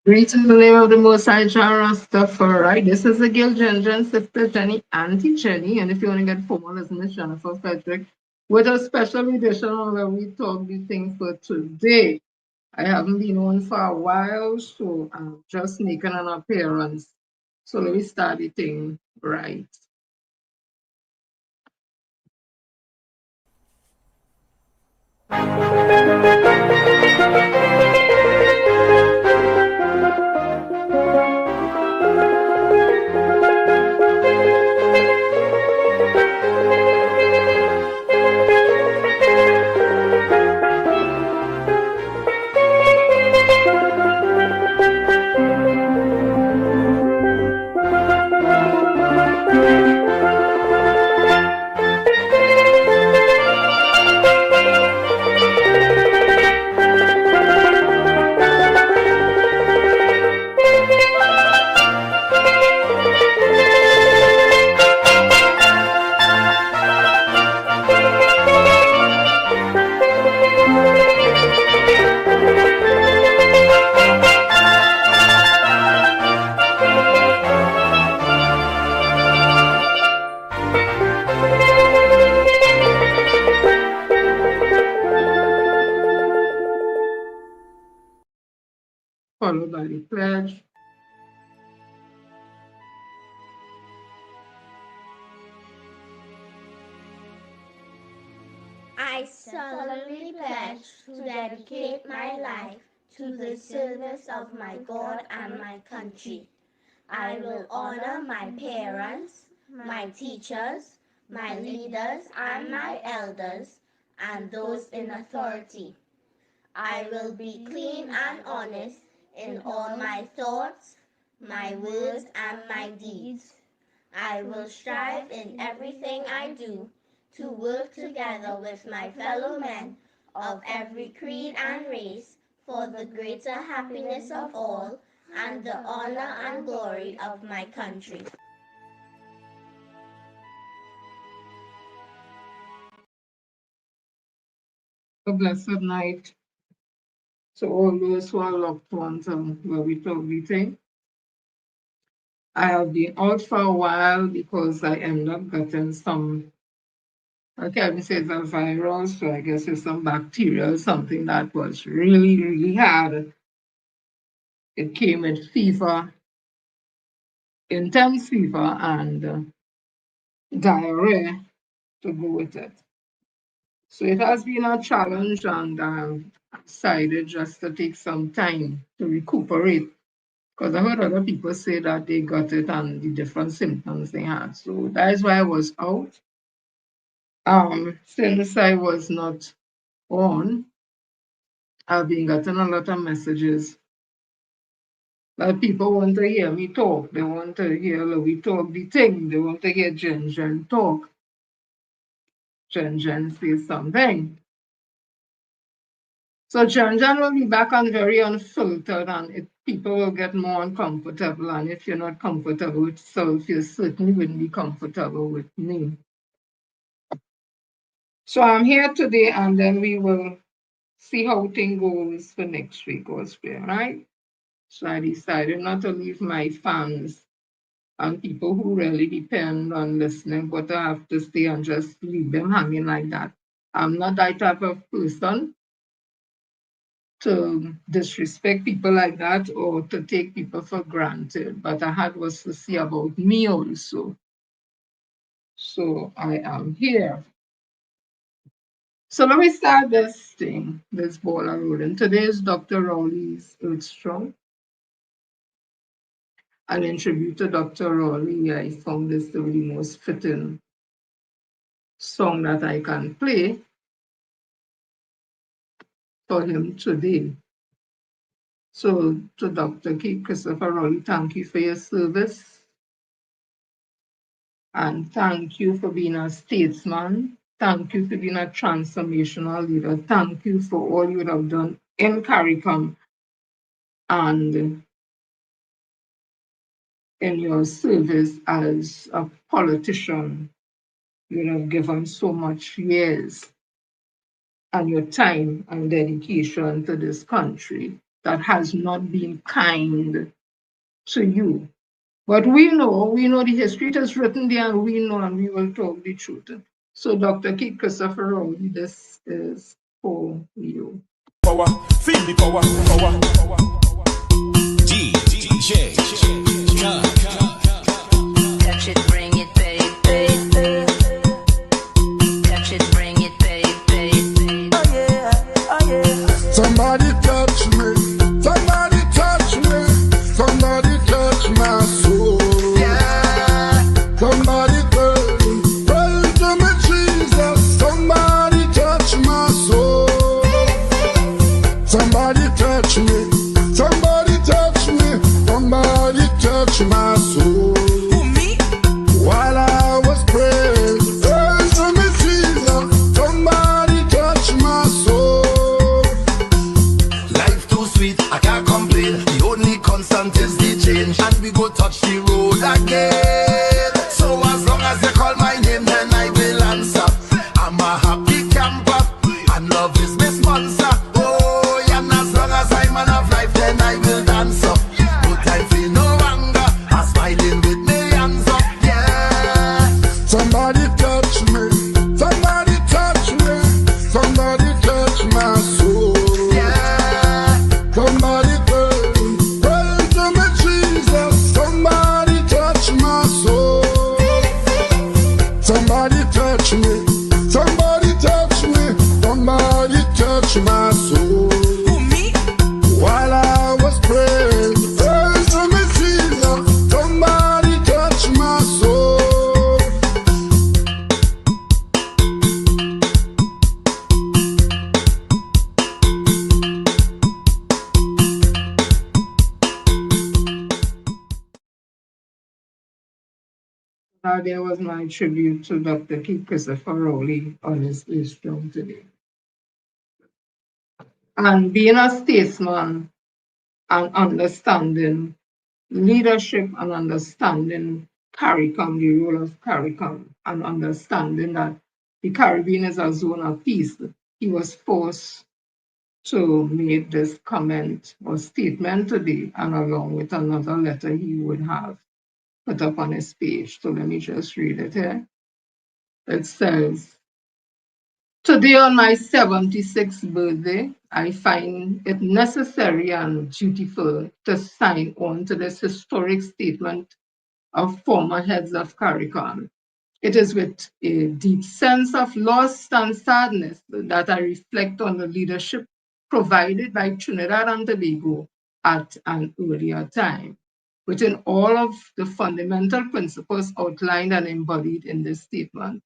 Great in the name of the Most High Jah Rastafari. This is the Gil Ginger and Sister Jenny, Auntie Jenny. And if you want to get formal, listen to Jennifer Frederick with a special edition on where we talk the thing for today. I haven't been on for a while, so I'm just making an appearance. So let me start the thing right. Followed by the pledge. I solemnly pledge to dedicate my life to the service of my God and my country. I will honor my parents, my teachers, my leaders, and my elders, and those in authority. I will be clean and honest in all my thoughts, my words, and my deeds. I will strive in everything I do to work together with my fellow men of every creed and race for the greater happiness of all and the honor and glory of my country. A blessed night to all those who are loved ones where we talk the thing. I have been out for a while because I ended up getting some, I can't say it's a virus, so I guess it's some bacteria, something that was really, really hard. It came with fever, intense fever, and diarrhea to go with it. So it has been a challenge, and I decided just to take some time to recuperate because I heard other people say that they got it and the different symptoms they had. So that is why I was out. Since I was not on, I've been getting a lot of messages that people want to hear me talk. They want to hear we talk the thing. They want to hear Jen talk. Jen say something. So Jen will be back on very unfiltered and people will get more uncomfortable. And if you're not comfortable with self, you certainly wouldn't be comfortable with me. So I'm here today and then we will see how things goes for next week or so, right? So I decided not to leave my fans and people who really depend on listening what I have to say and just leave them hanging like that. I'm not that type of person to disrespect people like that or to take people for granted. But I had was to say about me also. So I am here. So let me start this thing, this ball rolling. Today is Dr. Rowley's Earthstrong. And in tribute to Dr. Rowley, I found this to be the most fitting song that I can play for him today. So to Dr. K. Christopher Rowley, thank you for your service. And thank you for being a statesman. Thank you for being a transformational leader. Thank you for all you have done in CARICOM and in your service as a politician. You have given so much years and your time and dedication to this country. that has not been kind to you. But we know the history, it is written there, and we know, and we will talk the truth. So, Dr. Keith Christopher Rowley, this is for you. Power, feel the power, power. DJ, touch it, bring it, baby. Touch it, bring it, baby. Oh yeah, oh yeah. Somebody touch me, somebody touch me, somebody touch my soul. Yeah. Somebody turn to me, Jesus. Somebody touch my soul. Somebody touch me, somebody touch me, somebody touch my soul. Who, me? While I was praying, turn to me, Jesus. Somebody touch my soul. Life too sweet, I can't complain. The only constant is the change, and we go touch the road again. So as long as you call my name, then I will answer. I'm a happy camper, and love is my sponsor. Oh, yeah, and as long as I'm man of life, then I will dance up. No time for no anger, I'm smiling with me hands up. Yeah. Somebody touch me, somebody touch me, somebody touch my soul. Yeah. Somebody turn to me, Jesus. Somebody touch my soul. Somebody touch me, somebody touch me, somebody touch my soul. Who, me? While I was praying, turn to me, Jesus. Somebody touch my soul. Now, there was my tribute to Dr. Keith Christopher Rowley on his wisdom today. And being a statesman and understanding leadership and understanding CARICOM, the role of CARICOM, and understanding that the Caribbean is a zone of peace, he was forced to make this comment or statement today, and along with another letter he would have put up on his page. So let me just read it here. It says, today on my 76th birthday, I find it necessary and dutiful to sign on to this historic statement of former heads of CARICOM. It is with a deep sense of loss and sadness that I reflect on the leadership provided by Trinidad and Tobago at an earlier time, within all of the fundamental principles outlined and embodied in this statement.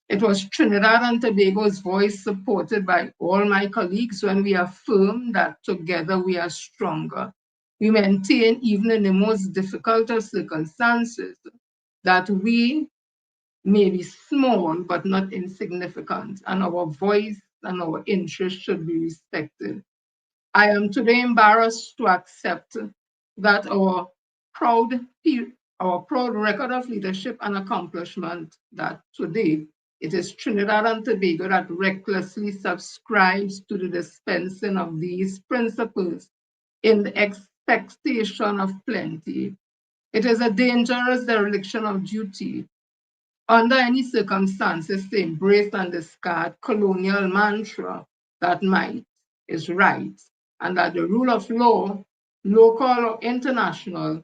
It was Trinidad and Tobago's voice, supported by all my colleagues, when we affirmed that together we are stronger. We maintain, even in the most difficult of circumstances, that we may be small but not insignificant, and our voice and our interests should be respected. I am today embarrassed to accept that proud our proud record of leadership and accomplishment, that today it is Trinidad and Tobago that recklessly subscribes to the dispensing of these principles in the expectation of plenty. It is a dangerous dereliction of duty under any circumstances to embrace and discard colonial mantra that might is right, and that the rule of law, local or international,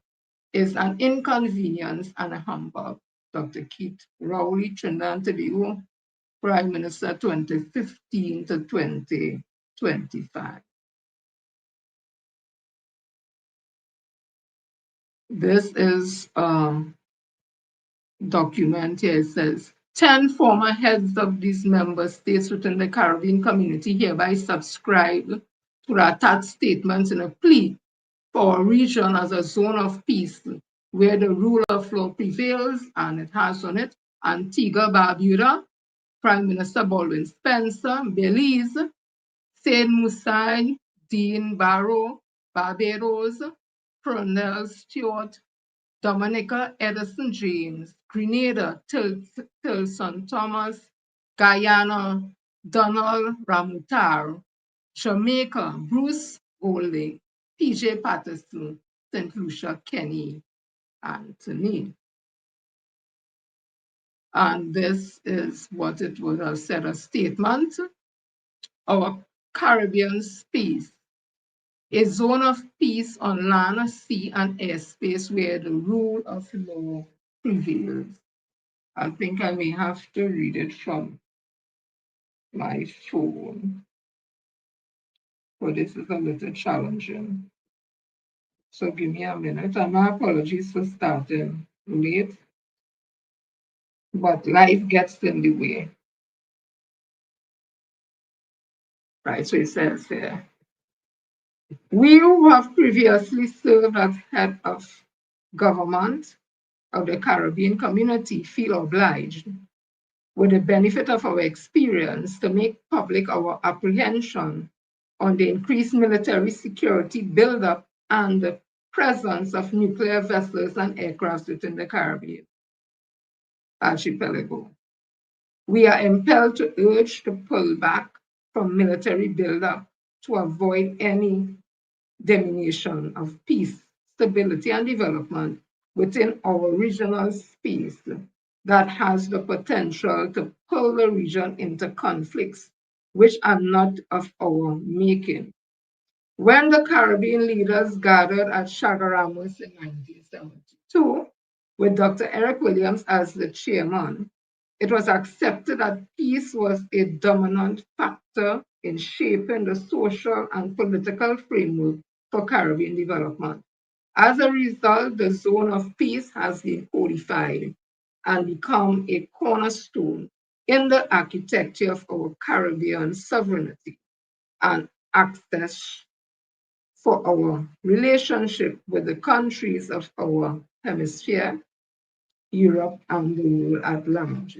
is an inconvenience and a humbug. Dr. Keith Rowley, Trinidad and Tobago, Prime Minister 2015 to 2025. This is document here. It says 10 former heads of these member states within the Caribbean community hereby subscribe to the attached statements in a plea for a region as a zone of peace where the rule of law prevails, and it has on it Antigua, Barbuda, Prime Minister Baldwin Spencer, Belize, Saint Musai, Dean Barrow, Barbados, Colonel Stewart, Dominica Edison James, Grenada Tilson Thomas, Guyana Donald Ramutar, Jamaica Bruce Golding, PJ Patterson, St. Lucia, Kenny, Anthony. And this is what it would have said, a statement. Our Caribbean space, a zone of peace on land, sea, and airspace where the rule of law prevails. I think I may have to read it from my phone, but this is a little challenging. So give me a minute, and my apologies for starting late, but life gets in the way. Right, so it says here, we who have previously served as head of government of the Caribbean community feel obliged, with the benefit of our experience, to make public our apprehension on the increased military security buildup and the presence of nuclear vessels and aircraft within the Caribbean archipelago. We are impelled to urge to pull back from military buildup to avoid any diminution of peace, stability, and development within our regional space that has the potential to pull the region into conflicts which are not of our making. When the Caribbean leaders gathered at Chaguaramas in 1972, with Dr. Eric Williams as the chairman, it was accepted that peace was a dominant factor in shaping the social and political framework for Caribbean development. As a result, the zone of peace has been codified and become a cornerstone in the architecture of our Caribbean sovereignty and access for our relationship with the countries of our hemisphere, Europe, and the world at large.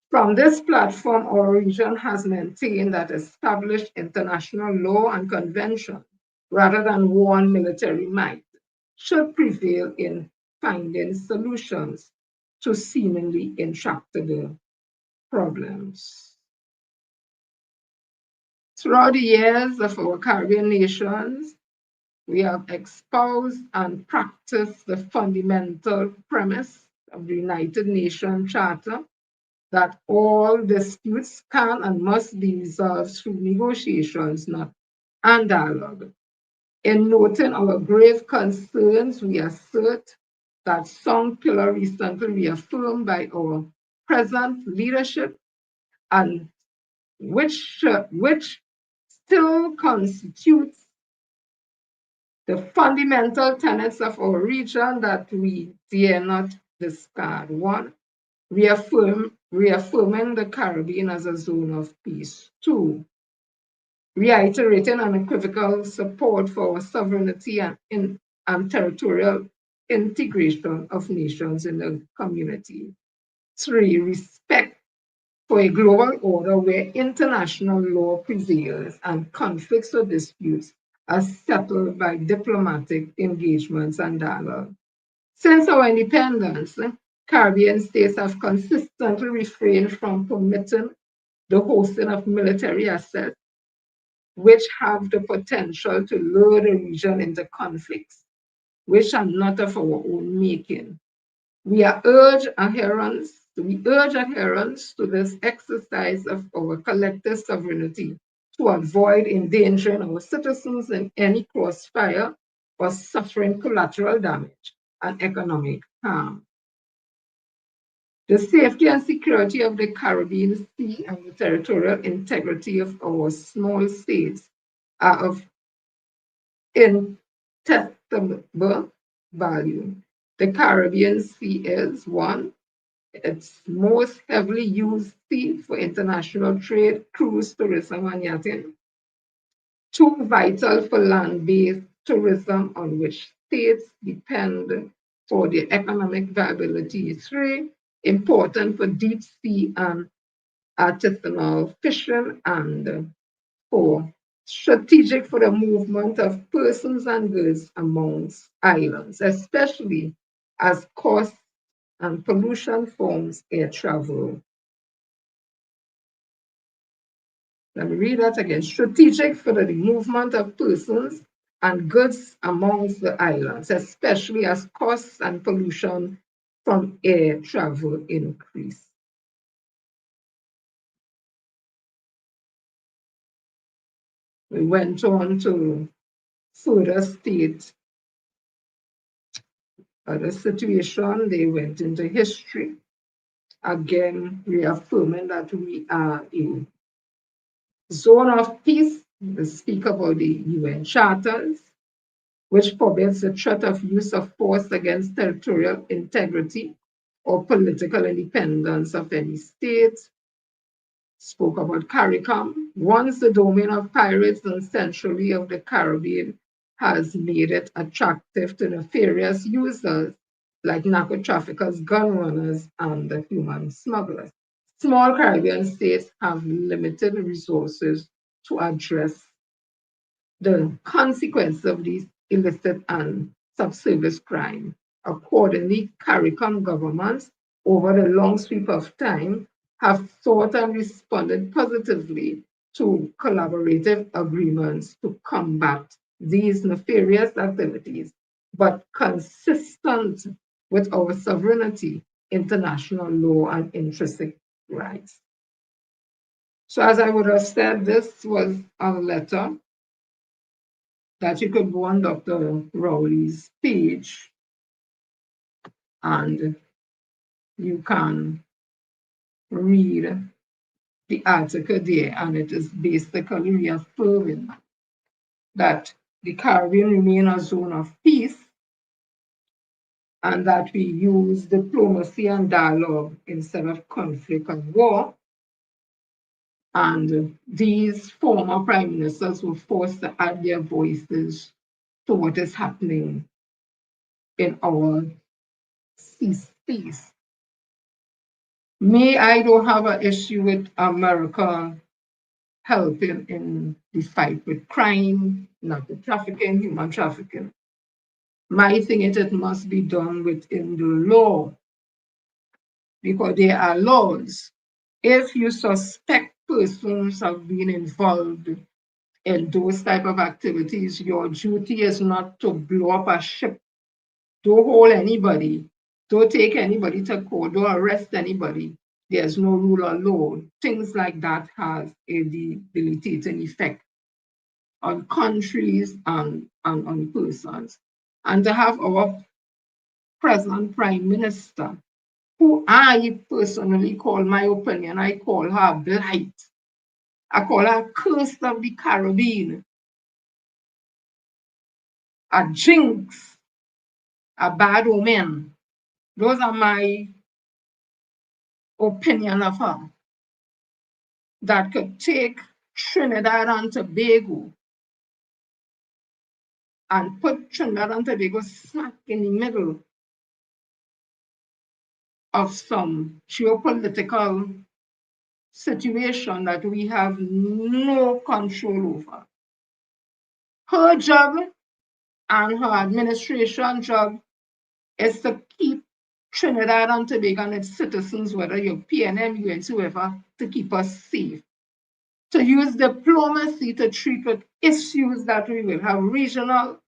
From this platform, our region has maintained that established international law and convention, rather than war and military might, should prevail in finding solutions to seemingly intractable problems. Throughout the years of our Caribbean nations, we have espoused and practiced the fundamental premise of the United Nations Charter that all disputes can and must be resolved through negotiations, not and dialogue. In noting our grave concerns, we assert that some pillar recently reaffirmed by our present leadership and which still constitutes the fundamental tenets of our region that we dare not discard. One, reaffirming the Caribbean as a zone of peace. Two, reiterating unequivocal support for our sovereignty and territorial integration of nations in the community. Three, respect for a global order where international law prevails and conflicts or disputes are settled by diplomatic engagements and dialogue. Since our independence, Caribbean states have consistently refrained from permitting the hosting of military assets which have the potential to lure the region into conflicts which are not of our own making. We urge adherence to this exercise of our collective sovereignty to avoid endangering our citizens in any crossfire or suffering collateral damage and economic harm. The safety and security of the Caribbean Sea and the territorial integrity of our small states are of inestimable value. The Caribbean Sea is one, its most heavily used sea for international trade, cruise tourism, and yachting. Two, vital for land-based tourism on which states depend for their economic viability. Three, important for deep sea and artisanal fishing. And four, strategic for the movement of persons and goods amongst islands, especially as cost and pollution forms air travel. Let me read that again. Strategic for the movement of persons and goods amongst the islands, especially as costs and pollution from air travel increase. We went on to further state the situation. They went into history, again reaffirming that we are a zone of peace. They speak about the UN charters, which forbids the threat of use of force against territorial integrity or political independence of any state. Spoke about CARICOM. Once the domain of pirates and centrally of the Caribbean has made it attractive to nefarious users like narco traffickers, gun runners, and the human smugglers. Small Caribbean states have limited resources to address the consequence of these illicit and subservice crime. Accordingly, CARICOM governments, over the long sweep of time, have sought and responded positively to collaborative agreements to combat these nefarious activities, but consistent with our sovereignty, international law, and intrinsic rights. So, as I would have said, this was a letter that you could go on Dr. Rowley's page and you can read the article there, and it is basically reaffirming that the Caribbean remain a zone of peace and that we use diplomacy and dialogue instead of conflict and war. And these former prime ministers were forced to add their voices to what is happening in our sea space. Me, I don't have an issue with America helping in the fight with crime, narco trafficking, human trafficking. My thing is it must be done within the law because there are laws. If you suspect persons have been involved in those type of activities, your duty is not to blow up a ship. Don't hold anybody. Don't take anybody to court. Don't arrest anybody. There's no rule of law. Things like that has a debilitating effect on countries and on persons. And to have our present prime minister, who I personally call, my opinion, I call her blight. I call her curse of the Caribbean, a jinx, a bad omen. Those are my opinion of her. That could take Trinidad and Tobago and put Trinidad and Tobago smack in the middle of some geopolitical situation that we have no control over. Her job and her administration job is to keep Trinidad and Tobago and its citizens, whether you're PNM, UN, whoever, to keep us safe. To use diplomacy to treat with issues that we will have regional,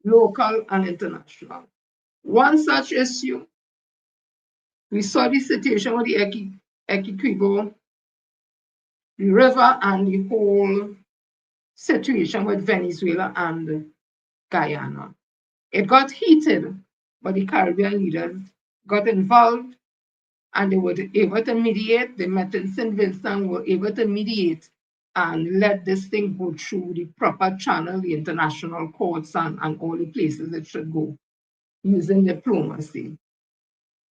local, and international. One such issue, we saw the situation with the Equiquibo, the river, and the whole situation with Venezuela and Guyana. It got heated, but the Caribbean leaders got involved and they were able to mediate. They met in St. Vincent, were able to mediate and let this thing go through the proper channel, the international courts, and all the places it should go using diplomacy.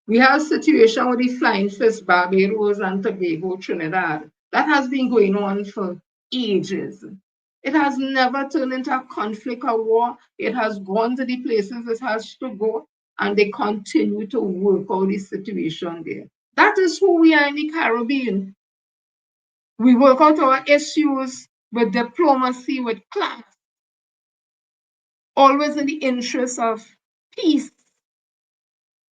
We have a situation with the Flying Fist, Barbados and Tobago, Trinidad. That has been going on for ages. It has never turned into a conflict or war. It has gone to the places it has to go, and they continue to work out the situation there. That is who we are in the Caribbean. We work out our issues with diplomacy, with class, always in the interest of peace.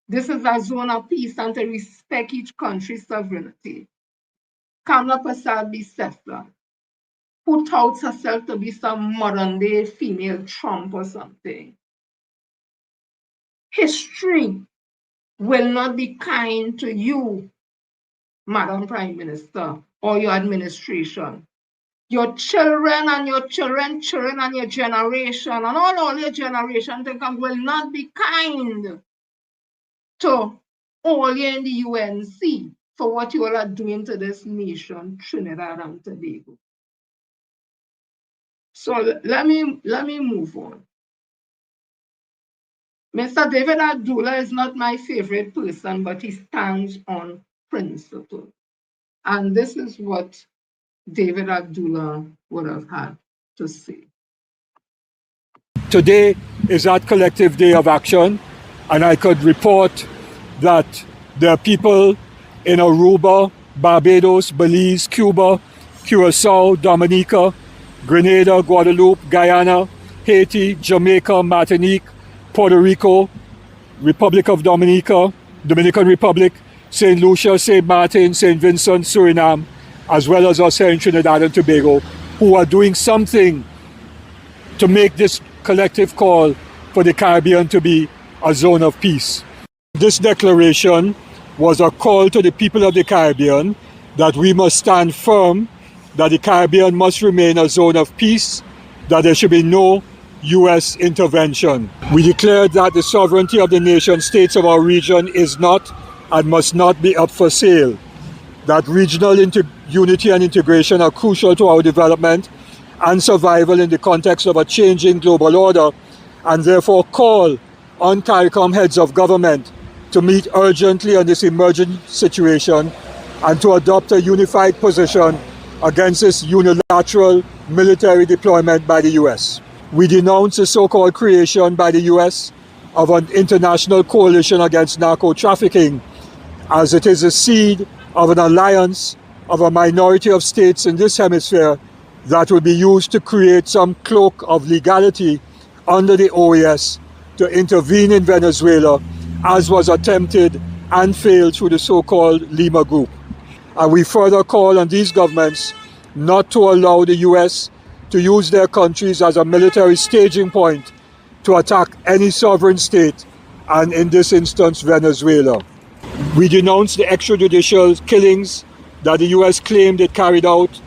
This is a zone of peace and to respect each country's sovereignty. Kamla Prasad Bisesla, put out herself to be some modern day female Trump or something. History will not be kind to you, Madam Prime Minister, or your administration. Your children and your children, children and your generation, and all your generation to come will not be kind to all you in the UNC for what you all are doing to this nation, Trinidad and Tobago. So let me move on. Mr. David Abdullah is not my favorite person, but he stands on principle. And this is what David Abdullah would have had to say. Today is that collective day of action, and I could report that there are people in Aruba, Barbados, Belize, Cuba, Curacao, Dominica, Grenada, Guadeloupe, Guyana, Haiti, Jamaica, Martinique, Puerto Rico, Republic of Dominica, Dominican Republic, St. Lucia, St. Martin, St. Vincent, Suriname, as well as us here in Trinidad and Tobago, who are doing something to make this collective call for the Caribbean to be a zone of peace. This declaration was a call to the people of the Caribbean that we must stand firm, that the Caribbean must remain a zone of peace, that there should be no U.S. intervention. We declared that the sovereignty of the nation states of our region is not and must not be up for sale, that regional unity and integration are crucial to our development and survival in the context of a changing global order, and therefore call on CARICOM heads of government to meet urgently on this emerging situation and to adopt a unified position against this unilateral military deployment by the U.S. We denounce the so-called creation by the U.S. of an international coalition against narco-trafficking, as it is a seed of an alliance of a minority of states in this hemisphere that will be used to create some cloak of legality under the OAS to intervene in Venezuela, as was attempted and failed through the so-called Lima Group. And we further call on these governments not to allow the US to use their countries as a military staging point to attack any sovereign state, and in this instance, Venezuela. We denounce the extrajudicial killings that the US claimed it carried out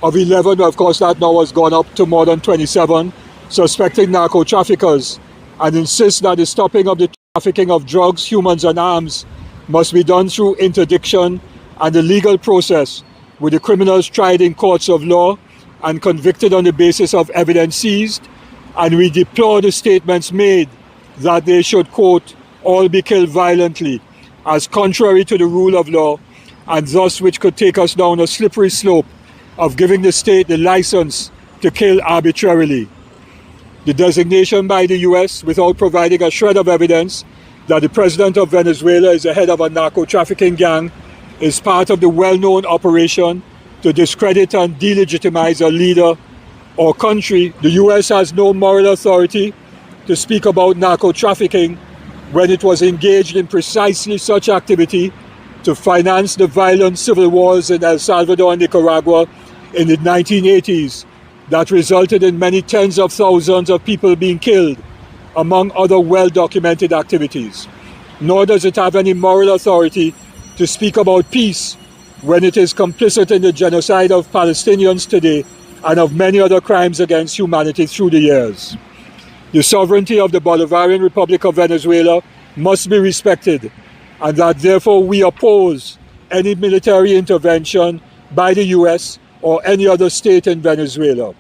of 11, of course that now has gone up to more than 27, suspected narco-traffickers, and insist that the stopping of the trafficking of drugs, humans and arms must be done through interdiction and the legal process, with the criminals tried in courts of law and convicted on the basis of evidence seized. And we deplore the statements made that they should, quote, all be killed violently, as contrary to the rule of law, and thus which could take us down a slippery slope of giving the state the license to kill arbitrarily. The designation by the US, without providing a shred of evidence that the president of Venezuela is the head of a narco-trafficking gang, is part of the well-known operation to discredit and delegitimize a leader or country. The US has no moral authority to speak about narco-trafficking when it was engaged in precisely such activity to finance the violent civil wars in El Salvador and Nicaragua in the 1980s that resulted in many tens of thousands of people being killed, among other well-documented activities. Nor does it have any moral authority to speak about peace when it is complicit in the genocide of Palestinians today and of many other crimes against humanity through the years. The sovereignty of the Bolivarian Republic of Venezuela must be respected, and that therefore we oppose any military intervention by the US or any other state in Venezuela.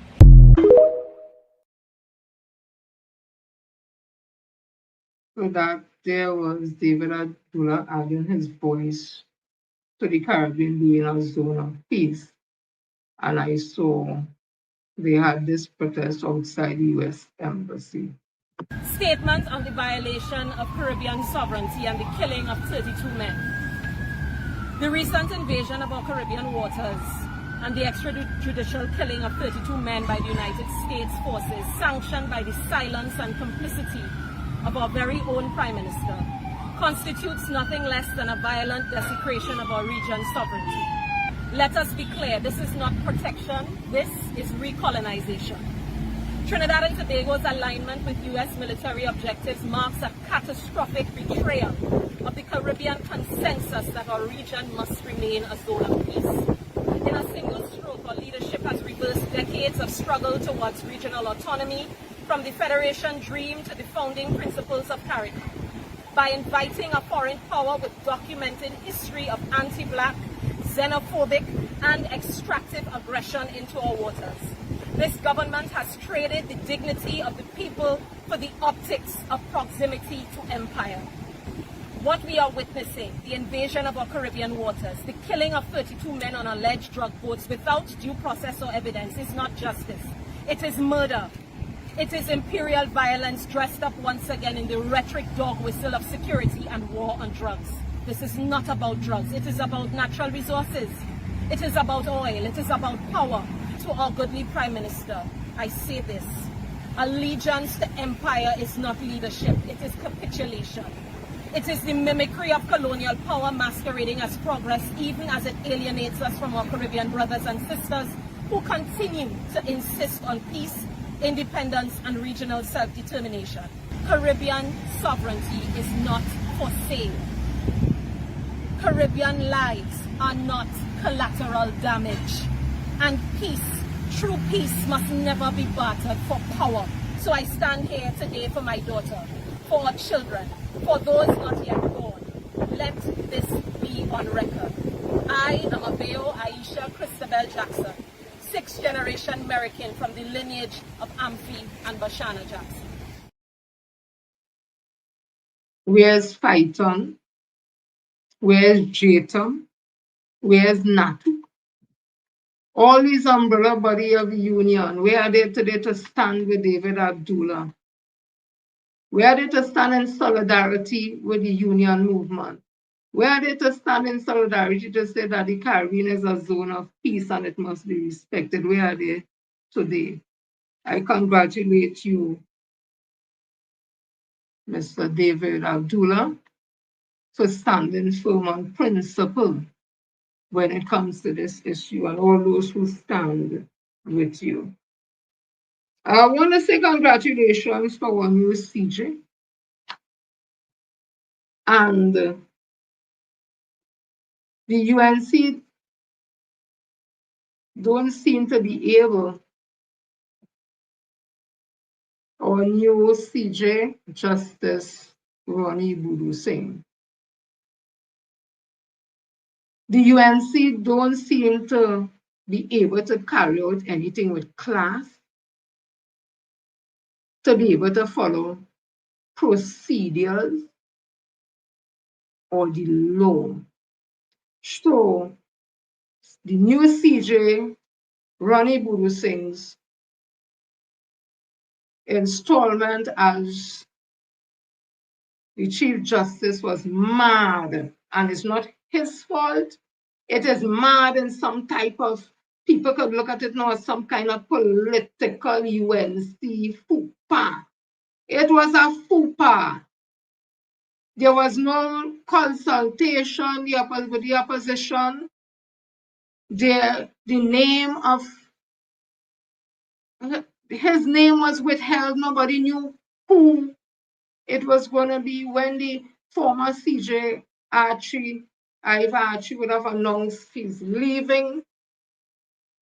So that there was David Abdullah adding his voice to the Caribbean being a zone of peace. And I saw they had this protest outside the US Embassy. Statement of the violation of Caribbean sovereignty and the killing of 32 men. The recent invasion of our Caribbean waters and the extrajudicial killing of 32 men by the United States forces, sanctioned by the silence and complicity of our very own Prime Minister, constitutes nothing less than a violent desecration of our region's sovereignty. Let us be clear, this is not protection, this is recolonization. Trinidad and Tobago's alignment with U.S. military objectives marks a catastrophic betrayal of the Caribbean consensus that our region must remain a zone of peace. In a single stroke, our leadership has reversed decades of struggle towards regional autonomy, from the Federation dream to the founding principles of CARICOM, by inviting a foreign power with documented history of anti-Black, xenophobic, and extractive aggression into our waters. This government has traded the dignity of the people for the optics of proximity to empire. What we are witnessing, the invasion of our Caribbean waters, the killing of 32 men on alleged drug boats without due process or evidence, is not justice. It is murder. It is imperial violence dressed up once again in the rhetoric dog whistle of security and war on drugs. This is not about drugs. It is about natural resources. It is about oil. It is about power. To our goodly Prime Minister, I say this: allegiance to empire is not leadership. It is capitulation. It is the mimicry of colonial power masquerading as progress, even as it alienates us from our Caribbean brothers and sisters who continue to insist on peace, independence, and regional self-determination. Caribbean sovereignty is not for sale. Caribbean lives are not collateral damage. And peace, true peace, must never be bartered for power. So I stand here today for my daughter, for our children, for those not yet born. Let this be on record. I am Abeo Aisha Christabel Jackson, sixth-generation American from the lineage of Amphi and Bashana Jackson. Where's Phaeton? Where's Jatum? Where's Natu? All these umbrella body of the union, where are they today to stand with David Abdullah? Where are they to stand in solidarity with the union movement? Where are they to stand in solidarity to say that the Caribbean is a zone of peace and it must be respected? Where are they today? I congratulate you, Mr. David Abdullah, for standing firm on principle when it comes to this issue, and all those who stand with you. I want to say congratulations for our new CJ. And the UNC don't seem to be able, our new CJ, Justice Ronnie Boodoo Singh. The UNC don't seem to be able to carry out anything with class, to be able to follow procedures or the law. So the new CJ, Ronnie Boodoo Singh's installment as the Chief Justice was mad, and it's not his fault. It is mad in some type of, people could look at it now as some kind of political UNC FUPA. It was a FUPA. There was no consultation with the opposition. The name of, his name was withheld. Nobody knew who it was going to be. When the former CJ Archie, Iva Archie, would have announced he's leaving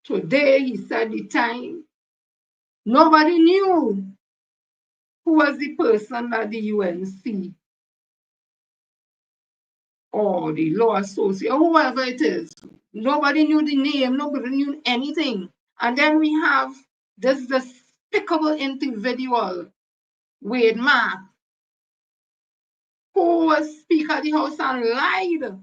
today, he said the time, nobody knew who was the person that the UNC or the law associate, or whoever it is. Nobody knew the name, nobody knew anything. And then we have this despicable individual, Wade Mark, who was Speaker of the House and lied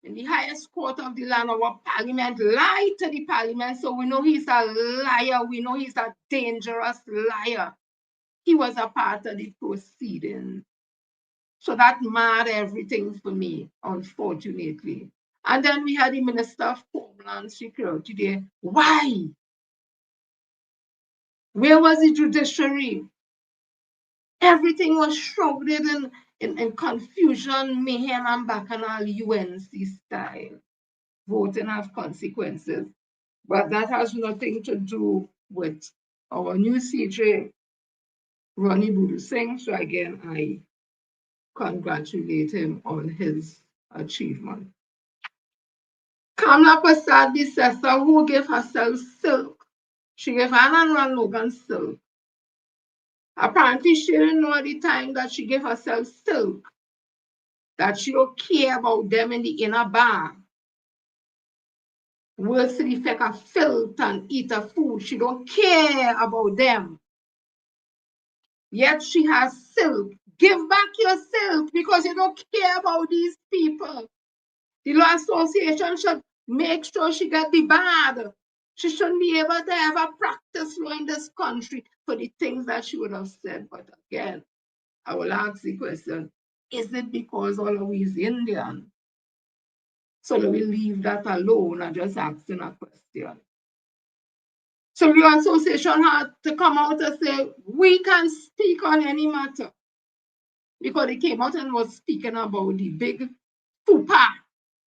in the highest court of the land. Our parliament lied to the parliament, so we know he's a liar. We know he's a dangerous liar. He was a part of the proceedings. So that marred everything for me, unfortunately. And then we had the Minister of Homeland Security there. Why? Where was the judiciary? Everything was shrouded in confusion, mayhem, and bacchanal UNC style. voting have consequences. But that has nothing to do with our new CJ, Ronnie Budu Singh. So again, I congratulate him on his achievement. Kamla Prasad Bissessa, who gave herself silk. She gave Anna and Logan silk. Apparently, she didn't know at the time that she gave herself silk, that she don't care about them in the inner bar. Worse to the effect of filth and eat her food. She don't care about them. Yet she has silk. Give back your silk because you don't care about these people. The Law Association should make sure she get the bad. She shouldn't be able to ever practice law in this country for the things that she would have said. But again, I will ask the question, is it because all of we is Indian? So we leave that alone and just asking a question. So the association had to come out and say, we can speak on any matter. Because they came out and was speaking about the big fupa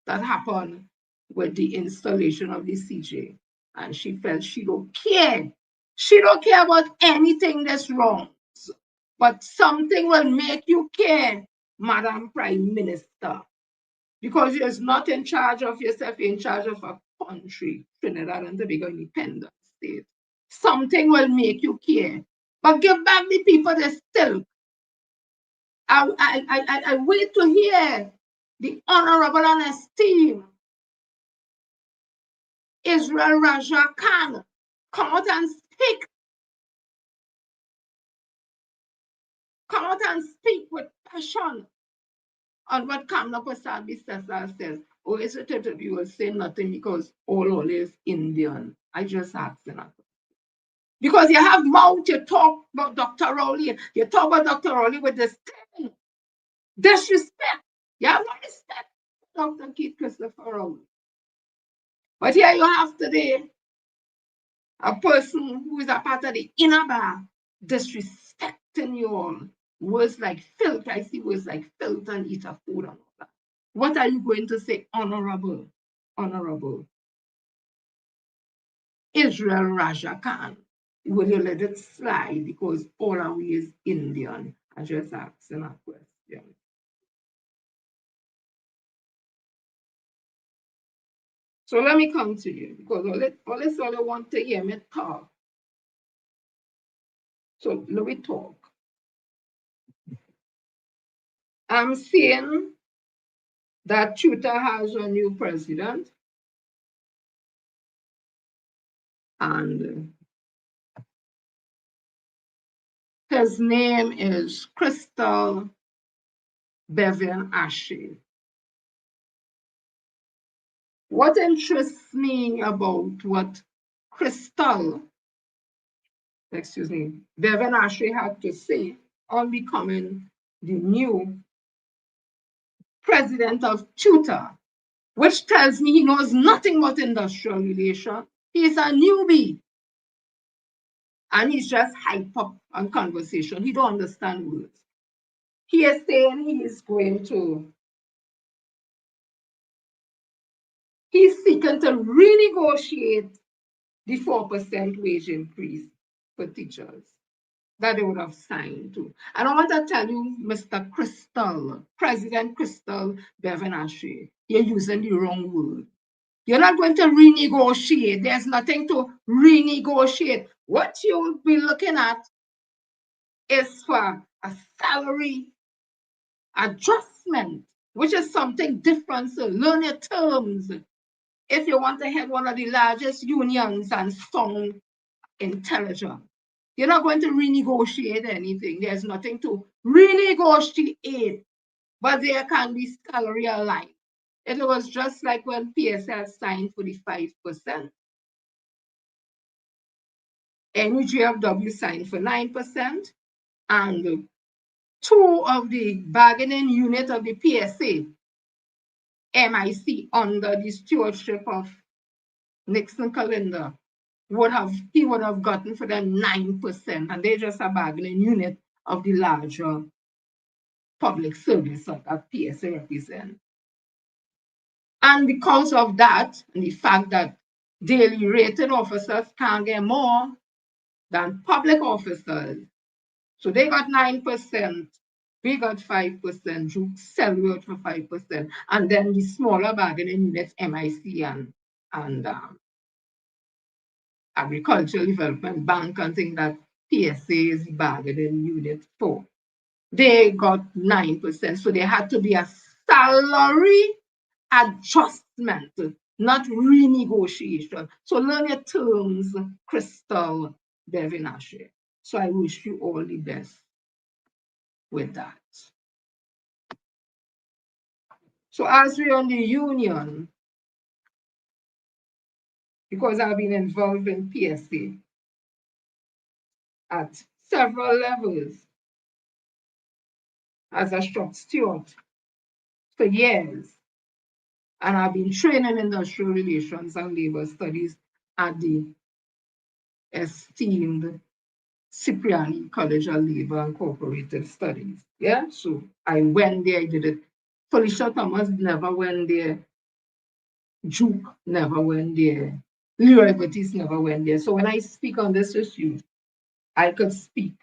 that happened with the installation of the CJ. And she felt she don't care. She don't care about anything that's wrong. But something will make you care, Madam Prime Minister. Because you're not in charge of yourself, you're in charge of a country, Trinidad and Tobago independent state. Something will make you care. But give back the people that still. I wait to hear the honorable and esteemed Israel Raja Khan come out and speak. Come out and speak with passion on what Kamla Prasad Bissessa says. Or is it that you will say nothing because all is Indian? I just asked that. Because you have mouth, you talk about Dr. Rowley, you talk about Dr. Rowley with this thing. Disrespect. You have no respect for Dr. Keith Christopher Rowley. But here you have today a person who is a part of the inner bar disrespecting you all. Words like filth. I see words like filth and eat a food and all that. What are you going to say? Honorable. Honorable. Israel Raja Khan. Will you let it slide because all of we is Indian? I just asking a question. So let me come to you because all I want to hear me talk. So let me talk. I'm seeing that CYAH has a new president. And his name is Crystal Bevan Ashe. What interests me about what Crystal, Bevan Ashe had to say on becoming the new president of CYAH, which tells me he knows nothing about industrial relations. He's a newbie. And he's just hyped up on conversation. He don't understand words. He is saying he is going to, he's seeking to renegotiate the 4% wage increase for teachers that they would have signed to. And I want to tell you, Mr. Crystal, President Crystal Bevan Ashe, you're using the wrong word. You're not going to renegotiate. There's nothing to renegotiate. What you'll be looking at is for a salary adjustment, which is something different. So learn your terms. If you want to head one of the largest unions and sound intelligent, you're not going to renegotiate anything. There's nothing to renegotiate, but there can be salary aligned. It was just like when PSL signed for the 5%. NUGFW signed for 9%, and two of the bargaining unit of the PSA, MIC, under the stewardship of Nixon Calendar, he would have gotten for them 9%, and they're just a bargaining unit of the larger public service that PSA represents. And because of that, and the fact that daily rated officers can't get more than public officers, so they got 9%, we got 5%, Juke sell you out for 5%, and then the smaller bargaining units, MIC and Agricultural Development Bank and things that PSA is bargaining unit for. They got 9%, so there had to be a salary adjustment, not renegotiation. So learn your terms, Crystal Devinashi. So I wish you all the best with that. So as we're on the union, because I've been involved in PSA at several levels as a shop steward for years, and I've been training industrial relations and labor studies at the esteemed Cipriani College of Labor and Corporated Studies. Yeah, so I went there, I did it. Felicia Thomas never went there. Juke never went there. Leroy Batiste never went there. So when I speak on this issue, I could speak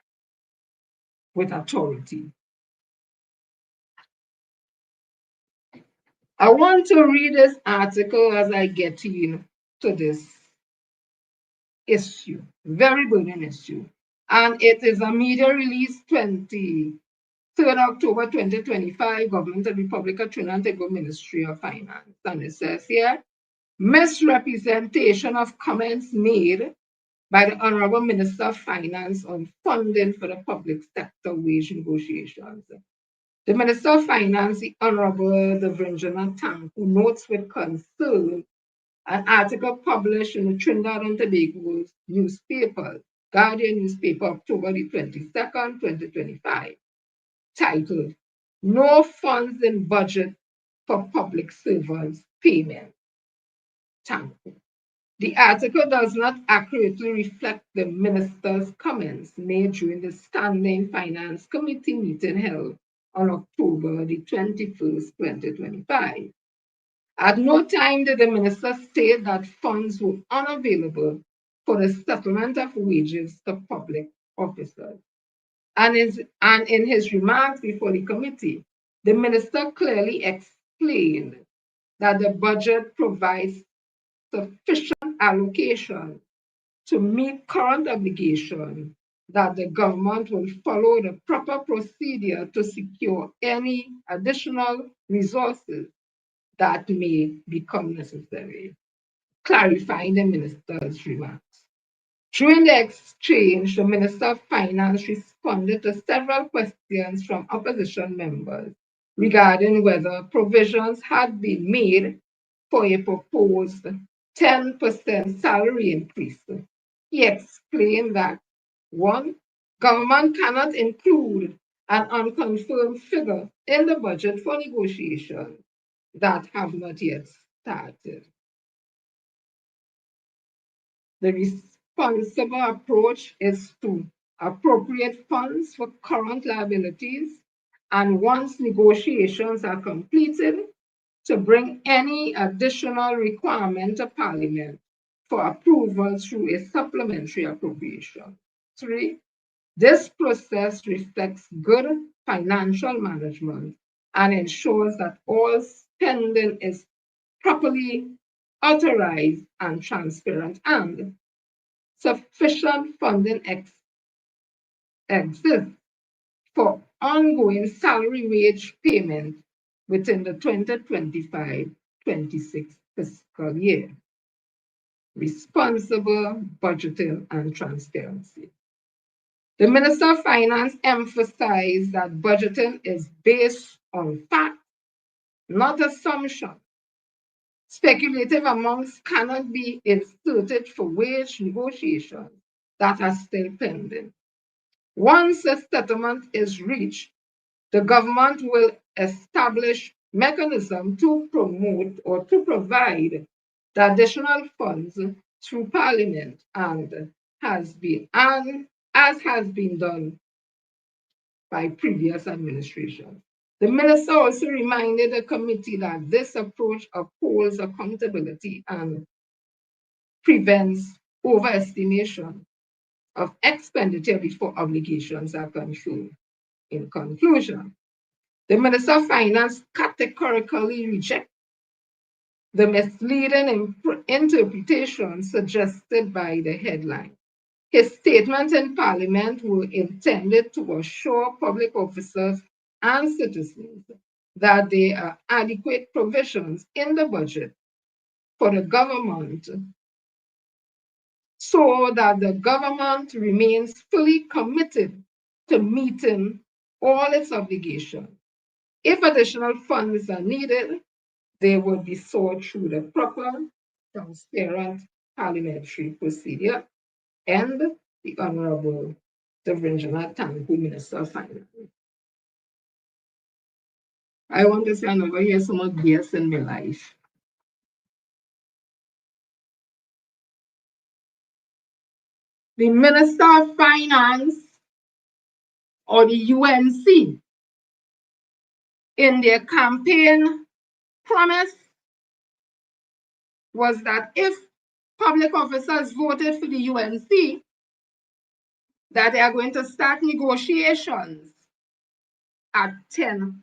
with authority. I want to read this article as I get into this issue, very burning issue. And it is a media release 23rd October 2025, Government of the Republic of Trinidad and Tobago Ministry of Finance. And it says here, misrepresentation of comments made by the Honorable Minister of Finance on funding for the public sector wage negotiations. The Minister of Finance, the Honorable Devendra Ting, who notes with concern an article published in the Trinidad and Tobago newspaper, Guardian newspaper, October the 22nd, 2025, titled, No Funds in Budget for Public Servants Payment. Thank you. The article does not accurately reflect the minister's comments made during the Standing Finance Committee meeting held on October the 21st, 2025. At no time did the minister state that funds were unavailable for the settlement of wages to public officers. And in his remarks before the committee, the minister clearly explained that the budget provides sufficient allocation to meet current obligations, that the government will follow the proper procedure to secure any additional resources that may become necessary, clarifying the minister's remarks. During the exchange, the Minister of Finance responded to several questions from opposition members regarding whether provisions had been made for a proposed 10% salary increase. He explained that, one, government cannot include an unconfirmed figure in the budget for negotiations that have not yet started. The responsible approach is to appropriate funds for current liabilities, and once negotiations are completed, to bring any additional requirement to Parliament for approval through a supplementary appropriation. Three, this process reflects good financial management and ensures that all spending is properly authorized and transparent, and sufficient funding exists for ongoing salary wage payment within the 2025-26 fiscal year. Responsible budgeting and transparency. The Minister of Finance emphasized that budgeting is based on fact, not assumption. Speculative amounts cannot be inserted for wage negotiations that are still pending. Once a settlement is reached, the government will establish mechanisms to promote or to provide the additional funds through Parliament, and as has been done by previous administrations. The minister also reminded the committee that this approach upholds accountability and prevents overestimation of expenditure before obligations are controlled. In conclusion, the Minister of Finance categorically rejects the misleading interpretation suggested by the headline. His statements in Parliament were intended to assure public officers and citizens that there are adequate provisions in the budget for the government so that the government remains fully committed to meeting all its obligations. If additional funds are needed, they will be sought through the proper, transparent parliamentary procedure. And the Honorable Devendra Tanku, Minister of Finance. I want to say I never hear so much BS in my life. The Minister of Finance or the UNC in their campaign promise was that if public officers voted for the UNC, that they are going to start negotiations at 10%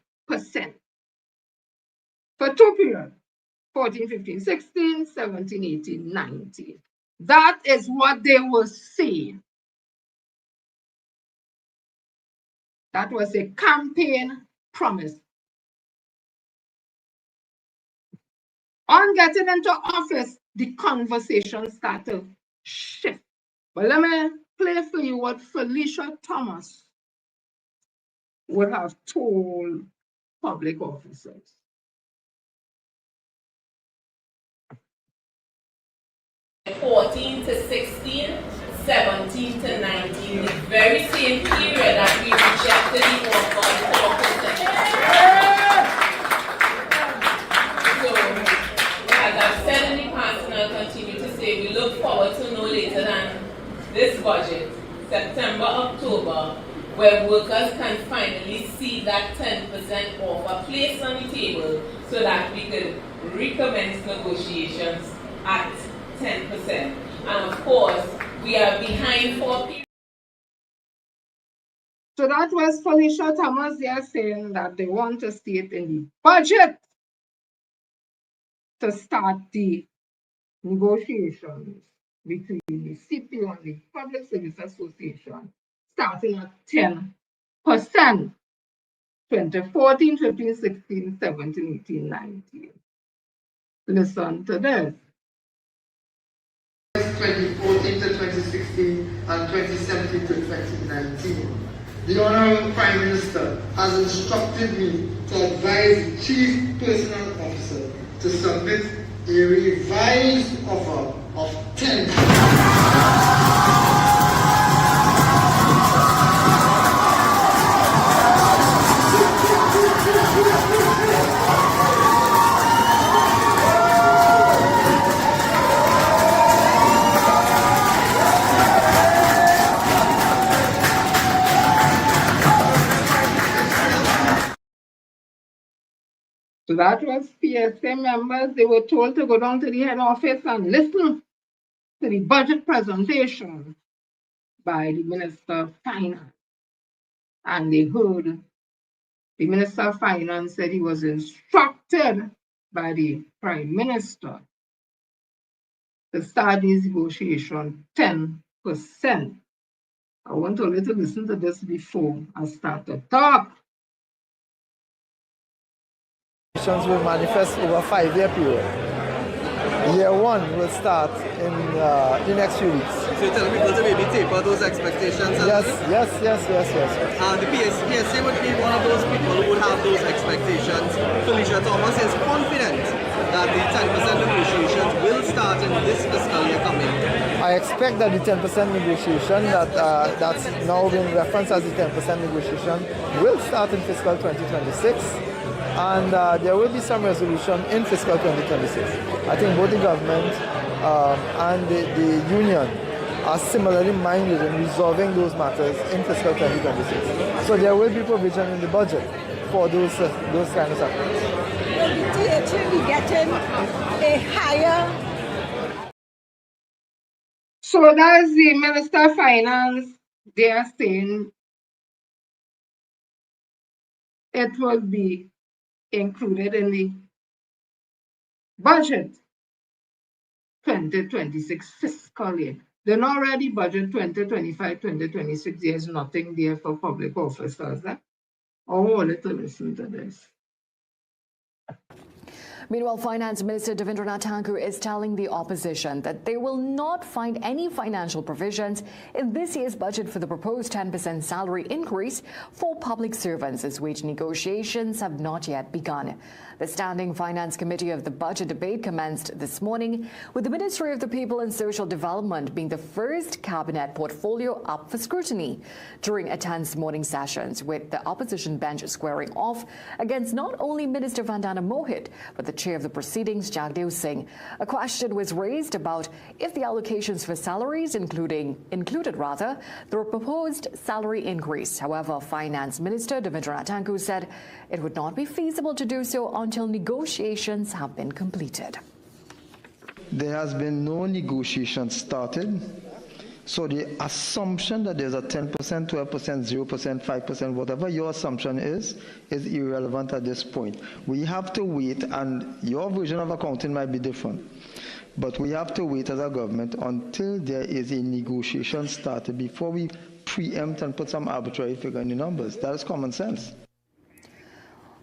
for 2 periods, 14, 15, 16, 17, 18, 19. That is what they were saying. That was a campaign promise. On getting into office, the conversation started to shift. But let me play for you what Felicia Thomas would have told public officers. 14 to 16, 17 to 19, the very same period that we rejected the offer of 4%. So, as I've said in the past, and I'll continue to say, we look forward to no later than this budget, September, October, where workers can finally see that 10% offer placed on the table so that we could recommence negotiations at 10%. And of course, we are behind 4 periods. So that was Felicia Thomas there saying that they want to see it in the budget to start the negotiations between the CPO and the Public Service Association, starting at 10%. 2014, 15, 16, 17, 18, 19. Listen to this. 2014 to 2016 and 2017 to 2019. The Honorable Prime Minister has instructed me to advise the Chief Personnel Officer to submit a revised offer of 10%. So that was PSA members. They were told to go down to the head office and listen to the budget presentation by the Minister of Finance. And they heard the Minister of Finance said he was instructed by the Prime Minister to start these negotiations 10%. I want you to listen to this before I start to talk. Will manifest over a 5-year period. Year 1 will start in the next few weeks. So you're telling people to maybe taper those expectations? Yes. And the PSA would be one of those people who would have those expectations. Felicia Thomas is confident that the 10% negotiations will start in this fiscal year coming. I expect that the 10% negotiation that's now being referenced as the 10% negotiation will start in fiscal 2026. And there will be some resolution in fiscal 2026. I think both the government and the union are similarly minded in resolving those matters in fiscal 2026. So there will be provision in the budget for those kind of supplements. Will the THA be getting a higher? So that's the Minister of Finance. They are saying it will be included in the budget 2026 fiscal year. They're already budget 2025, 2026. There's nothing there for public officers. Oh, let's listen to this. Meanwhile, Finance Minister Devendranath Thakur is telling the opposition that they will not find any financial provisions in this year's budget for the proposed 10% salary increase for public servants, as wage negotiations have not yet begun. The Standing Finance Committee of the budget debate commenced this morning, with the Ministry of the People and Social Development being the first cabinet portfolio up for scrutiny during a tense morning sessions, with the opposition bench squaring off against not only Minister Vandana Mohit, but the chair of the proceedings, Jagdev Singh. A question was raised about if the allocations for salaries included the proposed salary increase. However, Finance Minister Devendranath Thakur said it would not be feasible to do so until negotiations have been completed. There has been no negotiation started. So the assumption that there's a 10%, 12%, 0%, 5%, whatever your assumption is irrelevant at this point. We have to wait, and your version of accounting might be different. But we have to wait as a government until there is a negotiation started before we preempt and put some arbitrary figure in the numbers. That is common sense.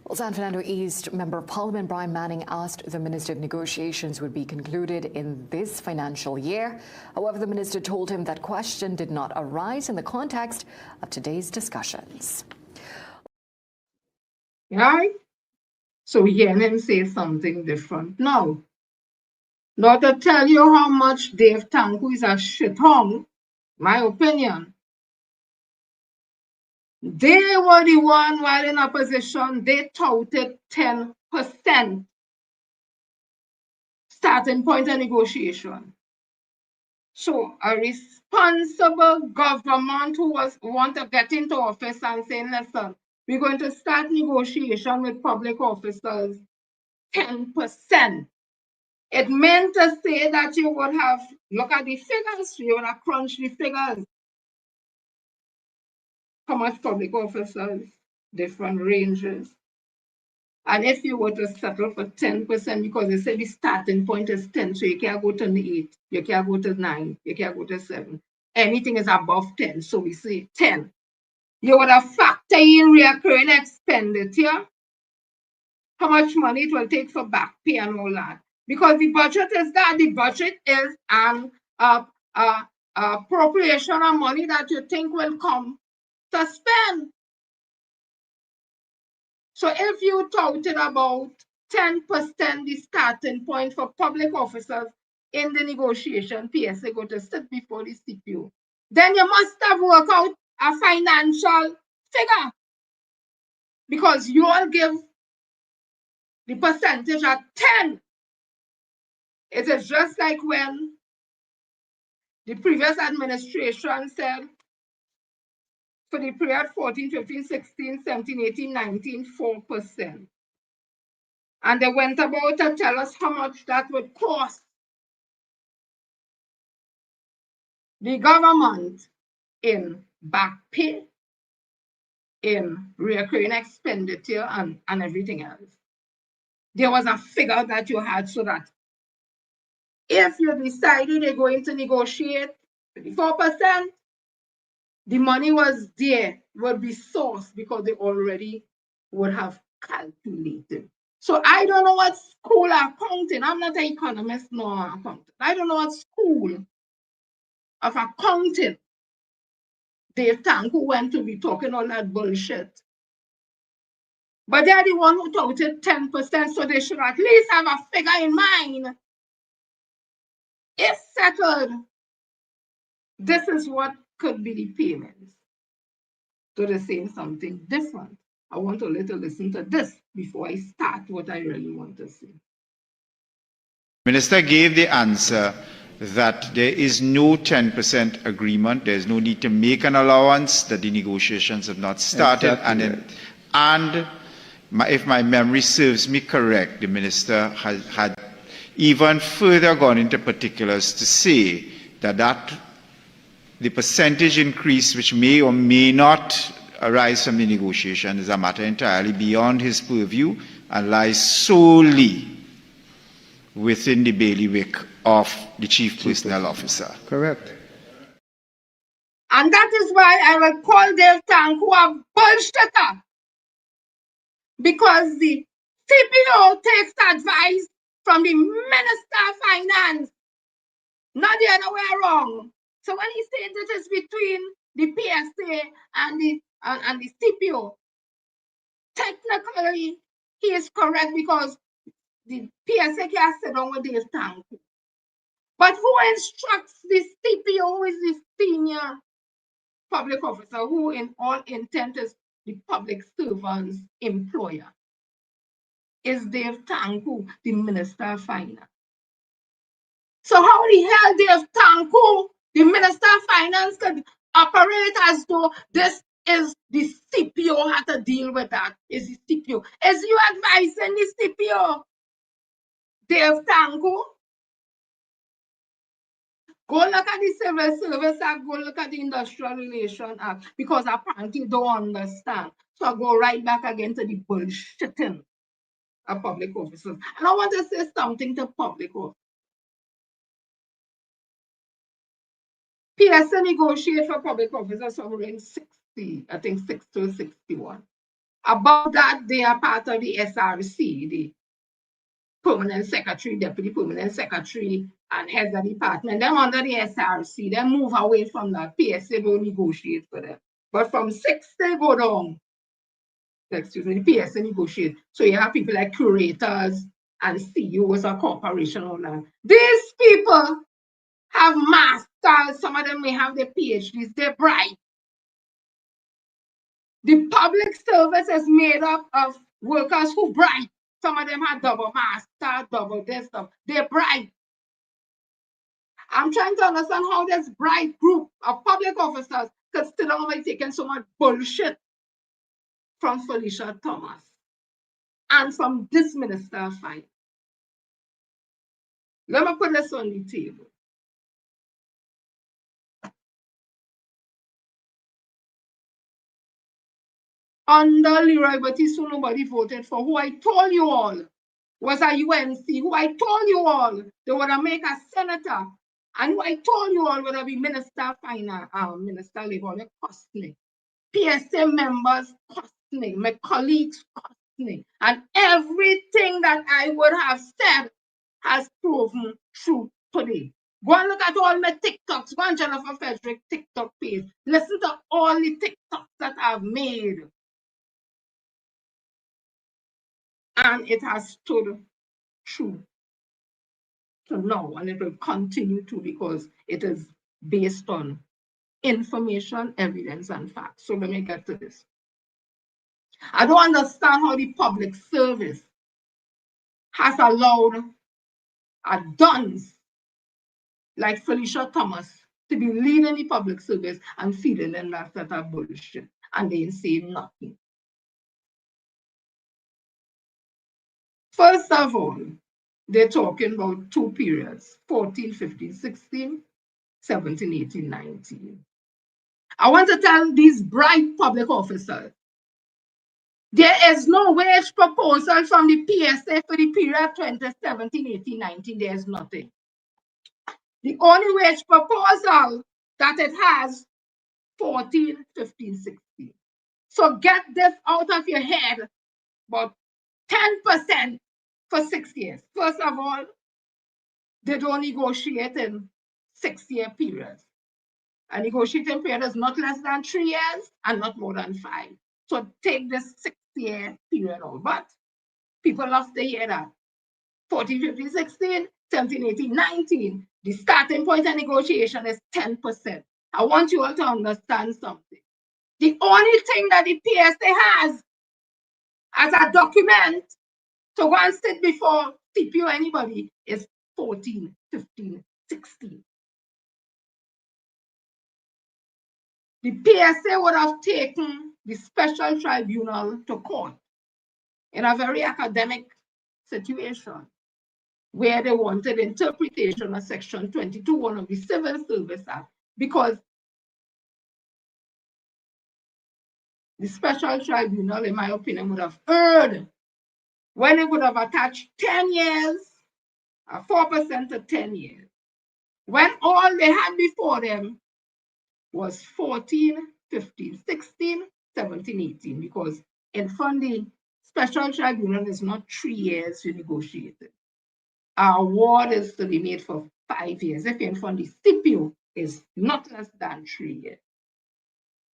Well, San Fernando East Member of Parliament Brian Manning asked the Minister if negotiations would be concluded in this financial year. However, the Minister told him that question did not arise in the context of today's discussions. Right? So we hear him say something different. Now, not to tell you how much Dave Thakur is a shithong, my opinion. They were the one while in opposition, they touted 10% starting point of negotiation. So a responsible government who want to get into office and say, listen, we're going to start negotiation with public officers, 10%. It meant to say that you would have, look at the figures, you would have crunched the figures. How much public officers, different ranges. And if you were to settle for 10%, because they say the starting point is 10, so you can't go to 8, you can't go to 9, you can't go to 7. Anything is above 10, so we say 10. You would have factor in recurring expenditure, how much money it will take for back pay and all that. Because the budget is that, the budget is an appropriation of money that you think will come to spend. So if you touted about 10% the starting point for public officers in the negotiation, PSA go to sit before the CPU, then you must have worked out a financial figure, because you all give the percentage at 10. It is just like when the previous administration said, for the period 14, 15, 16, 17, 18, 19, 4%. And they went about to tell us how much that would cost the government in back pay, in recurring expenditure, and everything else. There was a figure that you had so that if you decided you're going to negotiate 4%, the money was there, would be sourced, because they already would have calculated. So I don't know what school accounting, I'm not an economist nor an accountant. I don't know what school of accounting Dave Thakur went to be talking all that bullshit. But they're the one who touted 10%, so they should at least have a figure in mind. If settled, this is what could be the payments. So they're saying something different. I want to listen to this before I start what I really want to say. Minister gave the answer that there is no 10% agreement. There is no need to make an allowance, that the negotiations have not started. Exactly. And if my memory serves me correct, the minister had even further gone into particulars to say that the percentage increase, which may or may not arise from the negotiation, is a matter entirely beyond his purview and lies solely within the bailiwick of the Chief Personnel Officer. Correct. And that is why I will call Dave Tang who are bullshitter. Because the CPO takes advice from the Minister of Finance, not the other way around. So when he said that it's between the PSA and the CPO, technically he is correct because the PSA can sit down with Dave Tang. But who instructs the CPO, who is the senior public officer, who in all intent is the public servant's employer, is Dave Tang, who the Minister of Finance. So how the hell Dave Tang, who the Minister of Finance, could operate as though this is the CPO had to deal with that? Is the CPO? Is you advising the CPO, Dave Tang, who? Go look at the Civil Service Act, go look at the Industrial Relations Act, because apparently you don't understand. So I go right back again to the bullshitting of public officers. And I want to say something to public officers. PSA negotiate for public officers from range 60, I think 60 to 61. Above that, they are part of the SRC, the Permanent Secretary, Deputy Permanent Secretary, and heads of department. Them under the SRC, they move away from that. PSA don't negotiate for them. But from 60 go down, excuse me, the PSA negotiate. So you have people like curators and CEOs of corporation owners. These people have masters, some of them may have their PhDs, they're bright. The public service is made up of workers who bright. Some of them have double master, double this stuff. They're bright. I'm trying to understand how this bright group of public officers could still only taking so much bullshit from Felicia Thomas and from this Minister of Finance. Let me put this on the table. Under Leroy Batistu, nobody voted for who I told you all was a UNC, who I told you all they would have made a senator, and who I told you all would have been Minister of Finance, Minister of Labor. They cost me. PSA members cost me. My colleagues cost me. And everything that I would have said has proven true today. Go and look at all my TikToks. Go on Jennifer Frederick TikTok page. Listen to all the TikToks that I've made. And it has stood true to now, and it will continue to, because it is based on information, evidence, and facts. So let me get to this. I don't understand how the public service has allowed a dunce like Felicia Thomas to be leading the public service and feeding them that set of bullshit, and they ain't saying nothing. First of all, they're talking about two periods, 14, 15, 16, 17, 18, 19. I want to tell these bright public officers, there is no wage proposal from the PSA for the period 2017, 18, 19. There is nothing. The only wage proposal that it has, 14, 15, 16. So get this out of your head, about 10% for 6 years. First of all, they don't negotiate in 6-year periods. A negotiating period is not less than 3 years and not more than 5. So take this 6-year period out. But people love to hear that. 14, 15, 16, 17, 18, 19. The starting point of negotiation is 10%. I want you all to understand something. The only thing that the PSA has as a document to go and sit before CPO anybody is 14, 15, 16. The PSA would have taken the special tribunal to court in a very academic situation where they wanted interpretation of Section 22(1) of the Civil Service Act, because the special tribunal, in my opinion, would have erred when it would have attached 10 years, 4% to 10 years, when all they had before them was 14, 15, 16, 17, 18, because in funding, special tribunal is not 3 years to negotiate it. Our award is to be made for 5 years. If in fund the CPO is not less than 3 years.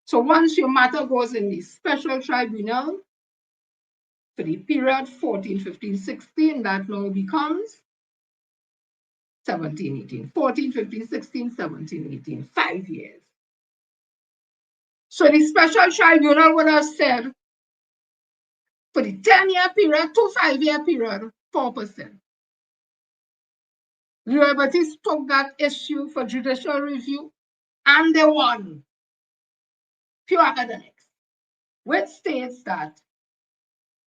So once your matter goes in the special tribunal, for the period 14, 15, 16, that now becomes 17, 18. 14, 15, 16, 17, 18, 5 years. So the special tribunal would have said, for the 10-year period to 5-year period, 4%. Liberties took that issue for judicial review, and they won. Pure academics, which states that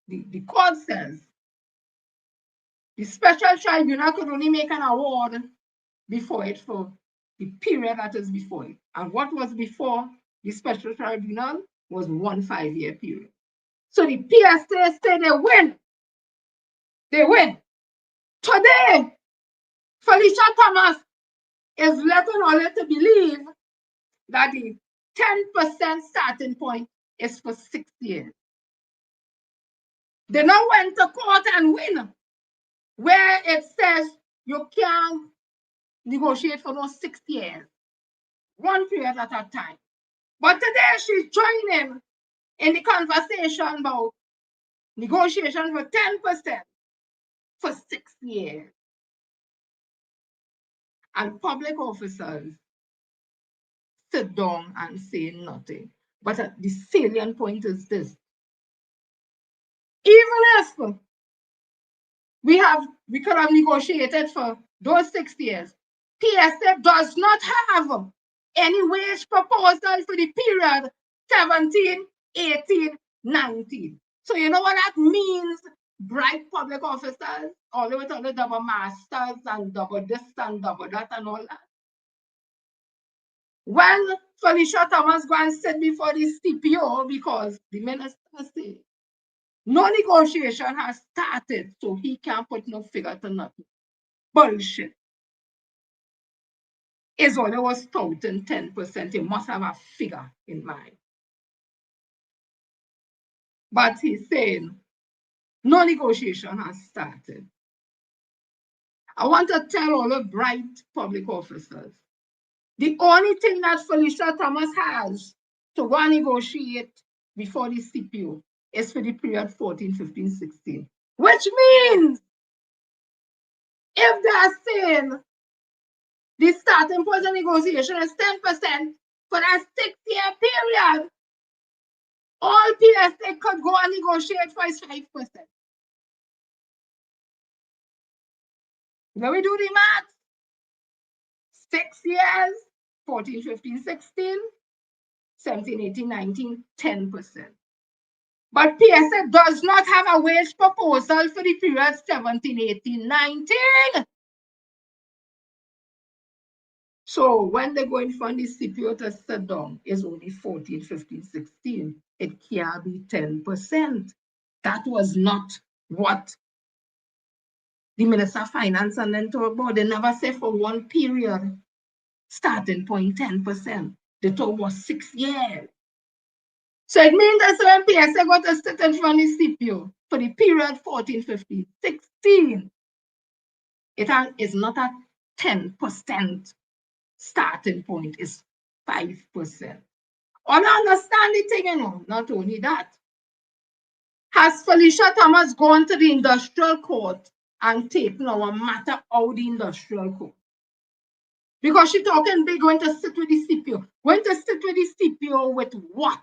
the court says the special tribunal could only make an award before it for the period that is before it. And what was before the special tribunal was 1 5-year period. So the PSA say they win. They win. Today, Felicia Thomas is letting all to believe that the 10% starting point is for 6 years. They now went to court and win, where it says you can't negotiate for no 6 years, one period at a time. But today she's joining in the conversation about negotiation for 10% for 6 years. And public officers sit down and say nothing. But the salient point is this. Even if we could have negotiated for those 6 years, PSA does not have any wage proposal for the period 17, 18, 19. So you know what that means? Bright public officers, all the way to the double masters and double this and double that and all that. When Felicia Thomas go and sit before the CPO, because the minister said no negotiation has started, so he can't put no figure to nothing. Bullshit. Is all was touting 10%. He must have a figure in mind. But he's saying no negotiation has started. I want to tell all the bright public officers, the only thing that Felicia Thomas has to go and negotiate before the CPO is for the period 14, 15, 16. Which means if they are saying the starting point of negotiation is 10% for that 6-year period, all PSA could go and negotiate for is 5%. Now we do the math. 6 years, 14, 15, 16, 17, 18, 19, 10%. But PSA does not have a wage proposal for the period 17, 18, 19. So when they go in front of the CPO to sit down, it's only 14, 15, 16. It can't be 10%. That was not what the Minister of Finance and then talk about. They never say for one period, starting point 10%. They talk about 6 years. So it means that when PSA got to sit in front of the CPO for the period 14, 15, 16, it is not a 10% starting point, is 5%. All understand the thing, you know, not only that. Has Felicia Thomas gone to the industrial court and taken our matter out of the industrial court? Because she talking big, going to sit with the CPO. Going to sit with the CPO with what?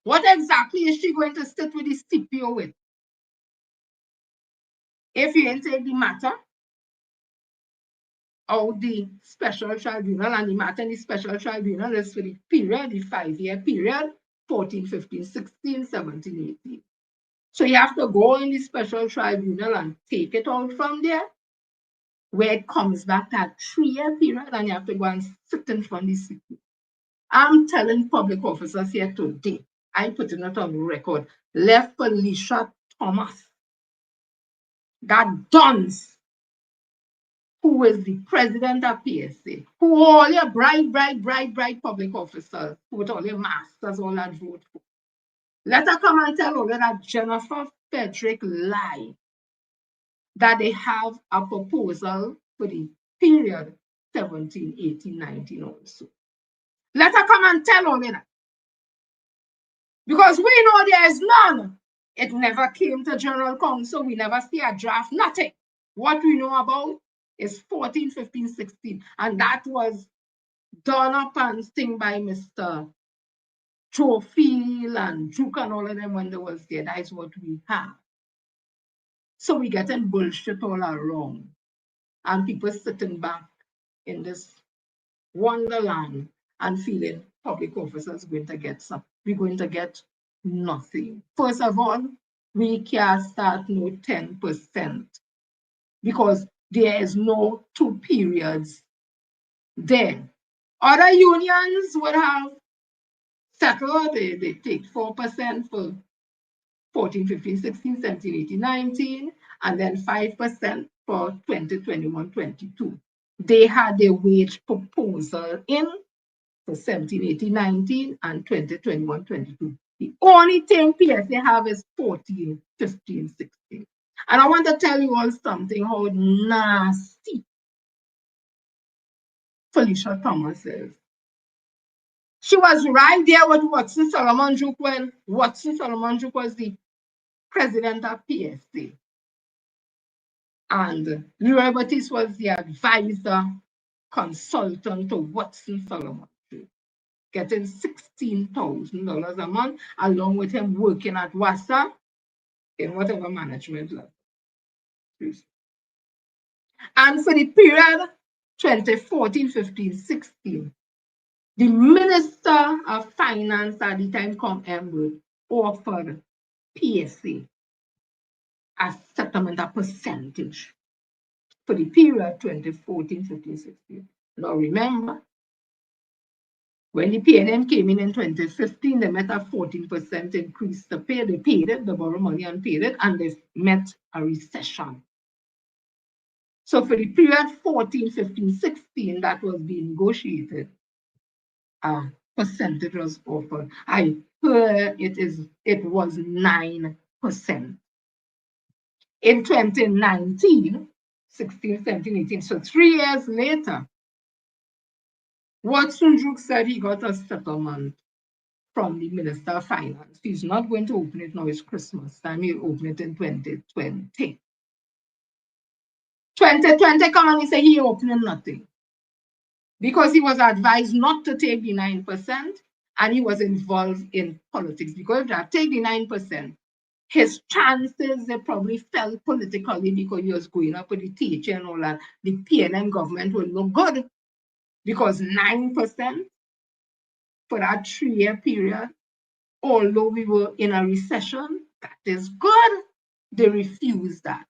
What exactly is she going to sit with the CPO with? If you didn't take the matter out the special tribunal, and the matter in the special tribunal is for the period, the 5-year period, 14, 15, 16, 17, 18. So you have to go in the special tribunal and take it out from there, where it comes back that 3-year period, and you have to go and sit in front of the city. I'm telling public officers here today, I'm putting it on record, left Felicia Thomas, that dunce, who is the president of PSA, who all your bright public officers, with all your masters, all that vote for. Let her come and tell all that Jennifer Frederick lie that they have a proposal for the period 17, 18, 19 also. Let her come and tell all that. Because we know there is none. It never came to General Council. We never see a draft, nothing. What we know about is 14, 15, 16. And that was done up and Ting by Mr. Trofield and Duke and all of them when they was there. That is what we have. So we getting bullshit all around. And people sitting back in this wonderland and feeling public officers going to get something. We're going to get nothing. First of all, we can't start no 10% because there is no 2 periods there. Other unions would have settled, they take 4% for 14, 15, 16, 17, 18, 19, and then 5% for 20, 21, 22. They had their wage proposal in for 17, 18, 19, and 20, 21, 22. The only thing PSA have is 14, 15, 16. And I want to tell you all something how nasty Felicia Thomas is. She was right there with Watson Solomon Juke when Watson Solomon Juke was the president of PSA. And Leroy Batiste was the advisor consultant to Watson Solomon Juke, getting $16,000 a month, along with him working at WASA in whatever management level. And for the period 2014, 15, 16, the Minister of Finance at the time, Ember, offered PSA a settlement, a percentage for the period 2014, 15, 16. Now remember, when the PNM came in 2015, they met a 14% increase to pay. They paid it, they borrowed money and paid it, and they met a recession. So for the period 14, 15, 16 that was being negotiated, a percentage was offered. I heard it was 9%. In 2019, 16, 17, 18, so 3 years later, Watson Juke said he got a settlement from the Minister of Finance. He's not going to open it now, it's Christmas time, he'll open it in 2020. 2020 come and he said he opening nothing. Because he was advised not to take the 9% and he was involved in politics. Because if they take the 9%, his chances, they probably fell politically because he was going up with the teacher and all that. The PNM government will look good because 9% for that 3-year period, although we were in a recession, that is good. They refused that.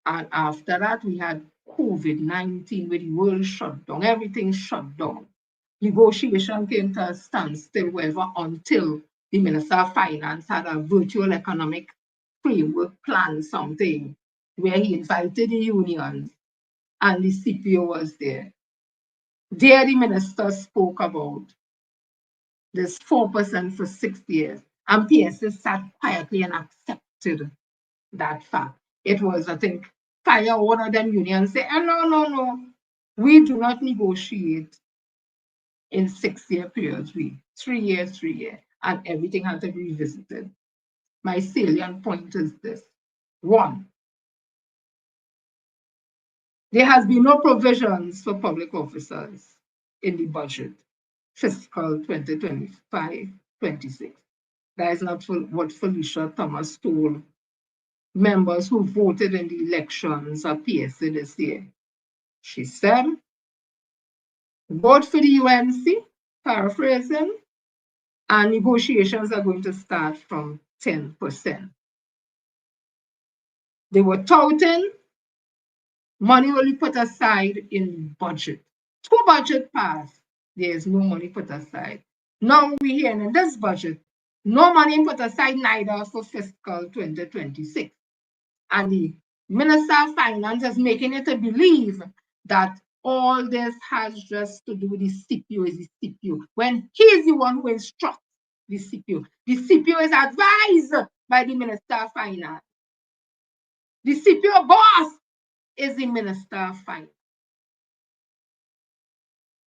And after that, we had COVID-19 where the world shut down, everything shut down. Negotiation came to a standstill, whatever, until the Minister of Finance had a virtual economic framework plan, something, where he invited the unions and the CPO was there. There, the minister spoke about this 4% for 6 years, and PSA sat quietly and accepted that fact. It was, I think, fire one of them unions say, oh, no, we do not negotiate in 6-year periods, we 3 years, and everything has to be revisited. My salient point is this. 1, there has been no provisions for public officers in the budget, fiscal 2025-26. That is not what Felicia Thomas told members who voted in the elections of PSA this year. She said, vote for the UNC, paraphrasing, And negotiations are going to start from 10%. They were touting money will be put aside in budget. 2 budget passed. There is no money put aside. Now we hear in this budget, no money put aside neither for fiscal 2026. And the Minister of Finance is making it to believe that all this has just to do with the CPO is the CPO, when he's the one who instructs the CPO. The CPO is advised by the Minister of Finance. The CPO boss is the Minister of Finance.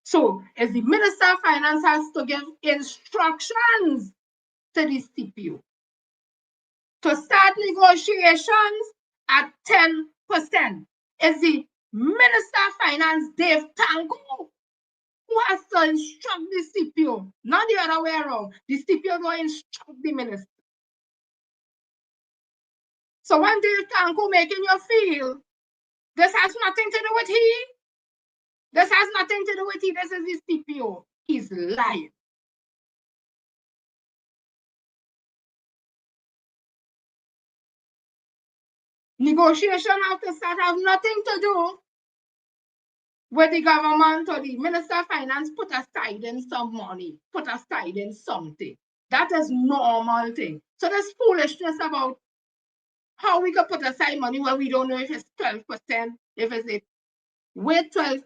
So, as the Minister of Finance has to give instructions to the CPO to start negotiations at 10%. It's the Minister of Finance, Dave Tango, who has to instruct the CPO, not the other way around. The CPO will instruct the minister. So when Dave Tango making you feel this has nothing to do with he, this has nothing to do with he, this is the CPO, he's lying. Negotiation have to start have nothing to do with the government or the Minister of Finance put aside in some money, put aside in something. That is normal thing. So there's foolishness about how we could put aside money when we don't know if it's 12%, if it's where 12%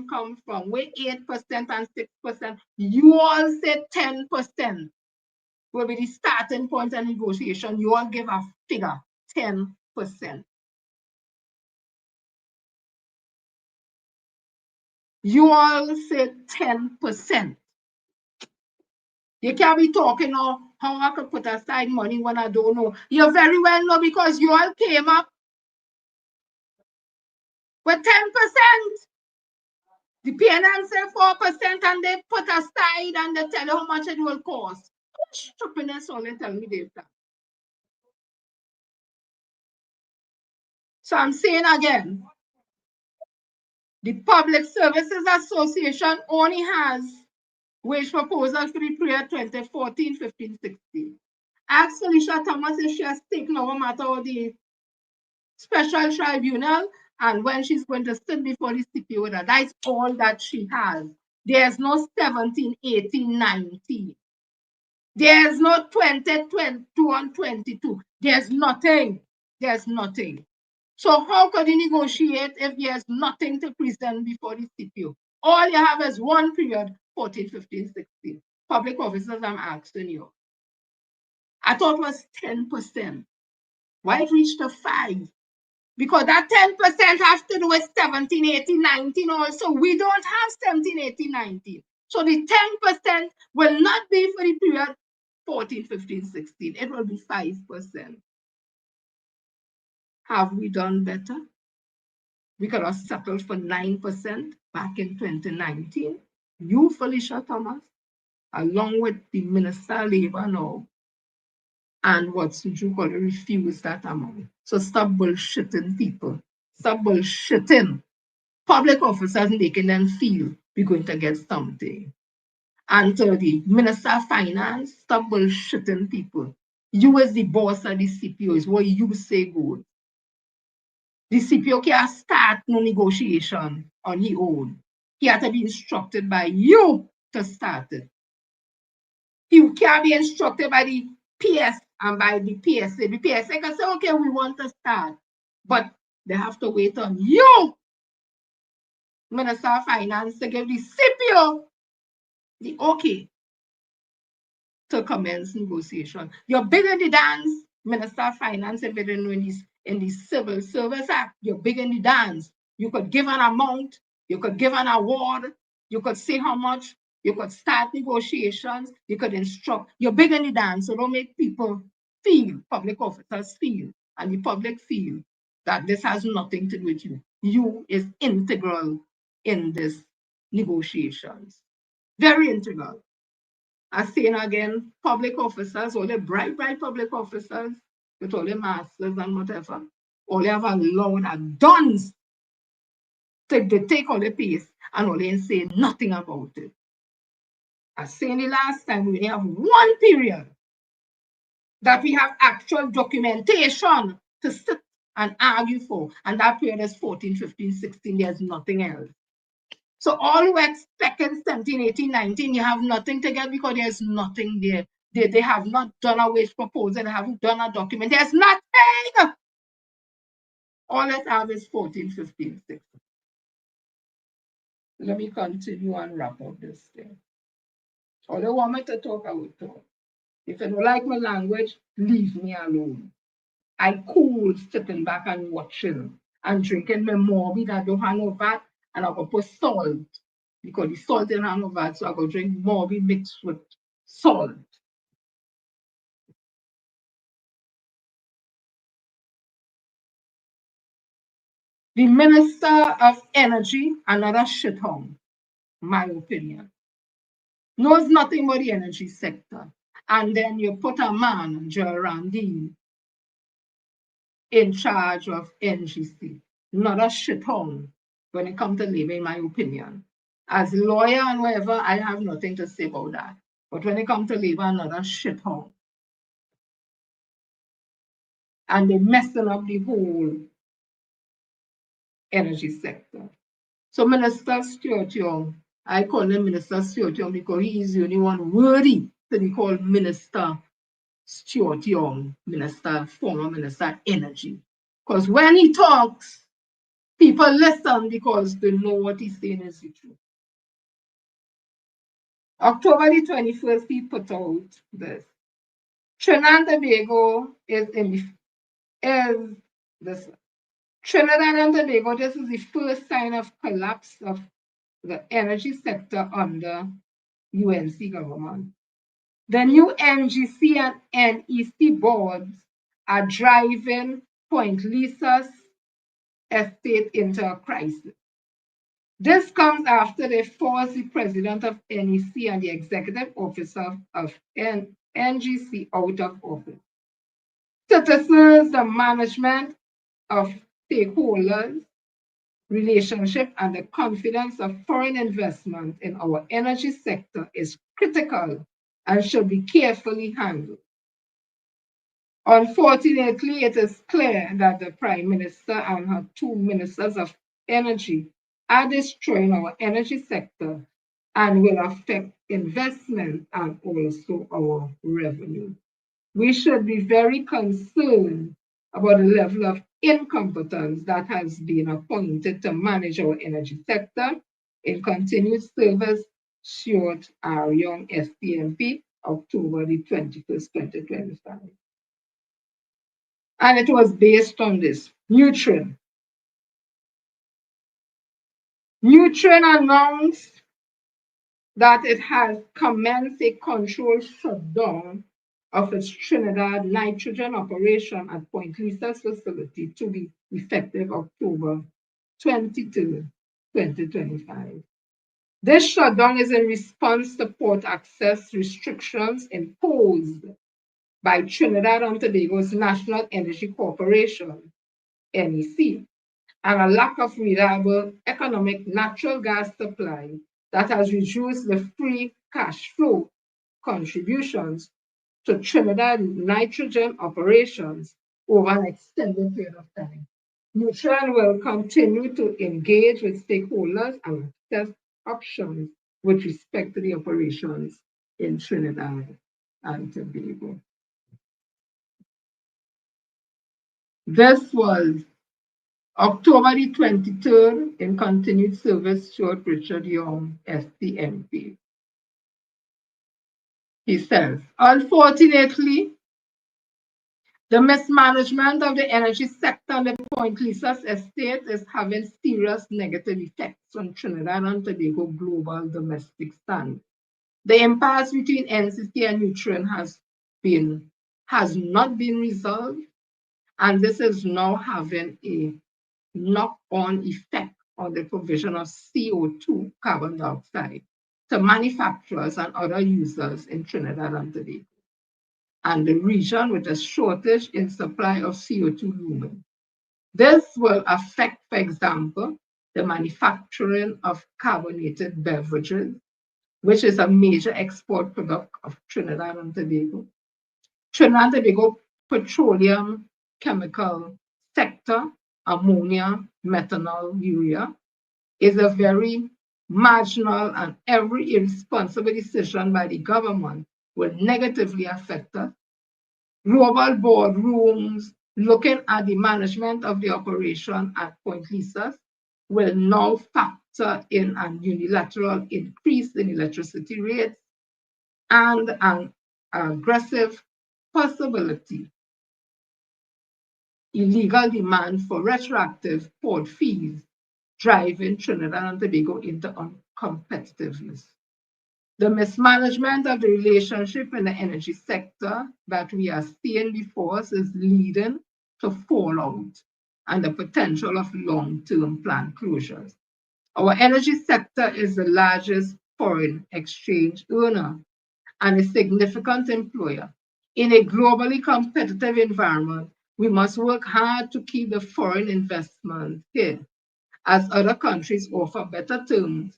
come from, where 8% and 6%. You all said 10% will be the starting point of negotiation. You all give a figure, 10%. You all said 10%. You can't be talking of how I could put aside money when I don't know. You very well know because you all came up with 10%. The PNM said 4% and they put aside and they tell you how much it will cost. What stupidness all they tell me they've done. So I'm saying again, the Public Services Association only has wage proposals for the period 2014, 15, 16. Ask Felicia Thomas if she has taken over matter of the special tribunal and when she's going to sit before the CPO. That's all that she has. There's no 17, 18, 19. There's no 20, 22, and 22. There's nothing. There's nothing. So how could you negotiate if there's nothing to present before the CPO? All you have is one period, 14, 15, 16. Public officers, I'm asking you. I thought it was 10%. Why it reached to 5%? Because that 10% has to do with 17, 18, 19 also. We don't have 17, 18, 19. So the 10% will not be for the period 14, 15, 16. It will be 5%. Have we done better? We could have settled for 9% back in 2019. You, Felicia Thomas, along with the Minister of Labour now, and what Suju called refuse that amount. So stop bullshitting people. Stop bullshitting public officers, making them feel we're going to get something. And to the Minister of Finance, stop bullshitting people. You as the boss of the CPO is what you say good. The CPO can't start no negotiation on his own. He had to be instructed by you to start it. He can't be instructed by the PS and by the PSA. The PSA can say, okay, we want to start. But they have to wait on you, Minister of Finance, to give the CPO the okay to commence negotiation. You're big in the dance, Minister of Finance, if you didn't know in the Civil Service Act, you're big in the dance. You could give an amount, you could give an award, you could say how much, you could start negotiations, you could instruct. You're big in the dance, so don't make people feel, public officers feel, and the public feel that this has nothing to do with you. You is integral in this negotiations. Very integral. I'm saying again, public officers, all the bright public officers, with all the masters and whatever, all they have allowed are guns. They take all the piece and all they say nothing about it. I said the last time, we have one period that we have actual documentation to sit and argue for, and that period is 14, 15, 16, there's nothing else. So all who expect in 17, 18, 19, you have nothing to get because there's nothing there. They have not done a wage proposal, they haven't done a document, there's nothing. All I have is 14, 15, 16. Let me continue and wrap up this thing. Or they want me to talk, I will talk. If you don't like my language, leave me alone. I cool sitting back and watching and drinking my morbid. I don't have no vat, and I go put salt because the salt in have no vat, so I go drink morbid mixed with salt. The Minister of Energy, another shithole, my opinion, knows nothing about the energy sector. And then you put a man, Joel Randine, in charge of NGC. Not a shithole when it comes to labor, in my opinion. As a lawyer and whatever, I have nothing to say about that. But when it comes to labor, another shithole. And they're messing up the whole energy sector. So Minister Stuart Young, I call him Minister Stuart Young because he is the only one worthy to be called Minister Stuart Young, former Minister Energy. Because when he talks, people listen because they know what he's saying is the truth. October the 21st, he put out this. Trinidad and Tobago is this. Trinidad and Tobago, this is the first sign of collapse of the energy sector under UNC government. The new NGC and NEC boards are driving Point Lisa's estate into a crisis. This comes after they forced the president of NEC and the executive officer of NGC out of office. Citizens, the management of stakeholders, relationship, and the confidence of foreign investment in our energy sector is critical and should be carefully handled. Unfortunately, it is clear that the Prime Minister and her two ministers of energy are destroying our energy sector and will affect investment and also our revenue. We should be very concerned about the level of incompetence that has been appointed to manage our energy sector. In continued service, Stuart R. Young, SPMP, October the 21st, 2025. And it was based on this. Nutrien. Nutrien announced that it has commenced a controlled shutdown of its Trinidad nitrogen operation at Point Lisa's facility to be effective October 22, 2025. This shutdown is in response to port access restrictions imposed by Trinidad and Tobago's National Energy Corporation, NEC, and a lack of reliable economic natural gas supply that has reduced the free cash flow contributions to Trinidad nitrogen operations over an extended period of time. Nutrien will continue to engage with stakeholders and assess options with respect to the operations in Trinidad and Tobago. This was October the 23rd in continued service, Stuart Richard Young, SPMP. He says, unfortunately, the mismanagement of the energy sector on the Point Lisa's estate is having serious negative effects on Trinidad and Tobago global domestic standards. The impasse between NCC and Nutrien has not been resolved, and this is now having a knock-on effect on the provision of CO2, carbon dioxide, to manufacturers and other users in Trinidad and Tobago, and the region with a shortage in supply of CO2 looming. This will affect, for example, the manufacturing of carbonated beverages, which is a major export product of Trinidad and Tobago. Trinidad and Tobago petroleum chemical sector, ammonia, methanol, urea, is a very marginal, and every irresponsible decision by the government will negatively affect us. Global boardrooms looking at the management of the operation at Point Lisas will now factor in an unilateral increase in electricity rates and an aggressive possibility illegal demand for retroactive port fees, driving Trinidad and Tobago into uncompetitiveness. The mismanagement of the relationship in the energy sector that we are seeing before us is leading to fallout and the potential of long-term plant closures. Our energy sector is the largest foreign exchange earner and a significant employer. In a globally competitive environment, we must work hard to keep the foreign investment here, as other countries offer better terms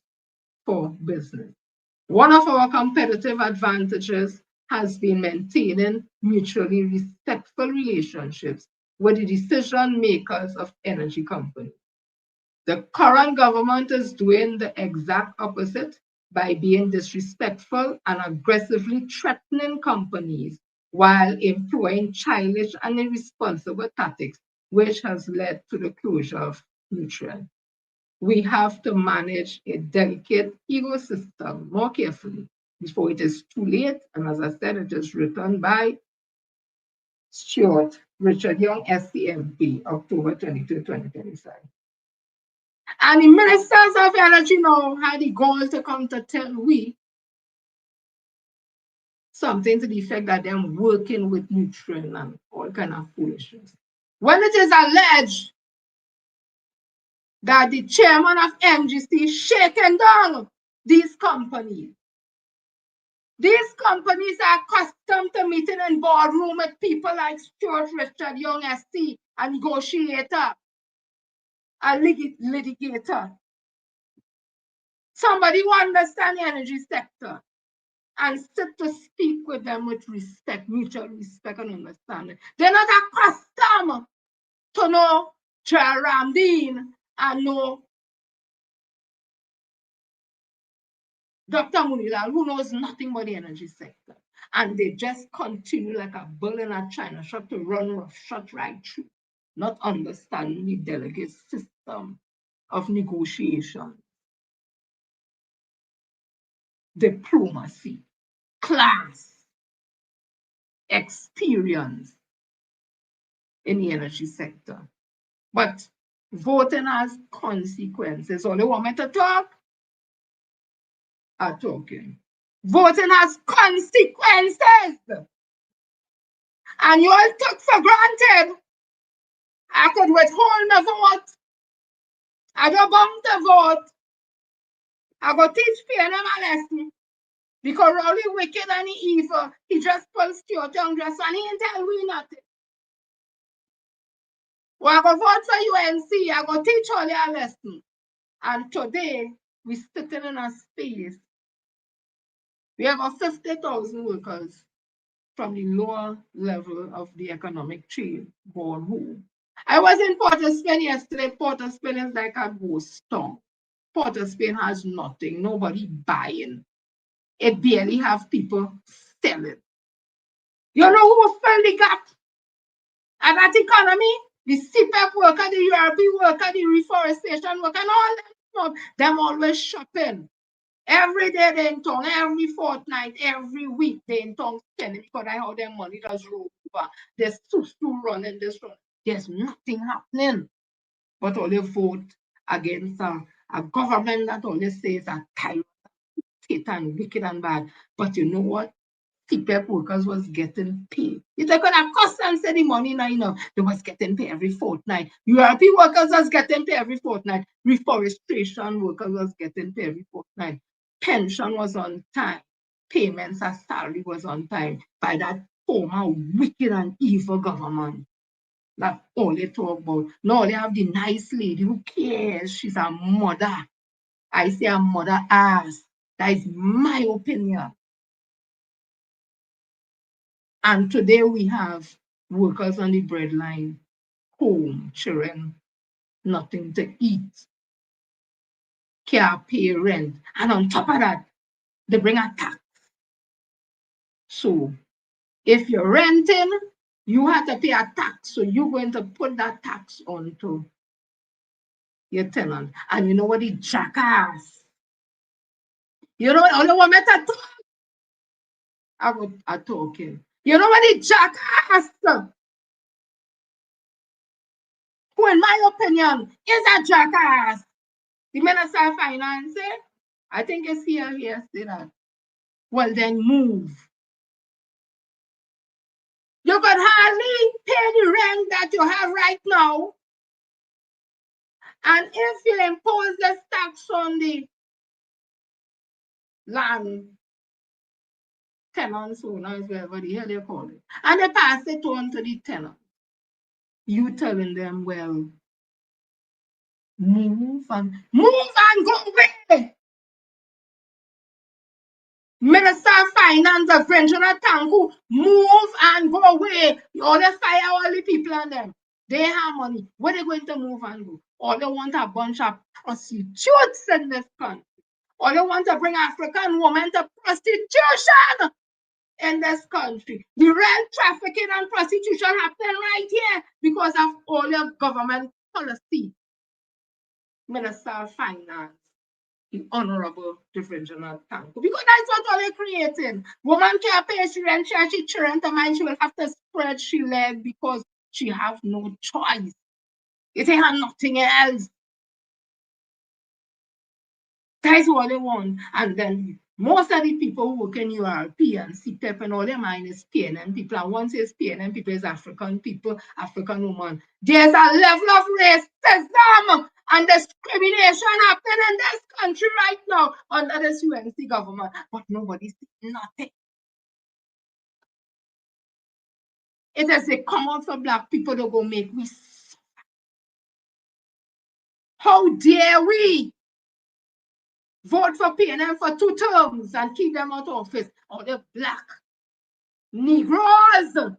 for business. One of our competitive advantages has been maintaining mutually respectful relationships with the decision makers of energy companies. The current government is doing the exact opposite by being disrespectful and aggressively threatening companies while employing childish and irresponsible tactics, which has led to the closure of Nutrien. We have to manage a delicate ecosystem more carefully before it is too late. And as I said, it is written by Stuart Richard Young, SCMP, October 22, 2025. And the ministers of energy now had the goal to come to tell we something to the effect that they're working with Nutrien and all kind of foolishness. When it is alleged that the chairman of MGC shaking down these companies. These companies are accustomed to meeting in boardroom with people like Stuart Richard Young, SC, a negotiator, a litigator. Somebody who understands the energy sector and sit to speak with them with respect, mutual respect and understanding. They're not accustomed to know Ramdeen and know Dr. Munilal, who knows nothing about the energy sector. And they just continue like a bull in a China shop to run roughshod right through, not understanding the delicate system of negotiation, diplomacy, class, experience in the energy sector. But voting has consequences. So they want me to talk? I'm talking. Voting has consequences. And you all took for granted I could withhold my vote. I don't bound to vote. I go teach PNM a lesson. Because Rowley wicked and evil, he just pulls Stuart Young dress and he ain't tell we nothing. Well, I go vote for UNC, I go teach all your lesson. And today, we sitting in a space. We have 50,000 workers from the lower level of the economic chain gone home. I was in Port of Spain yesterday. Port of Spain is like a ghost town. Port of Spain has nothing, nobody buying. It barely have people selling. You know who fill the gap at that economy? The CPEP worker, the URB worker, the reforestation worker, and all them always shopping. Every day they in town, every fortnight, every week they in town spending because I how their money does roll over. There's two running this run. There's nothing happening. But only vote against a government that only says a tyrant, and wicked and bad. But you know what? CPEP workers was getting paid. If they could have cost and say the money now, you know, they was getting paid every fortnight. URP workers was getting paid every fortnight. Reforestation workers was getting paid every fortnight. Pension was on time. Payments as salary was on time by that former wicked and evil government. That's all they talk about. Now they have the nice lady who cares. She's a mother. I say a mother ass. That is my opinion. And today we have workers on the breadline, home, children, nothing to eat, can't pay rent. And on top of that, they bring a tax. So if you're renting, you have to pay a tax. So you're going to put that tax onto your tenant. And you know what the jackass? You know what all the women are talking. You know what the jackass, who in my opinion is a jackass, the Minister of Finance, I think it's here say that. Well then move. You could hardly pay the rent that you have right now. And if you impose this tax on the land tenants, owners, whatever the hell they call it, and they pass it on to the tenant, you telling them, well, move and go away. Minister of Finance, the French Tanku, move and go away. All they fire all the people on them. They have money. Where they going to move and go? All they want a bunch of prostitutes in this country. All they want to bring African women to prostitution in this country. The real trafficking and prostitution happening right here because of all your government policy. Minister of Finance, the Honorable Divisional Tanku. Because that's what all they're creating. Woman can't pay she rent, she children to mind, she will have to spread she leg because she have no choice. It ain't nothing else. That's what they want. And then most of the people who work in URP and CPEP and all their mind is PNM people. And once it's PNM people, is African people, African women. There's a level of racism and discrimination happening in this country right now under this UNC government. But nobody's saying nothing. It is a common for black people to go make me suffer. How dare we vote for PNM for 2 terms and keep them out of office? All the black Negroes.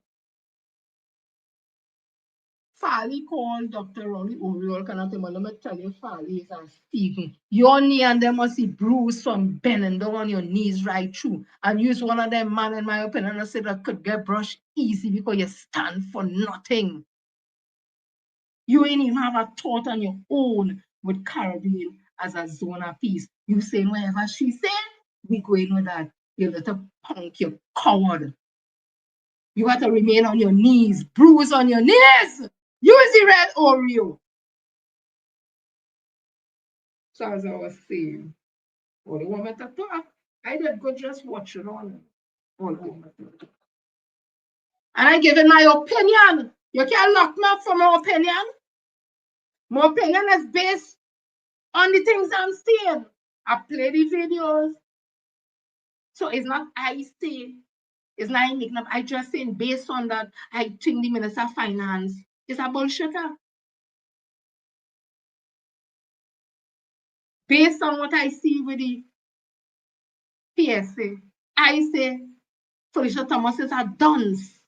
Fali called Dr. Ronnie Oriol, cannot tell me, let me tell you, Fali is a Stephen. Your knee and them must be bruised from bending down on your knees right through. And use one of them man, in my opinion, and say that could get brushed easy because you stand for nothing. You ain't even have a thought on your own with Caribbean as a zone of peace. You saying whatever she said, we going with that. You little punk, you coward. You have to remain on your knees, bruise on your knees. Use the red Oreo. So as I was saying, all the women to talk, I did good just watching all the women to talk. And I give it my opinion. You can't lock me up for my opinion. My opinion is based on the things I'm seeing. I play the videos. So it's not I say, it's not I making up. I just saying based on that, I think the Minister of Finance is a bullshitter. Based on what I see with the PSA, I say Felicia Thomas is a dunce.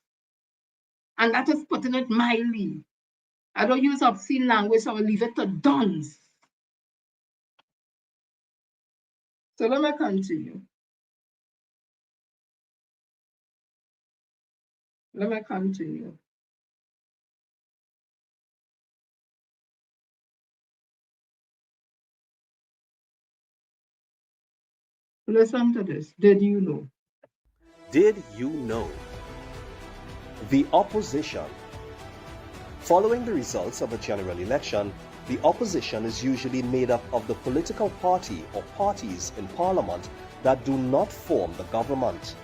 And that is putting it mildly. I don't use obscene language, so I will leave it to dunce. So let me continue. Let me continue. Listen to this. Did you know? Did you know? The opposition. Following the results of a general election, the opposition is usually made up of the political party or parties in parliament that do not form the government.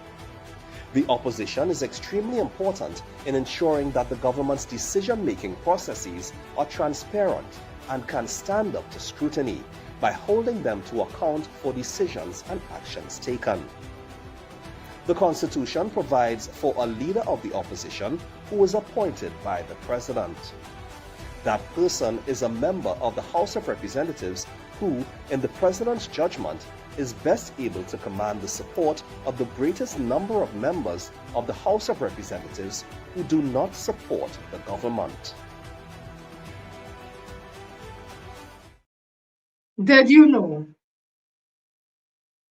The opposition is extremely important in ensuring that the government's decision-making processes are transparent and can stand up to scrutiny by holding them to account for decisions and actions taken. The Constitution provides for a leader of the opposition who is appointed by the President. That person is a member of the House of Representatives who, in the President's judgment, is best able to command the support of the greatest number of members of the House of Representatives who do not support the government. Did you know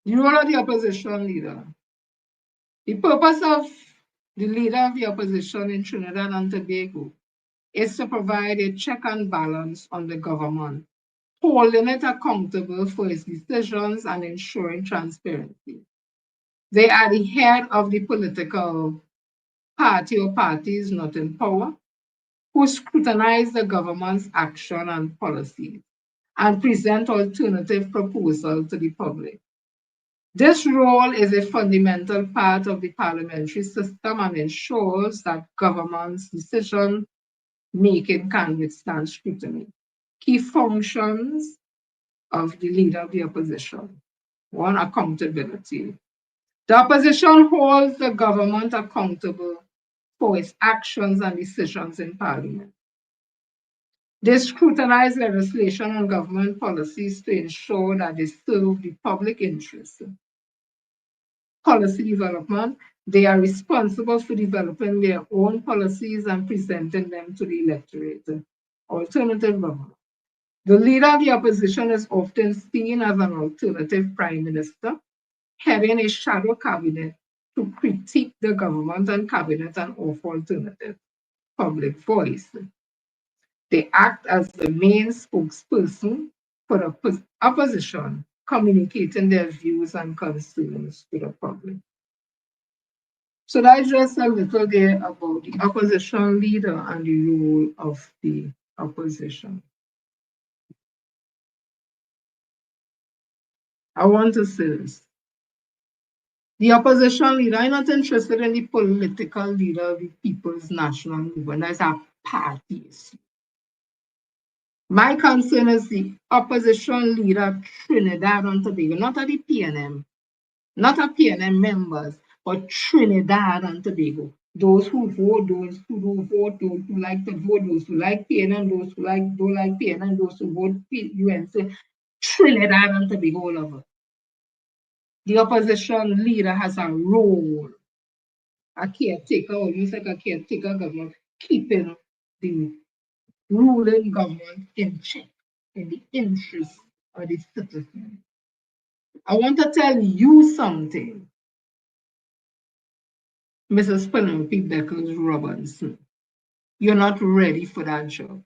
you are the opposition leader? The purpose of the leader of the opposition in Trinidad and Tobago is to provide a check and balance on the government, holding it accountable for its decisions and ensuring transparency. They are the head of the political party or parties not in power, who scrutinize the government's action and policies and present alternative proposals to the public. This role is a fundamental part of the parliamentary system and ensures that government's decision-making can withstand scrutiny. Key functions of the leader of the opposition. One, accountability. The opposition holds the government accountable for its actions and decisions in parliament. They scrutinize legislation and government policies to ensure that they serve the public interest. Policy development, they are responsible for developing their own policies and presenting them to the electorate. Alternative government. The leader of the opposition is often seen as an alternative prime minister, heading a shadow cabinet to critique the government and cabinet and offer alternative public voice. They act as the main spokesperson for the opposition, communicating their views and concerns to the public. So that's just a little there about the opposition leader and the role of the opposition. I want to say this. The opposition leader, I'm not interested in the political leader of the People's National Movement. That's a party issue. My concern is the opposition leader of Trinidad and Tobago, not of the PNM, not of PNM members, but Trinidad and Tobago. Those who vote, those who don't vote, those who like to vote, those who like PNM, those who don't like PNM, those who vote UNC, Trinidad and Tobago all over. The opposition leader has a role, a caretaker, almost like a caretaker government, keeping the ruling government in check in the interest of the citizen. I want to tell you something, Mrs. Penelope Beckles Robinson. You're not ready for that job.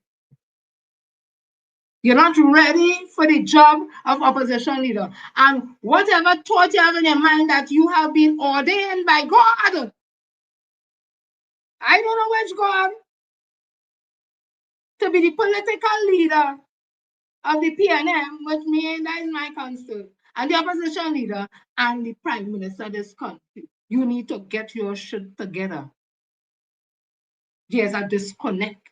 You're not ready for the job of opposition leader. And whatever thought you have in your mind that you have been ordained by God, I don't know which God, to be the political leader of the PNM, which means that is my concern, and the opposition leader and the prime minister of this country. You need to get your shit together. There's a disconnect.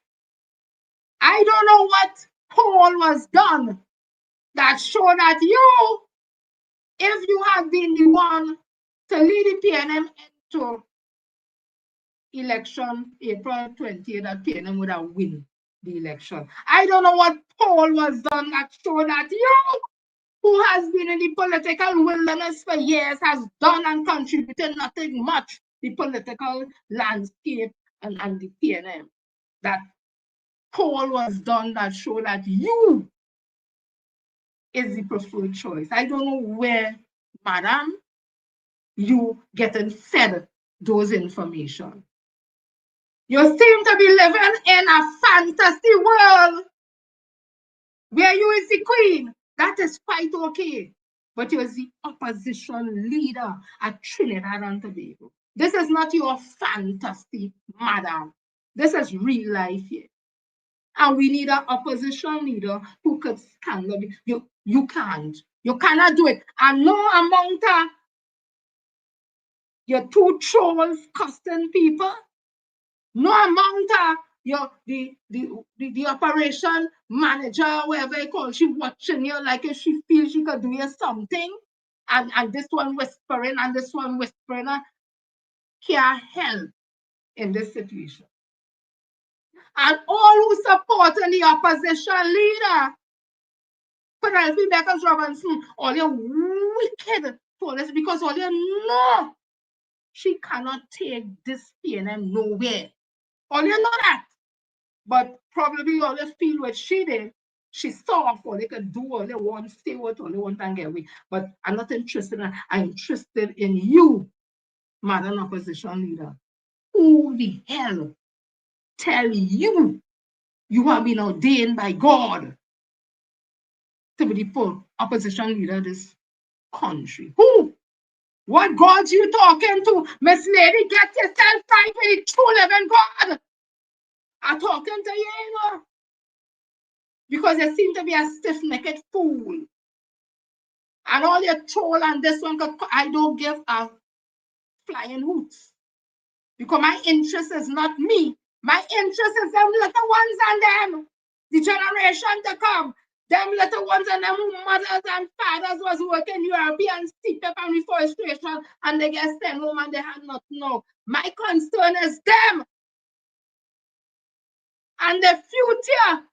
I don't know what poll was done that showed that you, if you had been the one to lead the PNM into election April 20th, that PNM would have won the election. I don't know what poll was done that showed that you, who has been in the political wilderness for years, has done and contributed nothing much the political landscape and the PNM. That poll was done that showed that you is the preferred choice. I don't know where, madam, you getting fed those information. You seem to be living in a fantasy world where you is the queen. That is quite okay. But you're the opposition leader at Trinidad and Tobago. This is not your fantasy, madam. This is real life here. And we need an opposition leader who could stand up. You can't. You cannot do it. And no amount of your two trolls costing people, no amount of the operation manager, whatever you call, she watching you like if she feels she could do you something, and this one whispering and this one whispering, can't help in this situation. And all who support the opposition leader, Penelope Beckers Robinson, all your wicked police, because all you know she cannot take this PNM nowhere. All you know that. But probably all you feel what she did, she saw all they could do, all they want, say what all they want and get away. But I'm not interested in that. I'm interested in you, Madam Opposition Leader. Who the hell tell you you have been ordained by God to be the opposition leader of this country? Who? What gods you talking to? Miss Lady, get yourself right with the true living God. I'm talking to you, you know. Because you seem to be a stiff-necked fool. And all your troll and this one, I don't give a flying hoots. Because my interest is not me. My interest is them little ones and them. The generation to come. Them little ones and them who mothers and fathers was working European steep-up and reforestation and they get sent home and they had not know. My concern is them and the future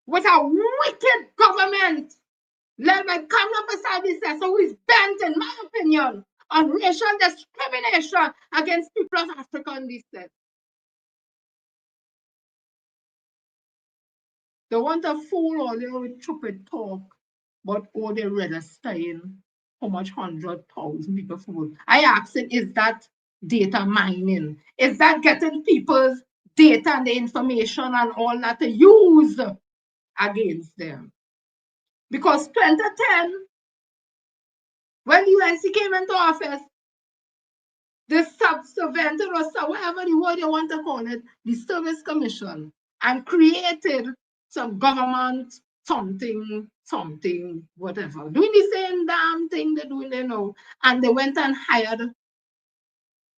with a wicked government led by Cabinet Officer who is bent, in my opinion, on racial discrimination against people of African descent. They want to fool all you with stupid talk, but all they rather saying how much 100,000 people fool. I asked it, is that data mining? Is that getting people's data and the information and all that to use against them? Because 2010, when the UNC came into office, the subservient or whatever the word you want to call it, the Service Commission, and created some government something, whatever. Doing the same damn thing they're doing there now. And they went and hired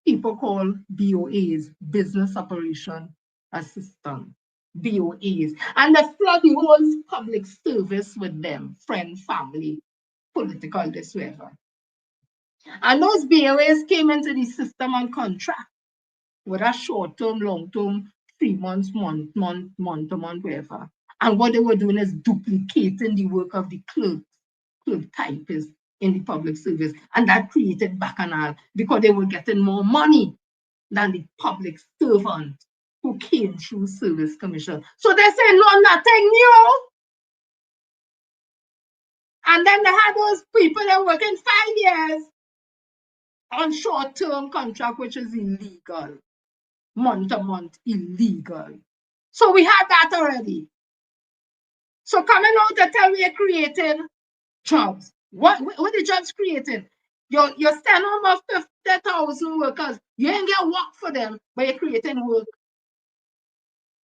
people called BOAs, Business Operation Assistant, BOAs. And they flood the whole public service with them, friend, family, political, this, whatever. And those BOAs came into the system on contract with a short-term, long-term, 3 months, month to month, whatever. And what they were doing is duplicating the work of the clerk typists in the public service. And that created bacchanal because they were getting more money than the public servant who came through Service Commission. So they say, no, nothing new. And then they had those people that were working 5 years on short-term contract, which is illegal. Month to month, illegal. So we have that already. So coming out to tell we are creating jobs. What the jobs created? You're sending home of 50,000 workers. You ain't get work for them, but you're creating work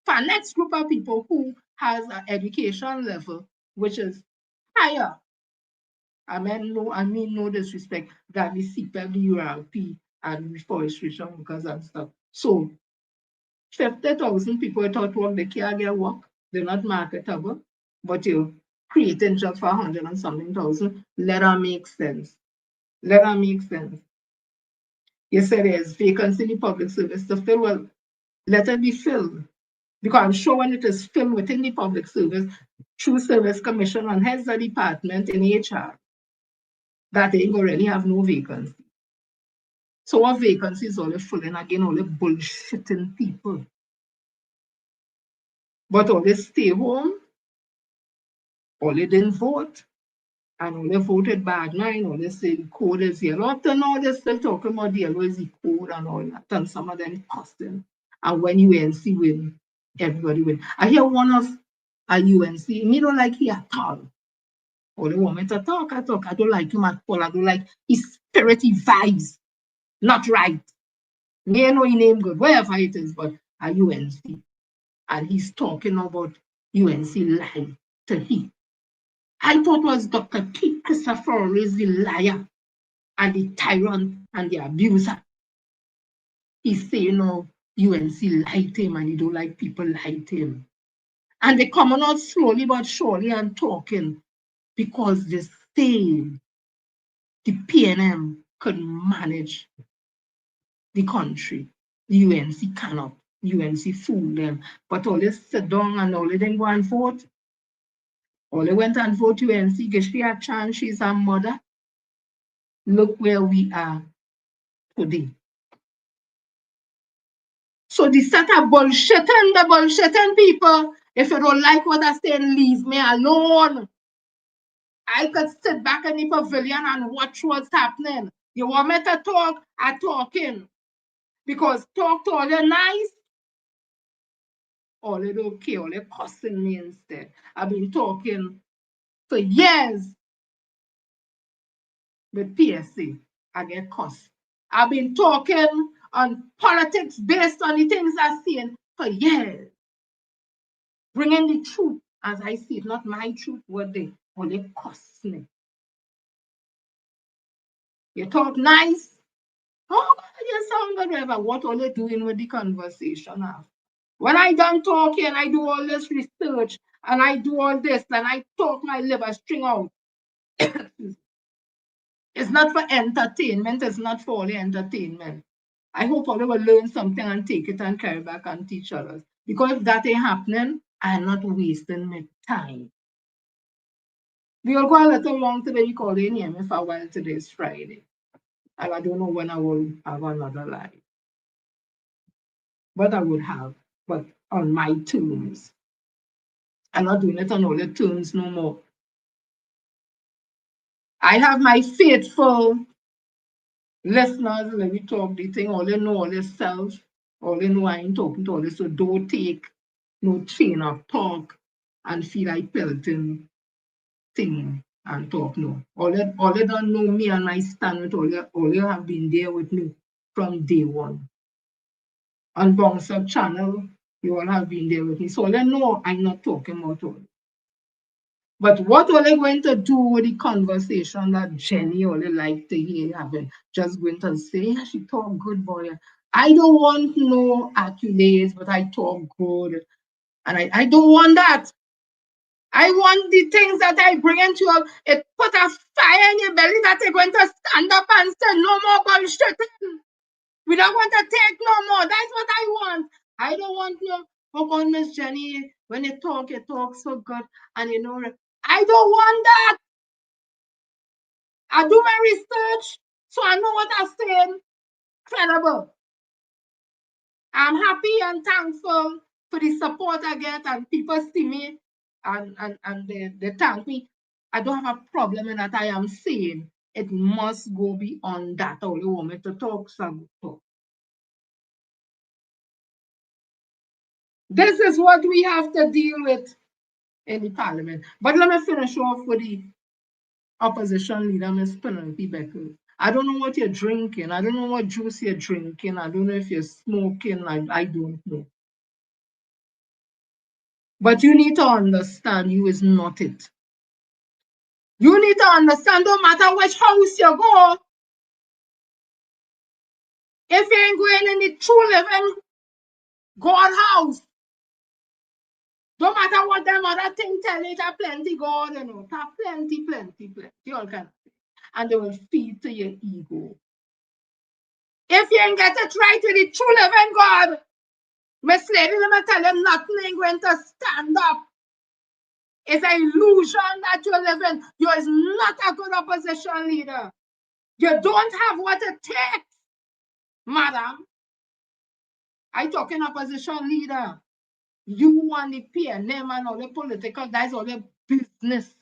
for the next group of people who has an education level which is higher. I mean no disrespect than the CPEP, the URP, and reforestation workers and stuff. So 50,000 people thought work, they can't get work, they're not marketable, but you're creating jobs for 100 and something thousand. Let that make sense. Let that make sense. You said there's vacancy in the public service to fill. Well, let it be filled. Because I'm sure when it is filled within the public service, through Service Commission and heads of department in HR, that they ain't gonna really have no vacancy. So our vacancies all filling again, all the bullshitting people. But all they stay home, all they didn't vote, and all they voted bad mind, all they say the code is yellow. Up to now, they're still talking about the yellow is the code and all that, and some of them costing. And when UNC win, everybody win. I hear one of a UNC, me don't like he at all. All they want me to talk, I talk. I don't like him at all. I don't like his spirit, he vibes. Not right. Me know his name good, wherever it is, but a UNC. And he's talking about UNC lie to him. I thought it was Dr. Keith Christopher is the liar and the tyrant and the abuser. He's saying, no, UNC lied to him and he don't like people lie to him. And they're coming out slowly but surely and talking because they say the PNM could manage the country. The UNC cannot. UNC fool them. But all they sit down and all they then go and vote. Only went and vote UNC, give she a chance, she's a mother. Look where we are today. So the set of the bullshitting people, if you don't like what I say, leave me alone. I could sit back in the pavilion and watch what's happening. You want me to talk? I'm talking. Because talk to all you nice, all they don't care, all they cussing me instead. I've been talking for years with PSC. I get cussed. I've been talking on politics based on the things I've seen for years. Bringing the truth as I see it, not my truth, what they cuss me. You talk nice. Oh, God, you sound good, whatever. What are they doing with the conversation after? When I done talking, I do all this research and I do all this and I talk my liver string out. It's not for entertainment. It's not for only entertainment. I hope all will learn something and take it and carry back and teach others. Because if that ain't happening, I'm not wasting my time. We'll go a little long today because they name me for a while. Today is Friday. And I don't know when I will have another life. But I would have, but on my terms. I'm not doing it on all the terms no more. I have my faithful listeners, let me talk the thing, all they know all they self, all they know I ain't talking to all this, so don't take no chain of talk and feel like pelting thing and talk no. All they don't know me and my stand with all they have been there with me from day one. On Bounce Up channel, you all have been there with me. So they know I'm not talking about all. But what are they going to do with the conversation that Jenny only like to hear having? Just going to say, yeah, she talk good, boy. I don't want no accolades, but I talk good. And I don't want that. I want the things that I bring into you. It put a fire in your belly that you're going to stand up and say, no more bullshit. We don't want to take no more. That's what I want. I don't want no, oh God, Miss Jenny, when you talk so good. And you know, I don't want that. I do my research, so I know what I'm saying. Credible. I'm happy and thankful for the support I get, and people see me and they thank me. I don't have a problem in that I am saying. It must go beyond that. All you want me to talk, some talk. This is what we have to deal with in the parliament. But let me finish off with the opposition leader, Ms. Penelope Beckers. I don't know what you're drinking. I don't know what juice you're drinking. I don't know if you're smoking. I don't know. But you need to understand you is not it. You need to understand no matter which house you go, if you ain't going in the true living God house, no matter what them other thing tell you, that plenty God, you know, that plenty, all kind of thing. And they will feed to your ego. If you ain't get it right with the true living God, Miss Lady, let me tell you, nothing ain't going to stand up. It's an illusion that you're living. You're not a good opposition leader. You don't have what it takes, madam. I talking opposition leader. You want the PNM and all the political, that's all the business.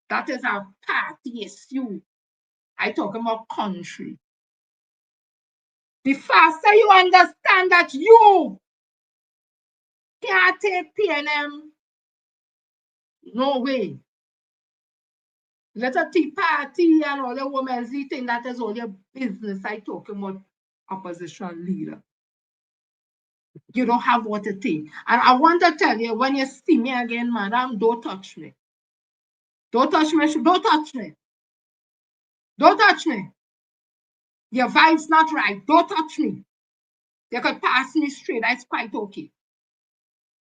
That is a party issue. I talking about country. The faster you understand that you can't take PNM, no way. Let a tea party and all the women's eating, that is all your business. I talking about opposition leader. You don't have what it takes. And I want to tell you, when you see me again, madam, don't touch me. Don't touch me. Don't touch me. Don't touch me. Your vibe's not right. Don't touch me. You could pass me straight. That's quite okay.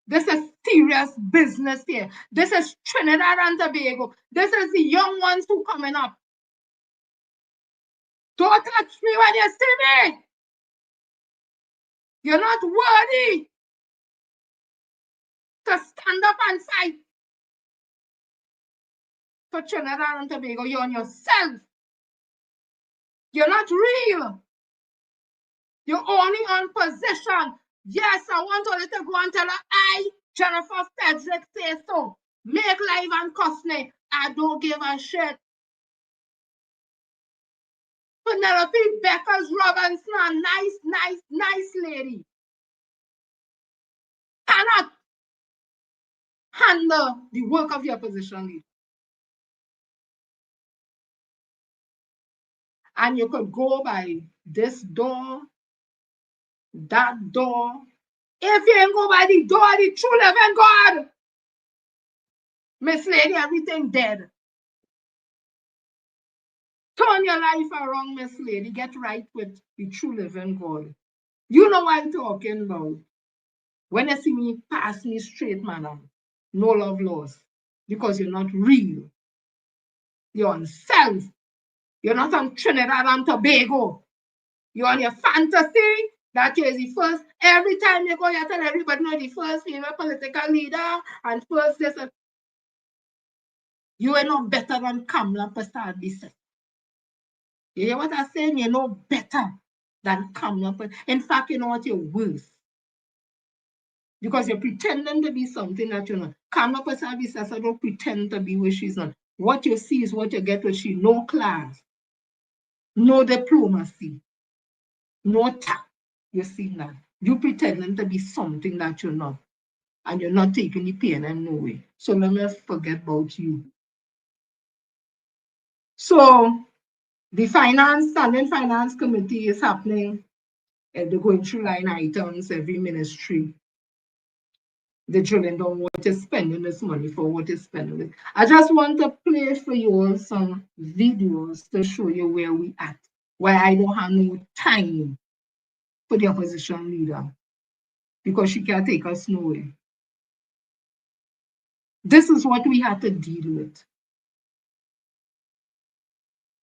This is serious business here. This is Trinidad and Tobago. This is the young ones who coming up. Don't touch me when you see me. You're not worthy to stand up and fight. for Trinidad and Tobago. You're on yourself. You're not real. You're only on position. Yes, I want all to go and tell her, I, Jennifer Frederick, say so. Make live and cuss me. I don't give a shit. Penelope Beckers Robinson, a nice lady, cannot handle the work of your opposition leader. And you could go by this door, that door. If you ain't go by the door, the true living God, Miss Lady, everything dead. Turn your life around, Miss Lady. Get right with the true living God. You know what I'm talking about. When you see me, pass me straight, man. No love lost. Because you're not real. You're on self. You're not on Trinidad and Tobago. You're on your fantasy that you're the first. Every time you go, you tell everybody you're the first female political leader and first this. You are no better than Kamala Prasad. You hear what I'm saying? You're no better than Kamala Prasad. In fact, you know what? You're worse. Because you're pretending to be something that you're not. Kamala Prasad don't pretend to be where she's not. What you see is what you get with she. No class. No diplomacy. No tact. You see that. You pretending to be something that you're not. And you're not taking the pain in no way. So let me forget about you. So the Standing Finance Committee is happening. They're going through line items, every ministry. They're drilling down what is spending this money for, what is spending it. I just want to play for you some videos to show you where we at. Why I don't have no time for the opposition leader. Because she can't take us nowhere. This is what we have to deal with.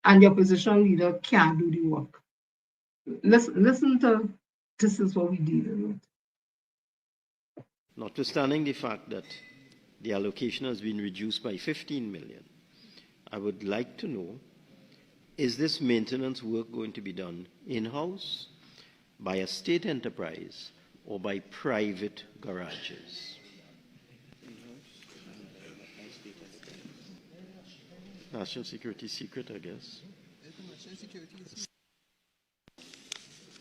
And the opposition leader can't do the work. Listen to this is what we deal with. Notwithstanding the fact that the allocation has been reduced by 15 million, I would like to know, is this maintenance work going to be done in-house, by a state enterprise, or by private garages? National security secret, I guess.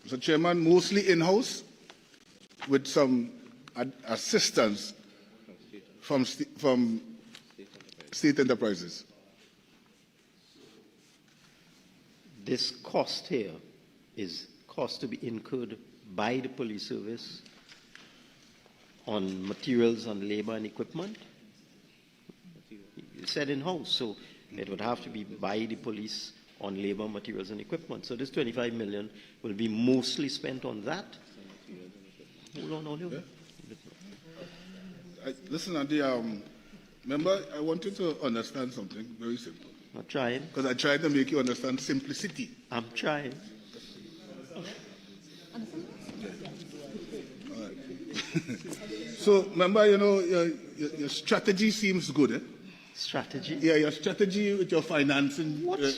Mr. Chairman, mostly in-house with some assistance from state enterprises. This cost here is cost to be incurred by the police service on materials and labor and equipment. You said in-house, so it would have to be by the police on labor, materials and equipment. So this 25 million will be mostly spent on that. Hold on, Allyuh. Listen, Andy, remember, I want you to understand something very simple. I'm trying. Because I tried to make you understand simplicity. I'm trying. All right. So, remember, you know, your strategy seems good, eh? Strategy? Yeah, your strategy with your financing. What's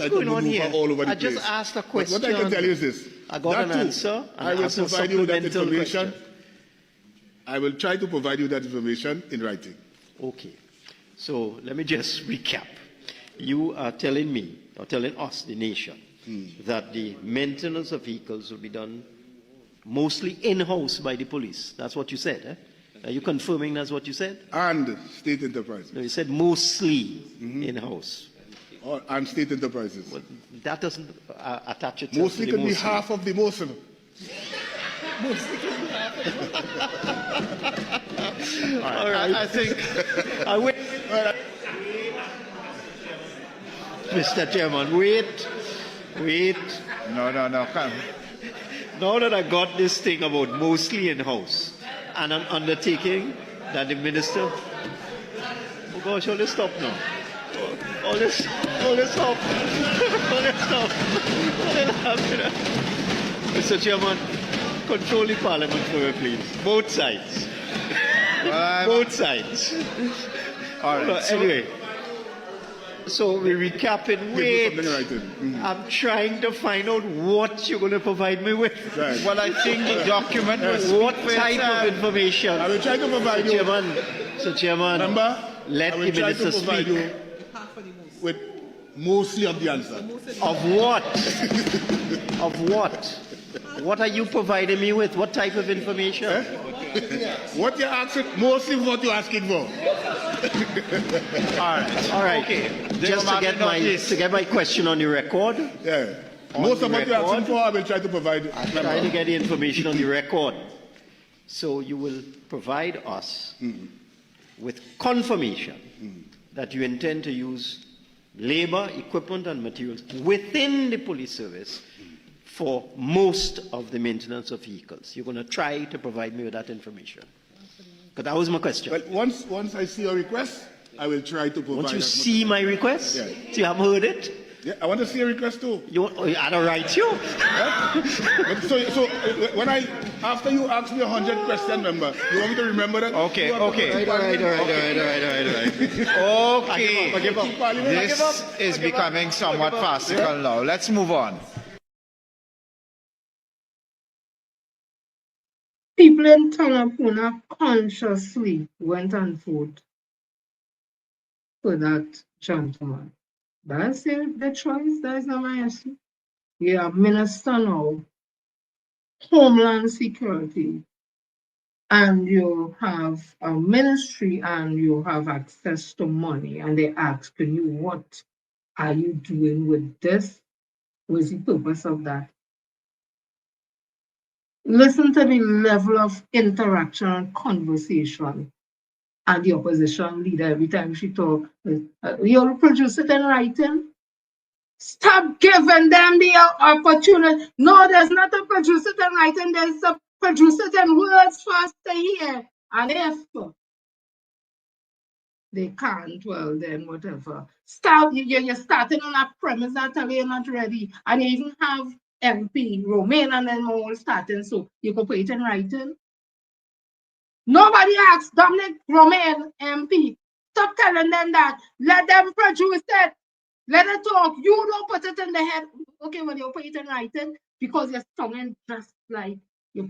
going on here? All over the I just place. asked a question. But what I can tell you is this. I got an answer. I will provide you that information. Question. I will try to provide you that information in writing. Okay. So let me just recap. You are telling me, or telling us, the nation, that the maintenance of vehicles will be done mostly in-house by the police. That's what you said, eh? Are you confirming that's what you said? And state enterprises. No, you said mostly in-house. And state enterprises. Well, that doesn't attach itself mostly to the could be half of the most. Mostly could be half of the All right. I think I wait. Mr. Chairman, wait. No, come. Now that I got this thing about mostly in-house, and I'm undertaking that the minister. Oh gosh, all this stop now. All this stop. All this stop. Mr. Chairman, control the parliament for me, please. Both sides. Both sides. All right. Anyway. So we recap it. Wait, I'm trying to find out what you're going to provide me with. Right. Well, I think the document was what type of information. I will try to provide you. Chairman, remember, let the minister speak. You with mostly of the answer. Of what? Of what? What are you providing me with? What type of information? What you're asking, mostly what you're asking for. All right. Okay. Just to get my question on the record. Yeah. Most of what you're asking for, I will try to provide. I'm trying to get the information on the record. So you will provide us with confirmation that you intend to use labor, equipment, and materials within the police service for most of the maintenance of vehicles. You're going to try to provide me with that information. Because that was my question. Well, once I see your request, I will try to provide. Once you see my request? Yeah. So you haven't heard it? Yeah, I want to see a request too. I don't write you. so when after you ask me 100 questions, remember, you want me to remember that? Okay. All right. Okay. This is becoming somewhat farcical now. Let's move on. People in Tangapuna consciously went and voted for that gentleman. That's the choice. That is not my issue. You are Minister now, Homeland Security, and you have a ministry and you have access to money, and they're asking you, what are you doing with this? What's the purpose of that? Listen to the level of interaction and conversation and the opposition leader every time she talks. You'll produce it in writing. Stop giving them the opportunity. No, there's not a produce it in writing. There's a produce it in words first to hear. And if they can't, well, then whatever. You're starting on a premise that you're not ready. And you even have MP, Romain, and then all starting, so you can put it in writing. Nobody asked Dominic Romain, MP. Stop telling them that. Let them produce it. Let it talk. You don't put it in the head. Okay, when you put it in writing, because you're sounding just like your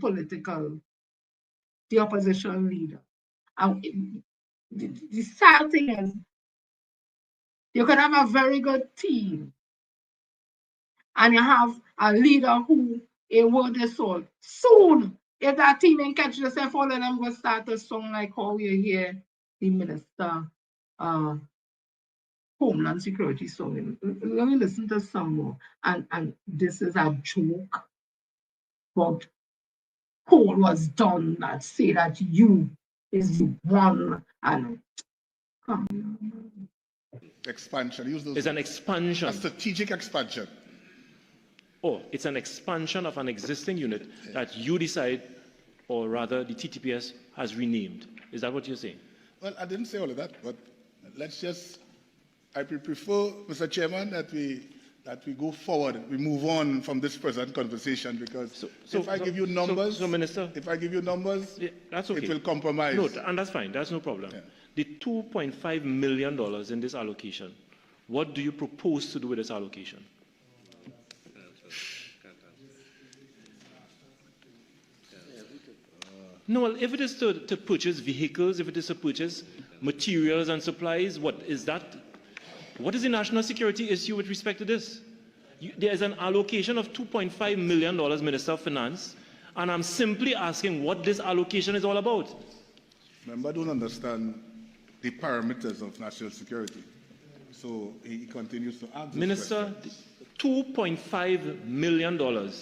the opposition leader. And the sad thing is, you can have a very good team, and you have a leader who a word is sold. Soon, if that team ain't catch yourself, all of them will start to song like how you hear the minister, Homeland Security song. Let me listen to some more. And this is a joke. But Paul was done that say that you is the one, and come on. Expansion. Use those. It's an expansion. A strategic expansion. Oh, it's an expansion of an existing unit that you decide, or rather the TTPS has renamed. Is that what you're saying? Well, I didn't say all of that, but let's just, I prefer, Mr. Chairman, that we go forward, we move on from this present conversation, because if I give you numbers, Minister, if I give you numbers, yeah, that's okay. It will compromise. No, and that's fine. That's no problem. Yeah. The $2.5 million in this allocation, what do you propose to do with this allocation? No, well, if it is to purchase vehicles, if it is to purchase materials and supplies, what is that? What is the national security issue with respect to this? There is an allocation of $2.5 million, Minister of Finance, and I'm simply asking what this allocation is all about. Remember, I don't understand the parameters of national security. So he continues to ask. Minister, $2.5 million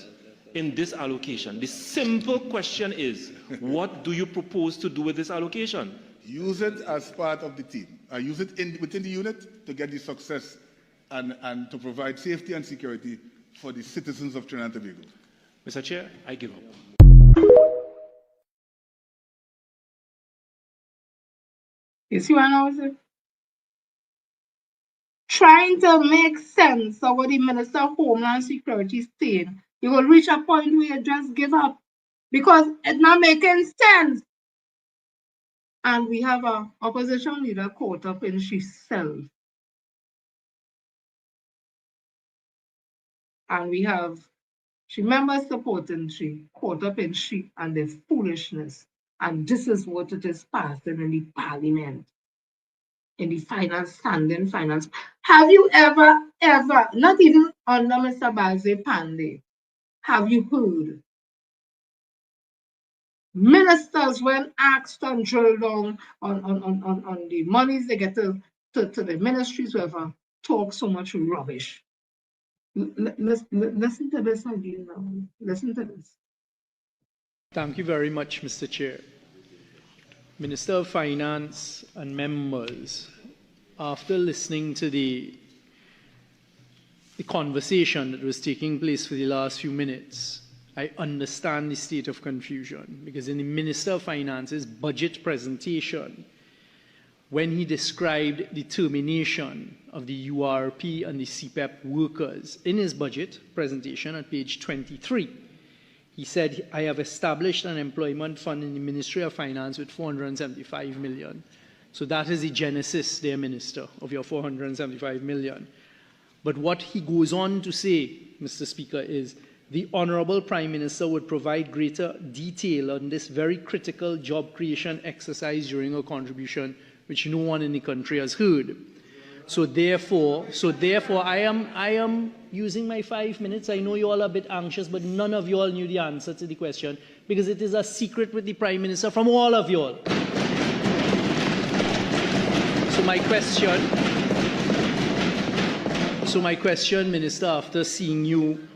in this allocation. The simple question is, what do you propose to do with this allocation? Use it as part of the team. Use it within the unit to get the success and to provide safety and security for the citizens of Trinidad and Tobago. Mr. Chair, I give up. You see what I was saying? Trying to make sense of what the Minister of Homeland Security is saying. You will reach a point where you just give up because it's not making sense. And we have an opposition leader caught up in herself. And we have she members supporting she caught up in sheep and their foolishness. And this is what it is passing in the parliament, in the finance, standing finance. Have you ever, not even under Mr. Balze Pandey, have you heard ministers, when asked and drilled down on the monies they get to the ministries, whoever, talk so much rubbish? Listen to this again now. Listen to this. Thank you very much, Mr. Chair. Minister of Finance and members, after listening to the conversation that was taking place for the last few minutes, I understand the state of confusion, because in the Minister of Finance's budget presentation, when he described the termination of the URP and the CPEP workers in his budget presentation at page 23, he said, I have established an employment fund in the Ministry of Finance with 475 million. So that is the genesis, dear Minister, of your 475 million. But what he goes on to say, Mr. Speaker, is the Honourable Prime Minister would provide greater detail on this very critical job creation exercise during a contribution which no one in the country has heard. So therefore, I am using my 5 minutes. I know you all are a bit anxious, but none of you all knew the answer to the question, because it is a secret with the Prime Minister from all of you all. So my question, Minister, after seeing you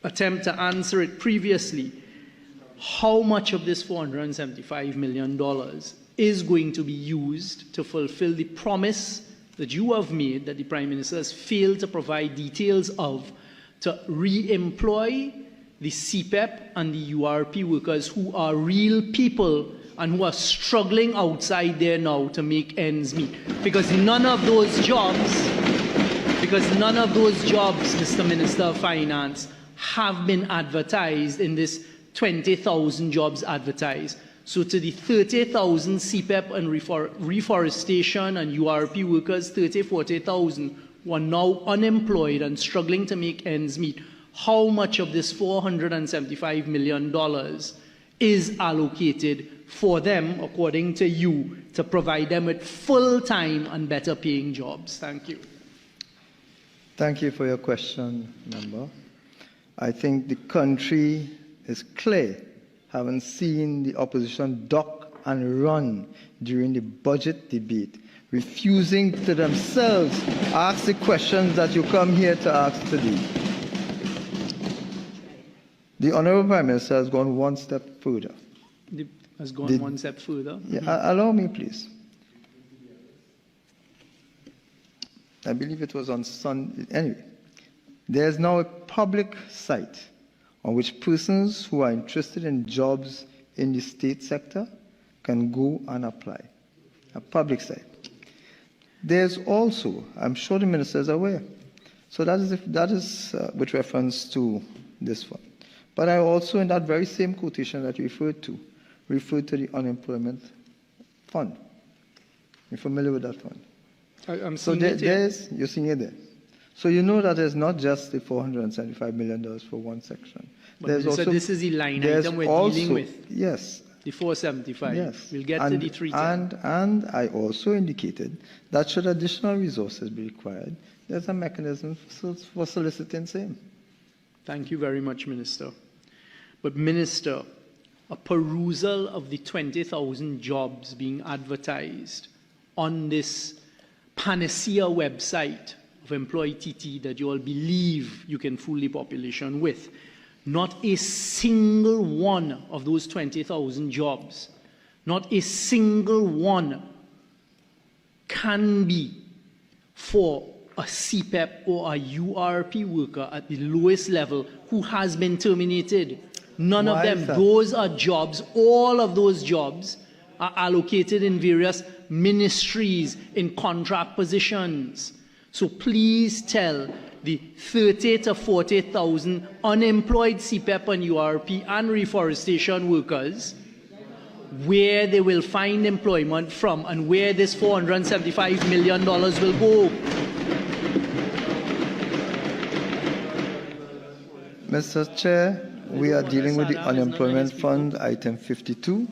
attempt to answer it previously, how much of this $475 million is going to be used to fulfill the promise that you have made, that the Prime Minister has failed to provide details of, to re-employ the CPEP and the URP workers who are real people and who are struggling outside there now to make ends meet? Because none of those jobs, Mr. Minister of Finance, have been advertised in this 20,000 jobs advertised. So to the 30,000 CPEP and reforestation and URP workers, 30,000, 40,000, who are now unemployed and struggling to make ends meet, how much of this $475 million is allocated for them, according to you, to provide them with full-time and better paying jobs? Thank you. Thank you for your question, Member. I think the country is clear, having seen the opposition duck and run during the budget debate, refusing to themselves ask the questions that you come here to ask today. The Honourable Prime Minister has gone one step further. One step further? Yeah, allow me, please. I believe it was on Sunday. Anyway, there is now a public site on which persons who are interested in jobs in the state sector can go and apply. A public site. There's also, I'm sure the minister is aware, so that is with reference to this one. But I also, in that very same quotation that you referred to the unemployment fund. You're familiar with that fund? I'm so you're seeing it there. So you know that it's not just the $475 million for one section. But so this is the line item we're dealing with. Yes. The 475. Yes. We'll get to the 310. And I also indicated that should additional resources be required, there's a mechanism for soliciting same. Thank you very much, Minister. But Minister, a perusal of the 20,000 jobs being advertised on this panacea website of Employee TT that you all believe you can fool the population with, not a single one of those 20,000 jobs, not a single one can be for a CPEP or a URP worker at the lowest level who has been terminated. None of them. Those are jobs, all of those jobs are allocated in various ministries in contract positions. So please tell the 30,000 to 40,000 unemployed CPEP and URP and reforestation workers where they will find employment from and where this $475 million will go. Mr. Chair, we are dealing with the unemployment fund, item 52.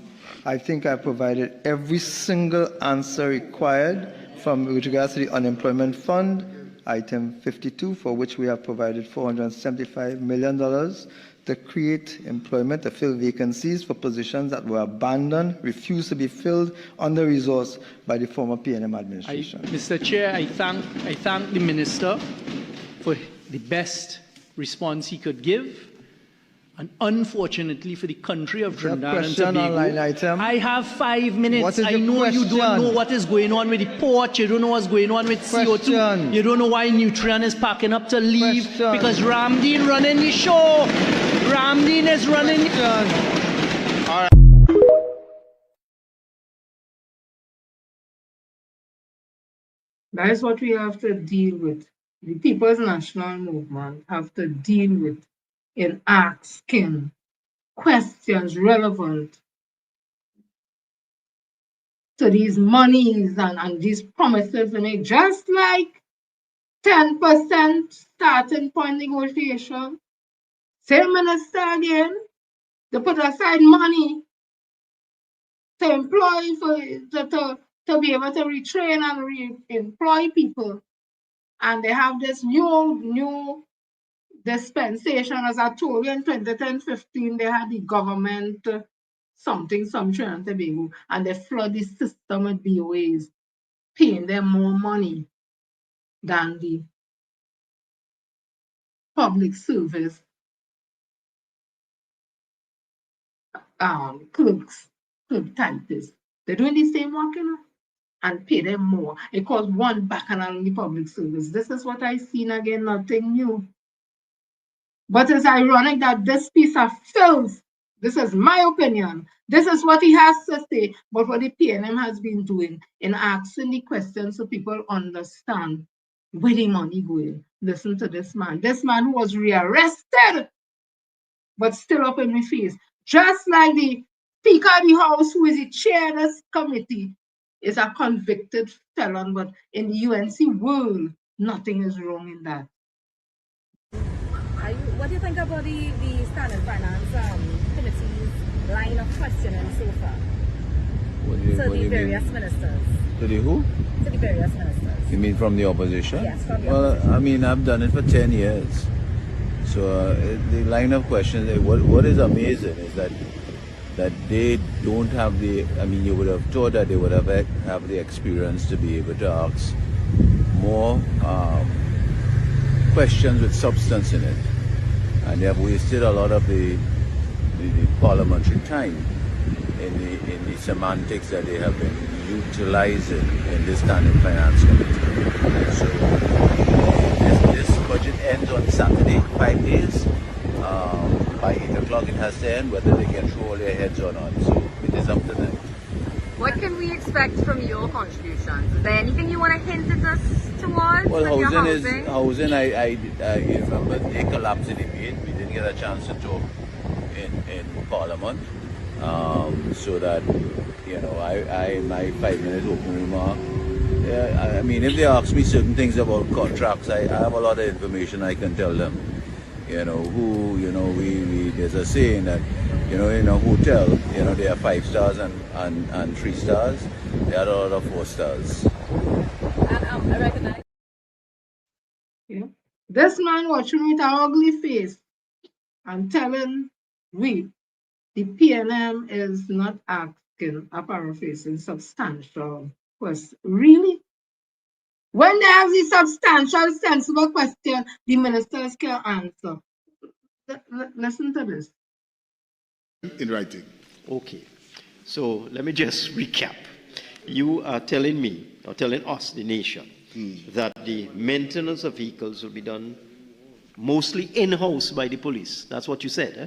I think I provided every single answer required with regards to the unemployment fund, item 52, for which we have provided $475 million to create employment, to fill vacancies for positions that were abandoned, refused to be filled, under-resourced by the former PNM administration. Mr. Chair, I thank the Minister for the best response he could give. And unfortunately for the country of Trinidad and Tobago, I have 5 minutes. I know you don't know what is going on with the port. You don't know what's going on with CO2. You don't know why Nutrien is packing up to leave because Ramdeen running the show. Ramdeen is running the show. All right. That is what we have to deal with. The People's National Movement have to deal with in asking questions relevant to these monies and these promises they make, just like 10% starting point negotiation. Same minister again, they put aside money to employ to be able to retrain and re-employ people. And they have this new dispensation. As I told you, in 2010-15, they had the government some Trinidad and Tobago, and they flood the system with BOAs, paying them more money than the public service clerks, clerk typists. They're doing the same work, you know, and pay them more. It costs one bacchanal in the public service. This is what I've seen again, nothing new. But it's ironic that this piece of filth, this is my opinion, this is what he has to say, but what the PNM has been doing in asking the questions so people understand where the money going. Listen to this man who was rearrested, but still up in my face. Just like the Speaker of the House, who is the chair of this committee, is a convicted felon, but in the UNC world, nothing is wrong in that. What do you think about the Standard Finance Committee's line of questioning so far? To the various ministers. To the who? To the various ministers. You mean from the opposition? Yes, from the opposition. Well, I mean, I've done it for 10 years. So the line of questions, what is amazing is that they don't have the, I mean, you would have thought that they would have the experience to be able to ask more questions with substance in it. And they have wasted a lot of the parliamentary time in the semantics that they have been utilizing in this Standing Finance Committee. So this budget ends on Saturday, 5 days. By 8 o'clock it has to end, whether they get through all their heads or not. So it is up to them. What can we expect from your contributions? Is there anything you want to hint at us towards? Well, housing, I remember they collapsed the debate. We didn't get a chance to talk in Parliament. So that, you know, my 5-minute opening remark, I mean, if they ask me certain things about contracts, I have a lot of information I can tell them. You know, there's a saying that, you know, in a hotel, you know, there are 5 stars and 3 stars. There are a lot of 4 stars. And I recognize. Yeah. This man watching with an ugly face and telling we, the PNM is not asking a paraphrasing substantial question. Really? When they have the substantial, sensible question, the ministers can answer. Listen to this. In writing. Okay. So let me just recap. You are telling me, or telling us, the nation, that the maintenance of vehicles will be done mostly in-house by the police. That's what you said, eh?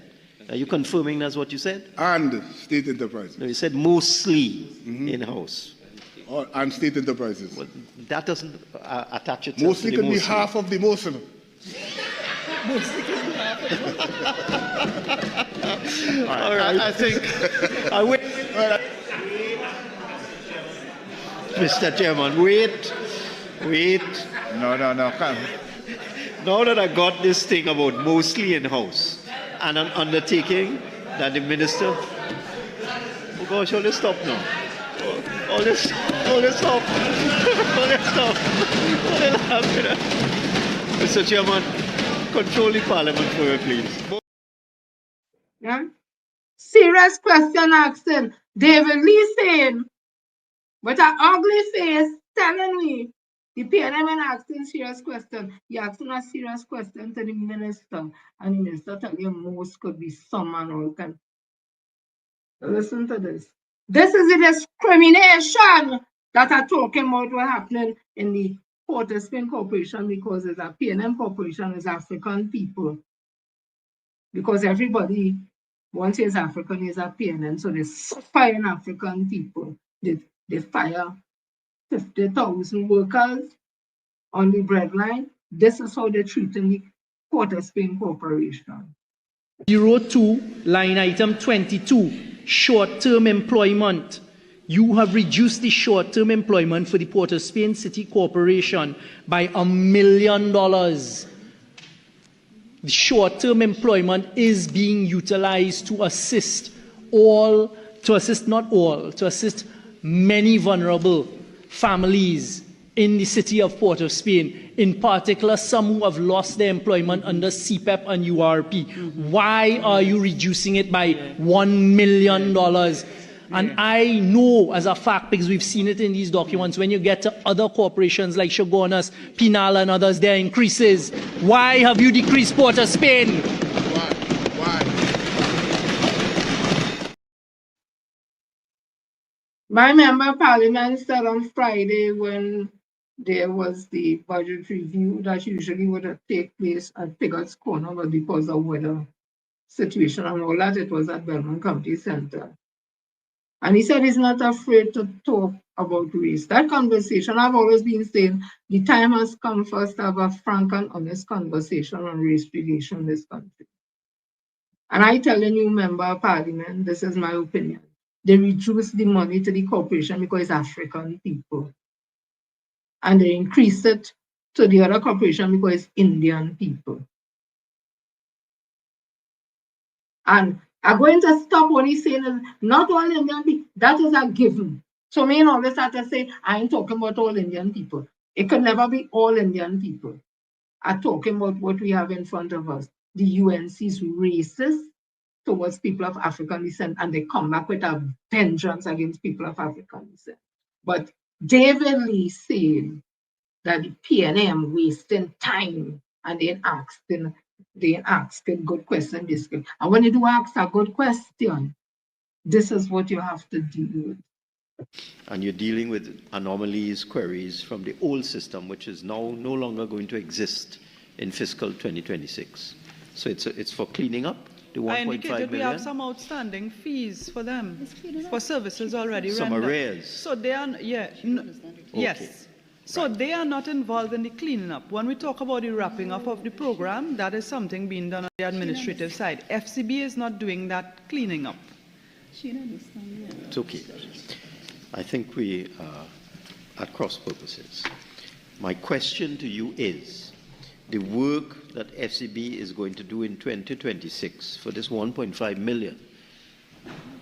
Are you confirming that's what you said? And state enterprises. No, you said mostly in-house. And state enterprises. Well, that doesn't attach itself mostly to the could be half of the motion. Mostly could be half of the All right. I think... Mr. Chairman, wait. No, come. Now that I got this thing about mostly in-house and an undertaking that the minister, oh gosh, all this stop now. All this stop. All this stop. Mr. Chairman, control the parliament for me, please. Yeah? Serious question asking. David Lee saying, with an ugly face, telling me the PNM asking serious question. He asking a serious question to the minister, and the minister tell you most could be some and all can. Listen to this. This is the discrimination that are talking about what happening in the Port of Spain Corporation, because it's a PNM corporation, is African people. Because everybody, once is African, is a PNM, so they fire African people. They fire 50,000 workers on the breadline. This is how they're treating the Port of Spain Corporation. 02, line item 22, short-term employment. You have reduced the short-term employment for the Port of Spain City Corporation by $1 million. The short-term employment is being utilized to assist many vulnerable families in the city of Port of Spain, in particular some who have lost their employment under CPEP and URP. Why are you reducing it by $1 million? And I know as a fact, because we've seen it in these documents, when you get to other corporations like Shogunas, Pinal and others, there are increases. Why have you decreased Port of Spain? Why? My member of parliament said on Friday, when there was the budget review that usually would take place at Pigot's Corner, but because of weather situation and all that, it was at Belmont County Center. And he said he's not afraid to talk about race. That conversation, I've always been saying, the time has come for us to have a frank and honest conversation on race relation in this country. And I tell a new member of parliament, this is my opinion. They reduce the money to the corporation because it's African people. And they increase it to the other corporation because it's Indian people. And I'm going to stop what he's saying is not all Indian people. That is a given. So me and always have to say, I ain't talking about all Indian people. It could never be all Indian people. I'm talking about what we have in front of us. The UNC's racist towards people of African descent, and they come back with a vengeance against people of African descent. But David Lee saying that the PNM wasting time and they asking good questions. And when you do ask a good question, this is what you have to deal with. And you're dealing with anomalies, queries from the old system, which is now no longer going to exist in fiscal 2026. So it's for cleaning up the 1.5 million. I indicated we have some outstanding fees for them, for services already rendered. Some arrears. So they are, yes. So they are not involved in the cleaning up. When we talk about the wrapping up of the program, that is something being done on the administrative side. FCB is not doing that cleaning up. It's okay. I think we are at cross purposes. My question to you is, the work that FCB is going to do in 2026 for this 1.5 million,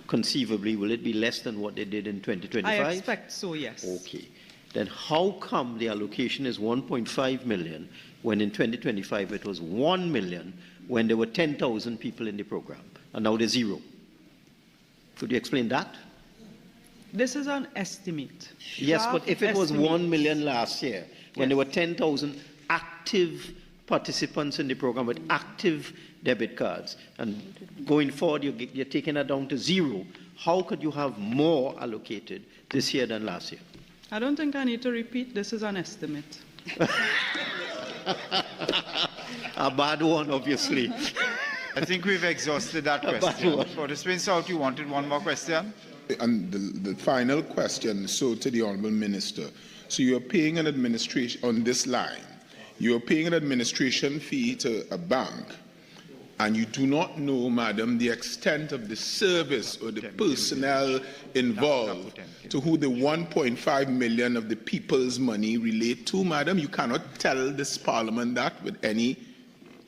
conceivably, will it be less than what they did in 2025? I expect so, yes. Okay. Then how come the allocation is 1.5 million when in 2025 it was 1 million when there were 10,000 people in the program and now there's 0? Could you explain that? This is an estimate. Yes, but if it was 1 million last year when there were 10,000 active participants in the program with active debit cards, and going forward you're taking that down to 0, how could you have more allocated this year than last year? I don't think I need to repeat. This is an estimate. A bad one, obviously. I think we've exhausted that question. For the Spain South, you wanted one more question? And the final question, so to the Honourable Minister. So you're paying an administration, on this line, you're paying an administration fee to a bank, and you do not know, madam, the extent of the service or the personnel involved to who the 1.5 million of the people's money relate to, madam, you cannot tell this parliament that with any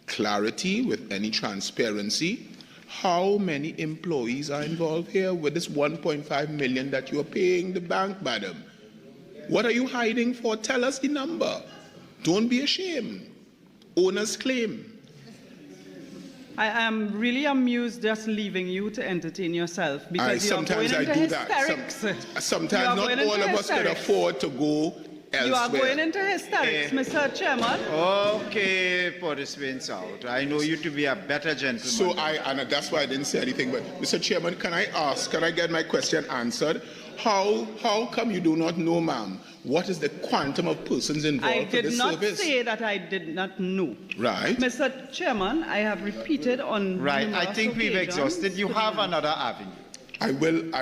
clarity, with any transparency. How many employees are involved here with this 1.5 million that you are paying the bank, madam? What are you hiding for? Tell us the number. Don't be ashamed. Owner's claim. I am really amused just leaving you to entertain yourself because you are going into hysterics. Sometimes not all of us can afford to go elsewhere. You are going into hysterics, Mr. Chairman. Okay, put the spins out. I know you to be a better gentleman. So and that's why I didn't say anything. But Mr. Chairman, can I get my question answered? How come you do not know, ma'am, what is the quantum of persons involved for this service? I did not say that I did not know. Right. Mr. Chairman, I have repeated on Right, I think we've exhausted. You have another avenue. I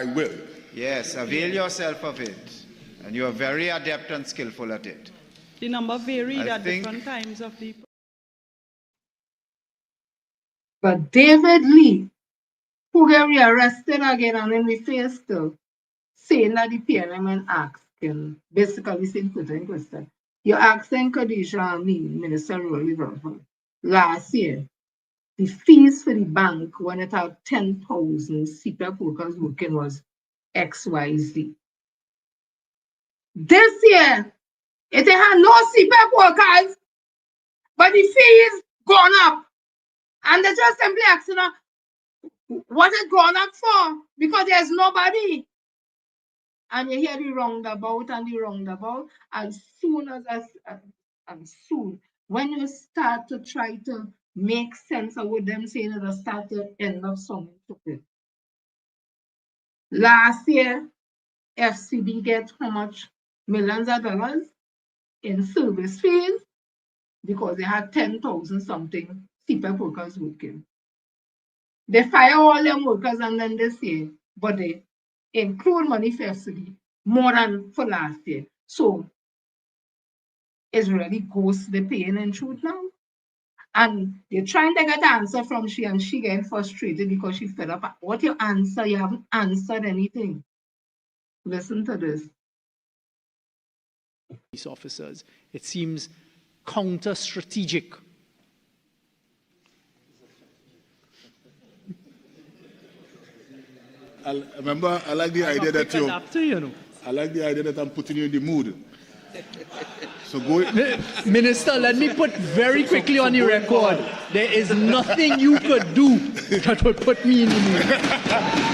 will. Yes, avail yourself of it. And you are very adept and skillful at it. The number varied at different times of the... But David Lee, who got rearrested again and then we face still, saying that the PNM asking, basically saying putting question. You're asking Khadija and me, Minister Rolly Brown, last year, the fees for the bank when it had 10,000 CPAP workers working was XYZ. This year, it had no CPAP workers, but the fees gone up. And they just simply asking her, what it gone up for? Because there's nobody. And you hear the roundabout and the roundabout, and soon, when you start to try to make sense of what them saying, it'll start to end up something stupid. Last year, FCB get how much? Millions of dollars in service fees because they had 10,000 something CPAP workers working. They fire all them workers and then they say, but they include money for FCB more than for last year. So it's really ghosts they're paying in truth now. And they're trying to get an answer from she and she getting frustrated because she's fed up. What you answer? You haven't answered anything. Listen to this. Police officers. It seems counter-strategic. I like the idea that I like the idea that I'm putting you in the mood. So go. Minister, let me put very quickly on your record. There is nothing you could do that would put me in the mood.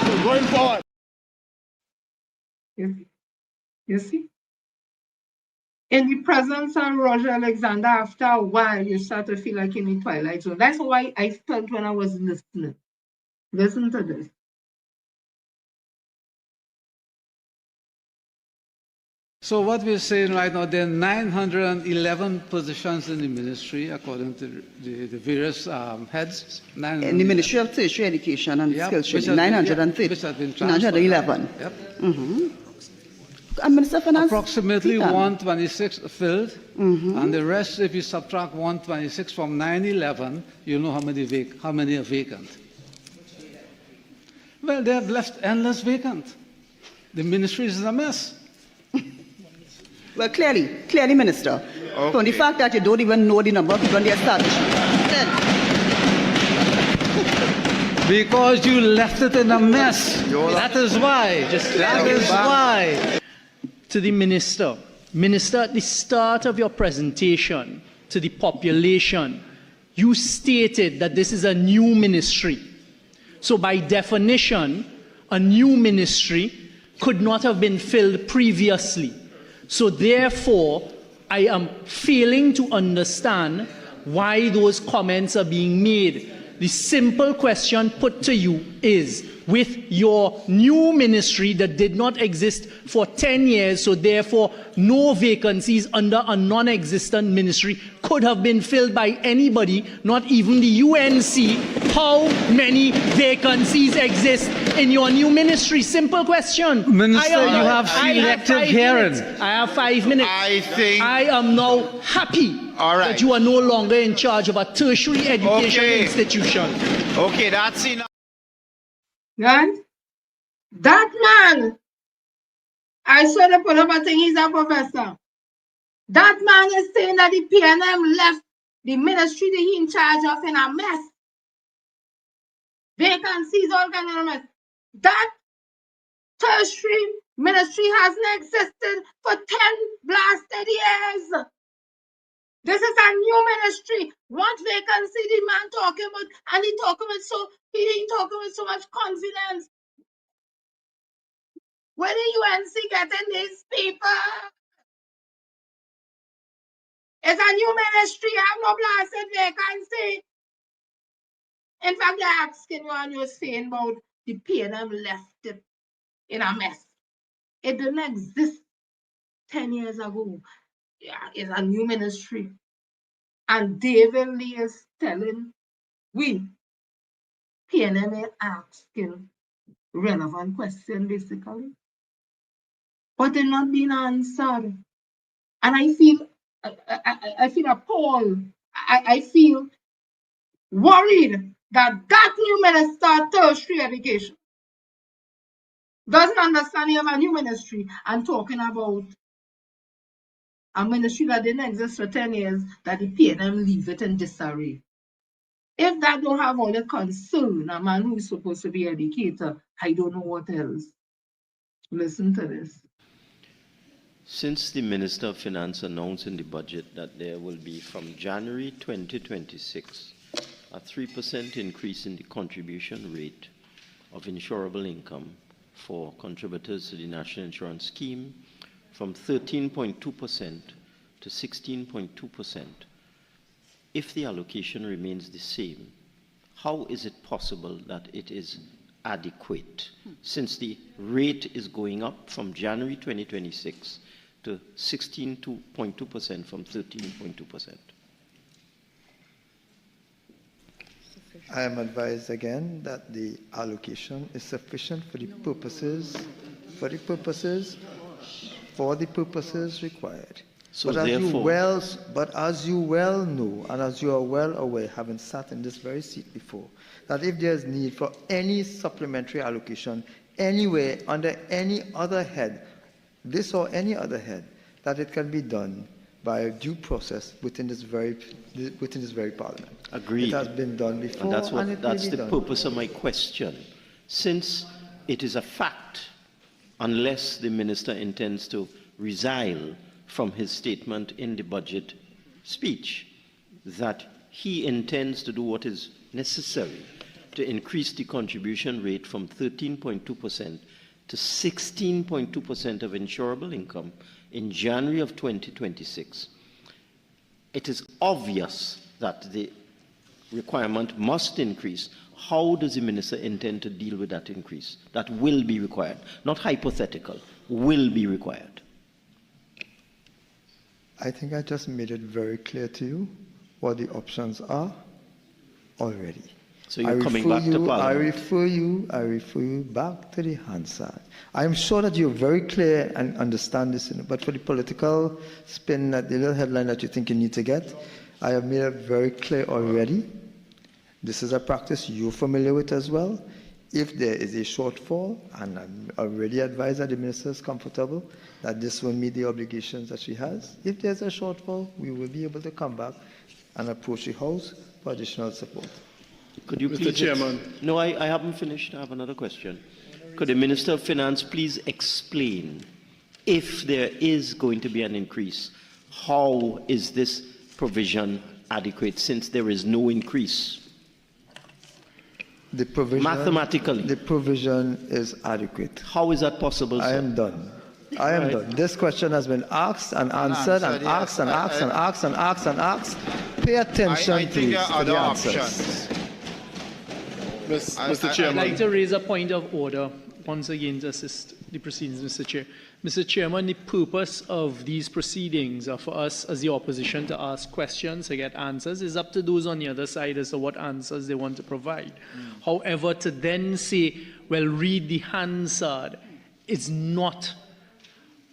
So going forward. You see? In the presence of Roger Alexander, after a while, you start to feel like in the twilight zone. That's why I felt when I was listening. Listen to this. So what we're saying right now, there are 911 positions in the ministry, according to the various heads. In the Ministry of Tertiary Education and Skills Training, 911. Yep. Minister Finance, approximately 126 filled, and the rest, if you subtract 126 from 911, you know how many are vacant. Well, they have left endless vacant. The ministry is a mess. Well, clearly, Minister, from the fact that you don't even know the number of people in the establishment. Because you left it in a mess. That is why. That is why. To the Minister, at the start of your presentation to the population, you stated that this is a new ministry. So by definition, a new ministry could not have been filled previously. So therefore, I am failing to understand why those comments are being made. The simple question put to you is, with your new ministry that did not exist for 10 years, so therefore no vacancies under a non-existent ministry could have been filled by anybody, not even the UNC, how many vacancies exist in your new ministry? Simple question. Minister, you have selective hearings. I have 5 minutes. I think I am now happy All right. that you are no longer in charge of a tertiary education institution. Okay, that's enough. Right? That man, I saw the put up a thing, he's a professor. That man is saying that the PNM left the ministry that he in charge of in a mess. Vacancies, all kind of mess. That tertiary ministry hasn't existed for 10 blasted years. This is a new ministry. What vacancy the man talking about? And he talking with so much confidence. Where the UNC getting these people? It's a new ministry. I have no blasted vacancy. In fact, they're asking you and you're saying about the PNM left it in a mess. It didn't exist 10 years ago. Yeah, it's a new ministry. And David Lee is telling we, PNM is asking relevant question basically. But they're not being answered. And I feel appalled. I feel worried that new minister of tertiary education doesn't understand you have a new ministry and talking about a ministry that didn't exist for 10 years, that the PNM leave it in disarray. If that don't have all the concern, a man who is supposed to be an educator, I don't know what else. Listen to this. Since the Minister of Finance announced in the budget that there will be from January 2026 a 3% increase in the contribution rate of insurable income for contributors to the National Insurance Scheme from 13.2% to 16.2%. If the allocation remains the same, how is it possible that it is adequate since the rate is going up from January 2026 to 16.2% from 13.2%? I am advised again that the allocation is sufficient for the purposes required. So but therefore, as you well know, and as you are well aware, having sat in this very seat before, that if there is need for any supplementary allocation anywhere under any other head, this or any other head, that it can be done by a due process within this very parliament. Agreed. It has been done before, and that's the purpose of my question. Since it is a fact, unless the minister intends to resile from his statement in the budget speech, that he intends to do what is necessary to increase the contribution rate from 13.2% to 16.2% of insurable income in January of 2026. It is obvious that the requirement must increase. How does the minister intend to deal with that increase? That will be required, not hypothetical, will be required. I think I just made it very clear to you what the options are already. So you're coming back to Parliament. I refer you back to the Hansard. I'm sure that you're very clear and understand this, but for the political spin, the little headline that you think you need to get, I have made it very clear already. This is a practice you're familiar with as well. If there is a shortfall, and I'm already advised that the minister is comfortable that this will meet the obligations that she has, if there's a shortfall, we will be able to come back and approach the House for additional support. Could you Mr. please... Chairman. No, I haven't finished. I have another question. Could the Minister of Finance please explain, if there is going to be an increase, how is this provision adequate since there is no increase? The provision, mathematically, the provision is adequate. How is that possible, sir? I am done. I am done. This question has been asked and answered and asked and asked and asked and asked and asked. Pay attention, please, to the answers. Mr. Chairman. I'd like to raise a point of order once again to assist the proceedings, Mr. Chair. Mr. Chairman, the purpose of these proceedings are for us as the opposition to ask questions, to get answers. It's up to those on the other side as to what answers they want to provide. However, to then say, well, read the Hansard is not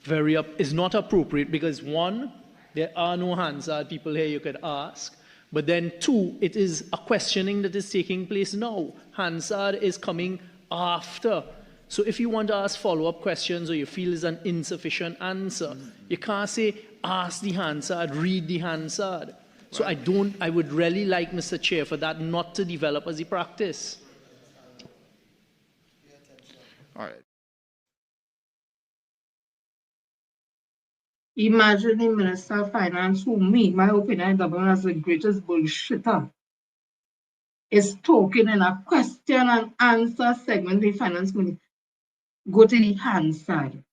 appropriate because, one, There are no Hansard people here you could ask. But then two, it is a questioning that is taking place now. Hansard is coming after. So if you want to ask follow-up questions or you feel is an insufficient answer, you can't say, ask the Hansard, read the Hansard. So I would really like, Mr. Chair, for that not to develop as a practice. All right. Imagine the Minister of Finance, who me, my opinion, as the greatest bullshitter, is talking in a question and answer segment. The finance committee go to the Hansard.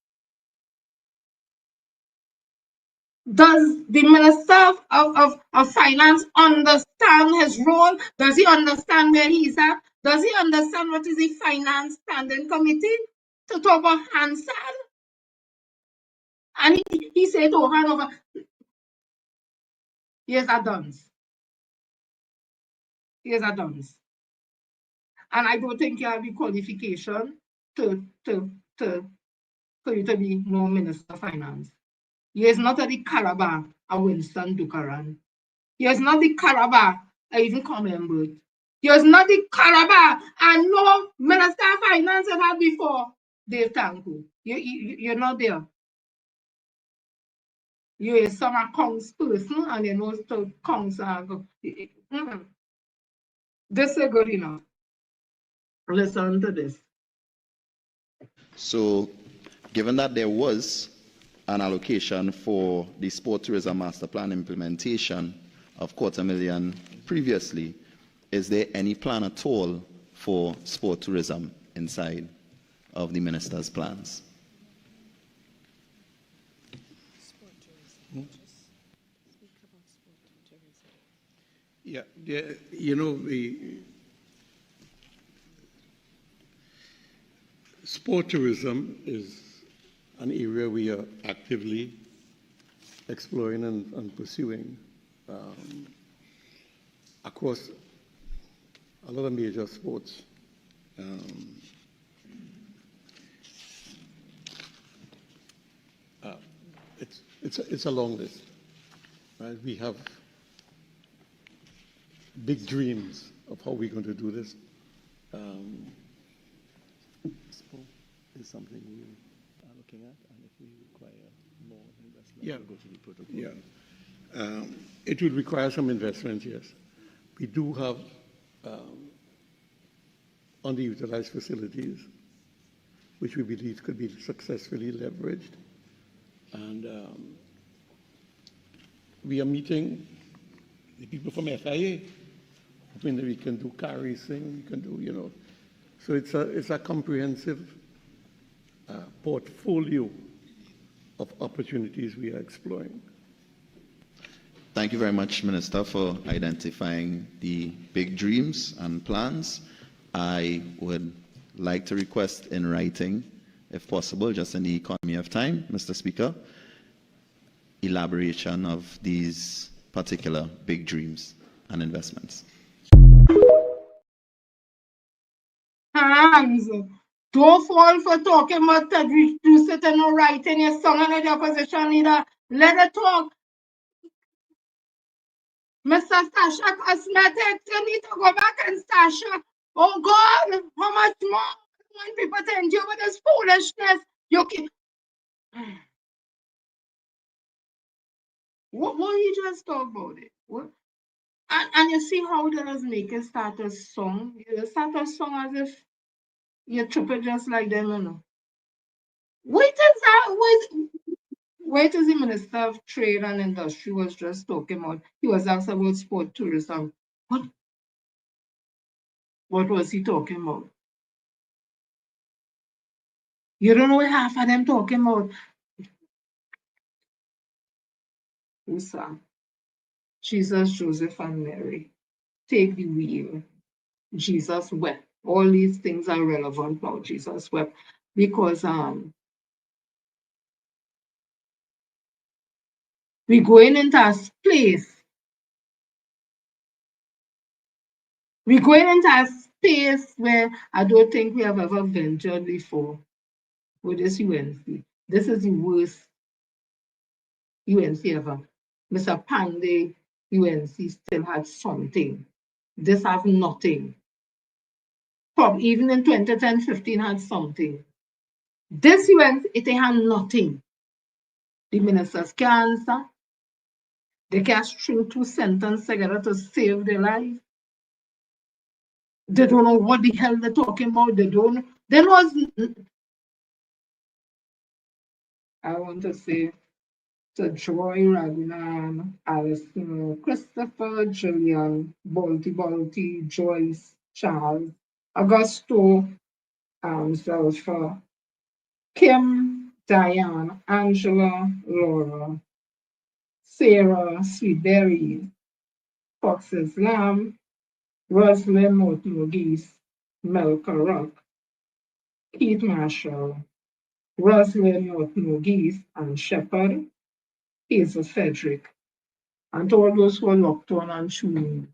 Does the Minister of Finance understand his role? Does he understand where he's at? Does he understand what is the Finance Standing Committee to talk about Hansard? And he said, oh, Hanover, here's a dunce. Here's a dunce. And I don't think you have the qualification for you to be no Minister of Finance. He is not at the caliber of Winston Dukaran. He is not the caliber of even Comenberg. He is not the caliber and no Minister of Finance have had before Dave Tanku. You're not there. You are some accounts person and you know to accounts are this is good enough. Listen to this. So, given that there was an allocation for the Sport Tourism Master Plan implementation of $250,000 previously, is there any plan at all for sport tourism inside of the minister's plans? Yeah, you know, the sport tourism is an area we are actively exploring and pursuing across a lot of major sports. It's a long list. Right? We have big dreams of how we're going to do this. Is something we are looking at, and if we require more investment, we'll go to the protocol. Yeah. It would require some investment, yes. We do have underutilized facilities, which we believe could be successfully leveraged. And we are meeting the people from FIA, hoping that we can do car racing, we can do, you know. So it's a comprehensive portfolio of opportunities we are exploring. Thank you very much, Minister, for identifying the big dreams and plans. I would like to request in writing, if possible, just in the economy of time, Mr. Speaker, elaboration of these particular big dreams and investments. Hands. Don't fall for talking about to reduce it and no writing your song and the opposition leader. Let it talk. Mr. Stasha Cosmetics, you need to go back and Stasha. Oh God, how much more? When people tend you with this foolishness, you can. What you just talk about it? What? And you see how they just make it start a song. You start a song as if you trip it just like them, you know. Wait till the Minister of Trade and Industry was just talking about. He was asked about sport tourism. What was he talking about? You don't know what half of them talking about. Listen, Jesus, Joseph, and Mary, take the wheel. Jesus wept. All these things are relevant about Jesus wept because we're going into a place. We're going into a space where I don't think we have ever ventured before with this UNC. This is the worst UNC ever. Mr. Pandey, UNC still had something. This has nothing. Even in 2010-15 had something. This UNC, it had nothing. The ministers can't answer. They can't string 2 sentences together to save their life. They don't know what the hell they're talking about. They don't. There was. I want to say to Joy, Ragnar, Alison, Christopher, Julian, Balti, Joyce, Charles, Augusto, Zelfa, Kim, Diane, Angela, Laura, Sarah, Sweetberry, Fox's Lamb, Rosalind Morton Geese, Melka Rock, Keith Marshall, Rosalind Morton Geese, and Shepherd, Hazel Frederick, and to all those who are locked on and tuning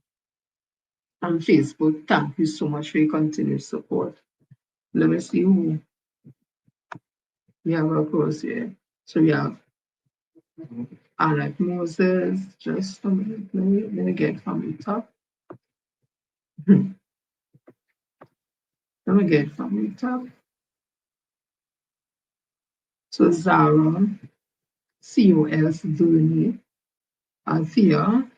on Facebook, thank you so much for your continued support. Let me see who we have across here. So we have Annette Moses, just a minute, let me get from the top. Let me get from the top. So Zara, COS Dooney, Althea,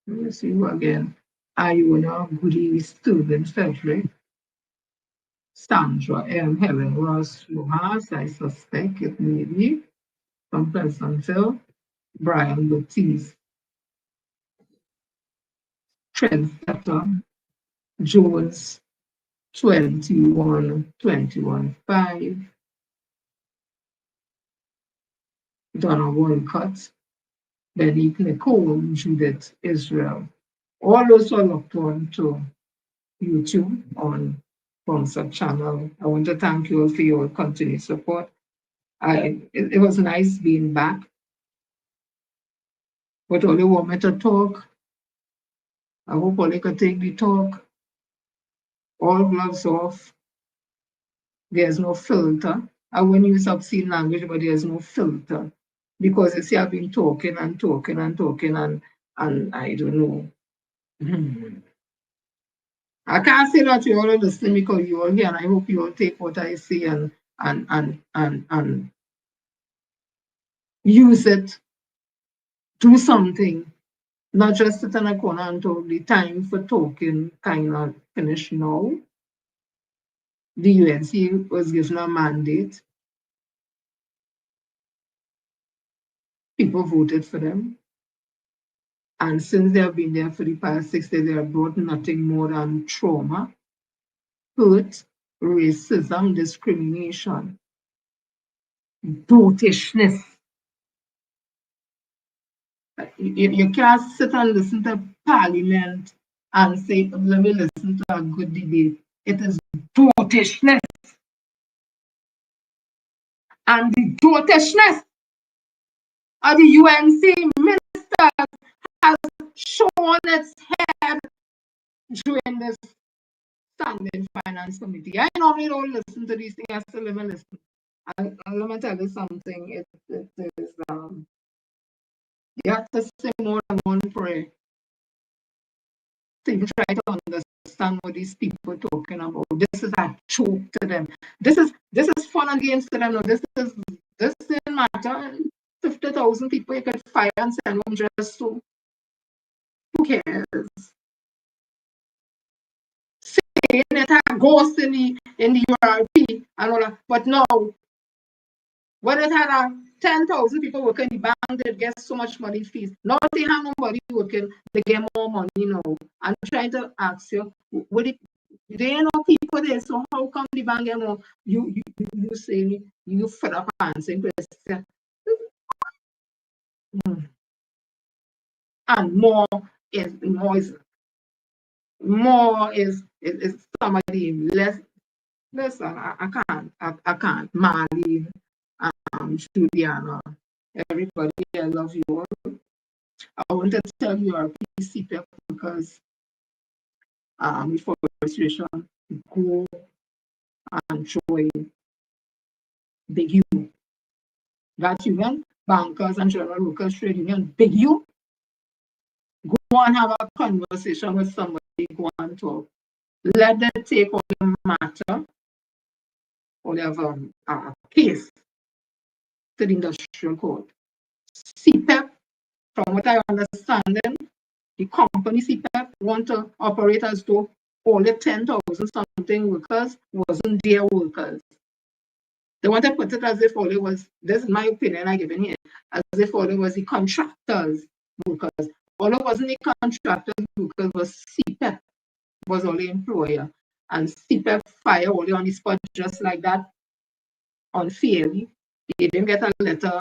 let me see who again. Iona, Goody, Student Frederick, Sandra M. Helen Ross Luhas, I suspect it may be, from Pleasantville, Brian Baptiste, Trendsetter, Jones, 21-5, Donna Walcott, Benny Nicole, Judith Israel. All those are locked on to YouTube on Sponsor channel. I want to thank you all for your continued support. It was nice being back. But all you want me to talk, I hope all you can take the talk. All gloves off. There's no filter. I wouldn't use obscene language, but there's no filter. Because you see, I've been talking and I don't know. I can't say that you all are listening because you all here, and I hope you all take what I say and use it, do something, not just sit in a corner and talk. The time for talking kind of finished now. The UNC was given a mandate. People voted for them. And since they have been there for the past 6 days, they have brought nothing more than trauma, hurt, racism, discrimination, brutishness. You can't sit and listen to Parliament and say, let me listen to a good debate. It is brutishness. And the brutishness of the UNC ministers has shown its head during this standing finance committee. I normally don't listen to these things. I still let me listen. And let me tell you something. It is you have to say more than one prayer to even try to understand what these people are talking about. This is a joke to them. This is fun and games to them. No, this didn't matter. 50,000 people you could fire and send home just so. Who cares? Saying it had ghosts in the URP and all that. But no, when it had 10,000 people working in the bank, they get so much money fees. Now they have nobody working, they get more money now. I'm trying to ask you, there ain't no people there, so how come the bank get more? You say you fed up answering questions. And more is somebody less. Listen, I can't. Marlene, Juliana, everybody, I love you all. I want to tell you our PCP because before registration, go and join the U. That event, Bankers and General Workers Trade Union, beg you, go and have a conversation with somebody, go and talk. Let them take all the matter, or they have a case to the industrial court. CPEP, from what I understand, then, the company CPEP want to operate as though all the 10,000 something workers wasn't their workers. They want to put it as if all it was, this is my opinion I given here, as if all it was the contractors' workers. All it wasn't the contractors' workers, was CPEP, was all the employer. And CPEP fire only on the spot just like that, unfairly. They didn't get a letter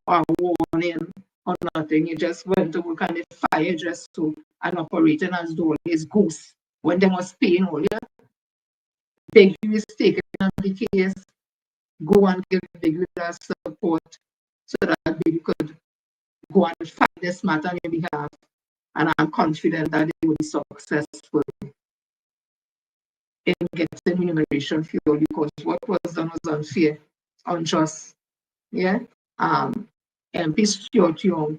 or a warning or nothing. He just went to work and they fired just to an operating as though it's goose. When they was paying all year, Big U is taking on the case, go and give Big U that support so that Big U could go and fight this matter on your behalf. And I'm confident that they will be successful in getting remuneration fuel, because what was done was unfair, unjust. Yeah. MP Stuart Young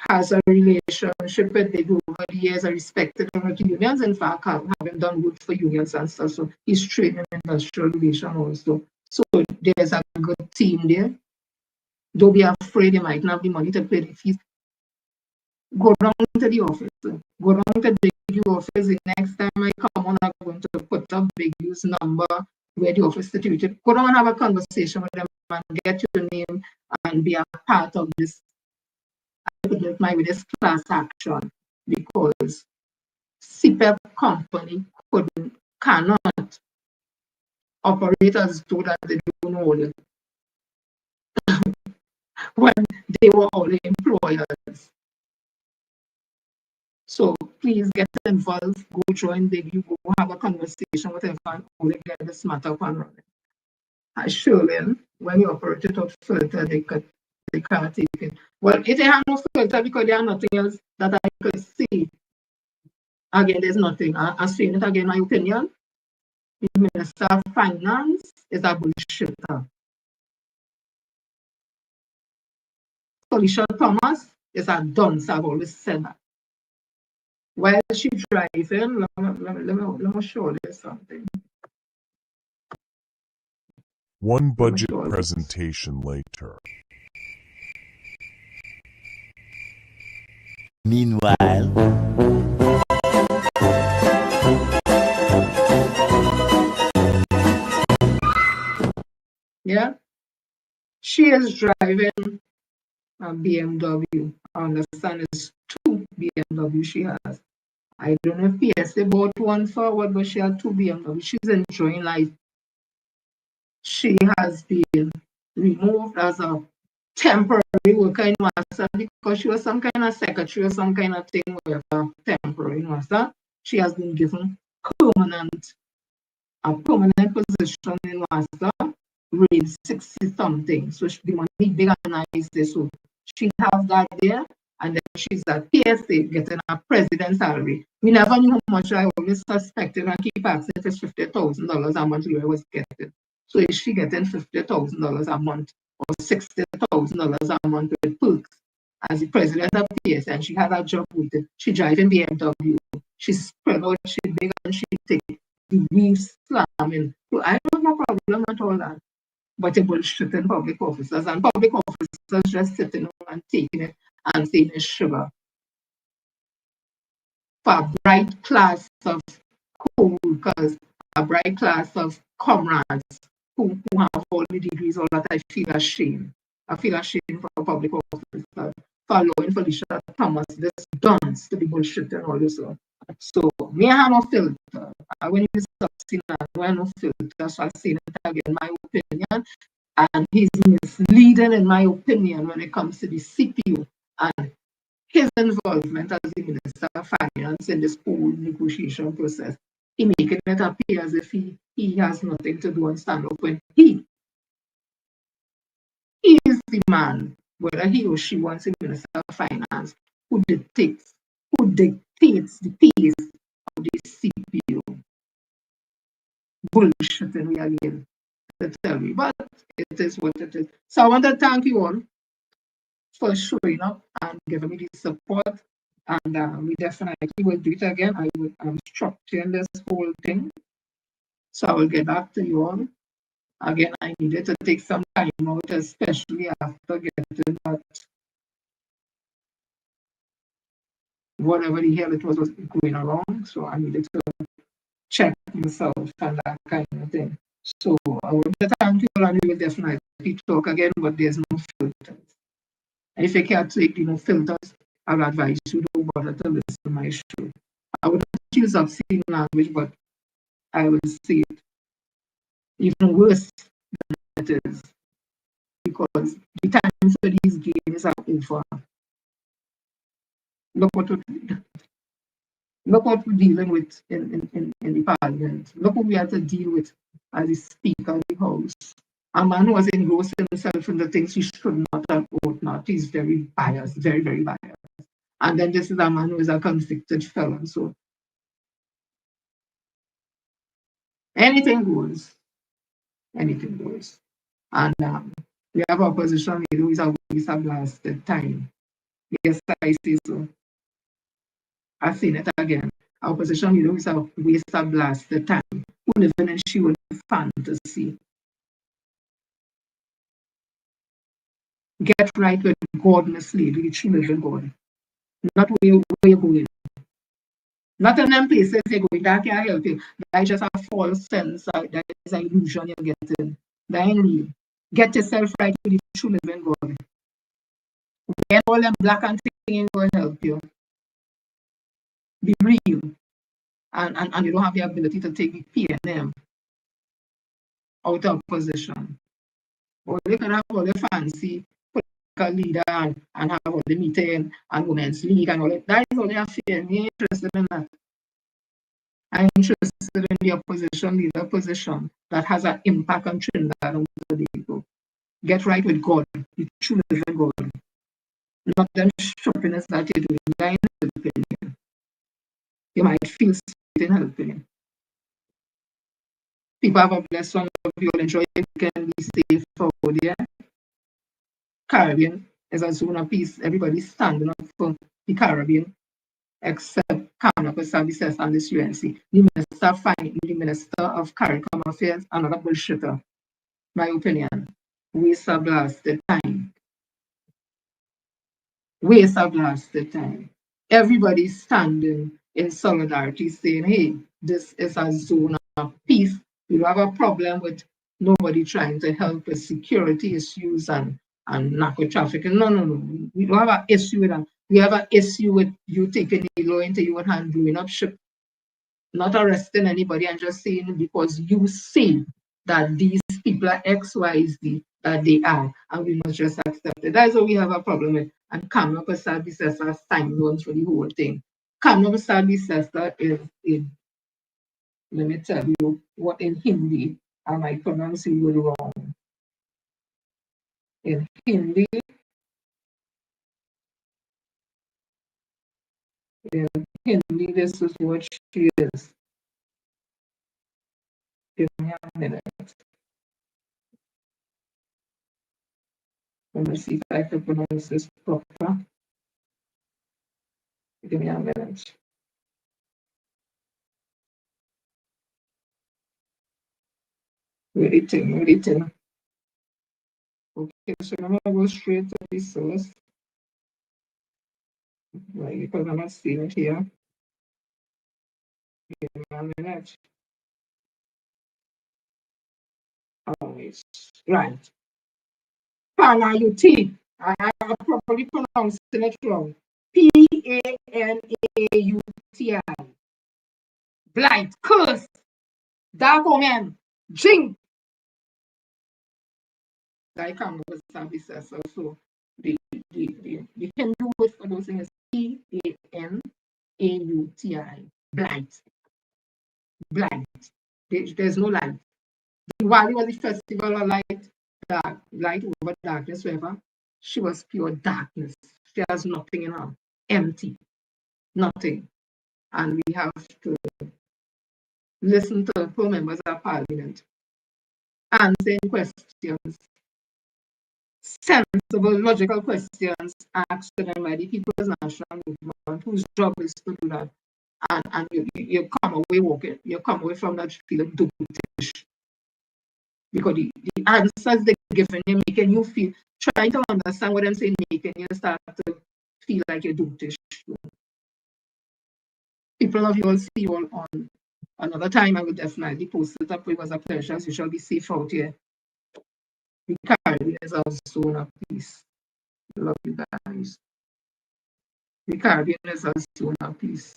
has a relationship with Big U over the years. I respected him with unions. In fact, having done good for unions and stuff. So he's trained in industrial relation also. So there's a good team there. Don't be afraid they might not have the money to pay the fees. Go down to the office. Go down to Big U office. The next time I come on, I'm going to put up Big U's number where the office situated. Go down and have a conversation with them and get your name and be a part of this. I could get my with this class action, because CPEP company cannot operate as though that they don't know it when they were all the employers. So please get involved, go join Big U, go have a conversation with everyone, only get this matter up and running. I sure will, when you operate it out filter, they can't take it. Well, if they have no filter, because there are nothing else that I could see. Again, there's nothing. I'm saying it again, my opinion. The Minister of Finance is a bullshitter. Felicia Thomas is a dunce, I've always said that. While she driving, let me show you something. One budget presentation later. Meanwhile, yeah, she is driving a BMW. I understand it's 2 BMW she has. I don't know if PSA bought one forward, but she had 2 BMW. She's enjoying life. She has been removed as a temporary worker in Wassa because she was some kind of secretary or some kind of thing, whatever, temporary in Wassa. She has been given a permanent position in Wassa, rate 60 something. So the money big and nice there. So she has that there, and then she's at PSA getting a president salary. We never knew how much. I always suspected and keep asking if it's $50,000 a month Leroy was getting. So is she getting $50,000 a month or $60,000 a month with perks as the president of PSA? And she had a job with it. She driving BMW. She's spread out, she big, and she take the wheels slamming. So I don't have a problem at all that. But it bullshitting public officers, and public officers just sitting and taking it and saying it's sugar. For a bright class of co-workers, a bright class of comrades who have all the degrees, all that, I feel ashamed. I feel ashamed for public officers for allowing Felicia Thomas this dunce to be bullshitting all this. So, me I have no filter. When you succeed, I have no filter, so I'll say it again, my opinion. And he's misleading, in my opinion, when it comes to the CPU and his involvement as the Minister of Finance in this whole negotiation process. He making it appear as if he has nothing to do and stand up when he is the man, whether he or she wants a Minister of Finance, who dictates the pace of the CPU. Bullshitting we again. to tell me, but it is what it is. So I want to thank you all for showing up and giving me the support. And we definitely will do it again. I'm structuring this whole thing. So I will get back to you all. Again, I needed to take some time out, especially after getting that whatever the hell it was going around. So I needed to check myself and that kind of thing. So I would thank you all, and we will definitely talk again, but there's no filters. And if you can't take no filters, I'll advise you don't bother to listen to my show. I would not use obscene language, but I will say it even worse than it is, because the time for these games are over. Look what we're dealing with in the parliament. Look what we have to deal with as the Speaker of the House. A man who has engrossed himself in the things he should not have ought not. He's very biased, very, very biased. And then this is a man who is a convicted felon. So anything goes. Anything goes. And we have opposition leader who is a waste of blasted time. Yes, I say so. I've seen it again. Our opposition leader who is a waste of blasted time. Who live in she would fantasy. Get right with God, Miss Lady, the true living God. Not where you're going. Not in them places you're going. That can't help you. That is just a false sense. That is an illusion you're getting. That ain't real. Get yourself right with the true living God. When all them black and thing ain't going to help you. Be real. And you don't have the ability to take the PNM out of position. Or they can have all the fancy political leader and have all the meeting and women's league and all that. That is all they are fearing. Me interested in that. I'm interested in the opposition leader position that has an impact on Trinidad and Tobago. Get right with God, the true living God. Not them shoppiness that you're doing. That ain't helping you. You might feel sweet in helping you. People have a blessed one of you all. Enjoy it. You can be safe forward there. Caribbean is a zone of peace. Everybody's standing up for the Caribbean, except Canada Services and this UNC. The Minister of CARICOM Affairs, another bullshitter. My opinion. Waste of blasted time. Waste of blasted time. Everybody's standing in solidarity saying, hey, this is a zone of peace. We don't have a problem with nobody trying to help with security issues and narco trafficking. No. We don't have an issue with that. We have an issue with you taking the law into your hand, blowing up ship, not arresting anybody and just saying because you say that these people are X, Y, Z, that they are, and we must just accept it. That's what we have a problem with. And Kamla Prasad Bisesa signed on for the whole thing. Kamla Prasad Bisesa is, let me tell you what in Hindi, and I pronounce it wrong. In Hindi, this is what she is. Give me a minute. Let me see if I can pronounce this proper. Give me a minute. Waiting. Okay, so I'm gonna go straight to the source. Right, because I'm not seeing it here. Give me a minute. Right. Allyuh. I'm probably pronouncing it wrong. Panauti. Blight, curse, dark omen, drink. Like I'm not services also. The Hindu word for those things is Panauti. Blight. There's no light. Diwali was the festival of light, light over darkness, whatever. She was pure darkness. She has nothing in her. Empty. Nothing. And we have to listen to poor members of parliament answering questions, sensible, logical questions asked to them by the People's National Movement, whose job is to do that. And you come away from that feeling duped. Because the answers they're giving you, making you feel, trying to understand what I'm saying, making you start to feel like you're duped. People of you will see you all on another time. I will definitely post it up. It was a pleasure. You shall be safe out here. The Caribbean is our zone of peace. Love you guys. The Caribbean is our zone of peace.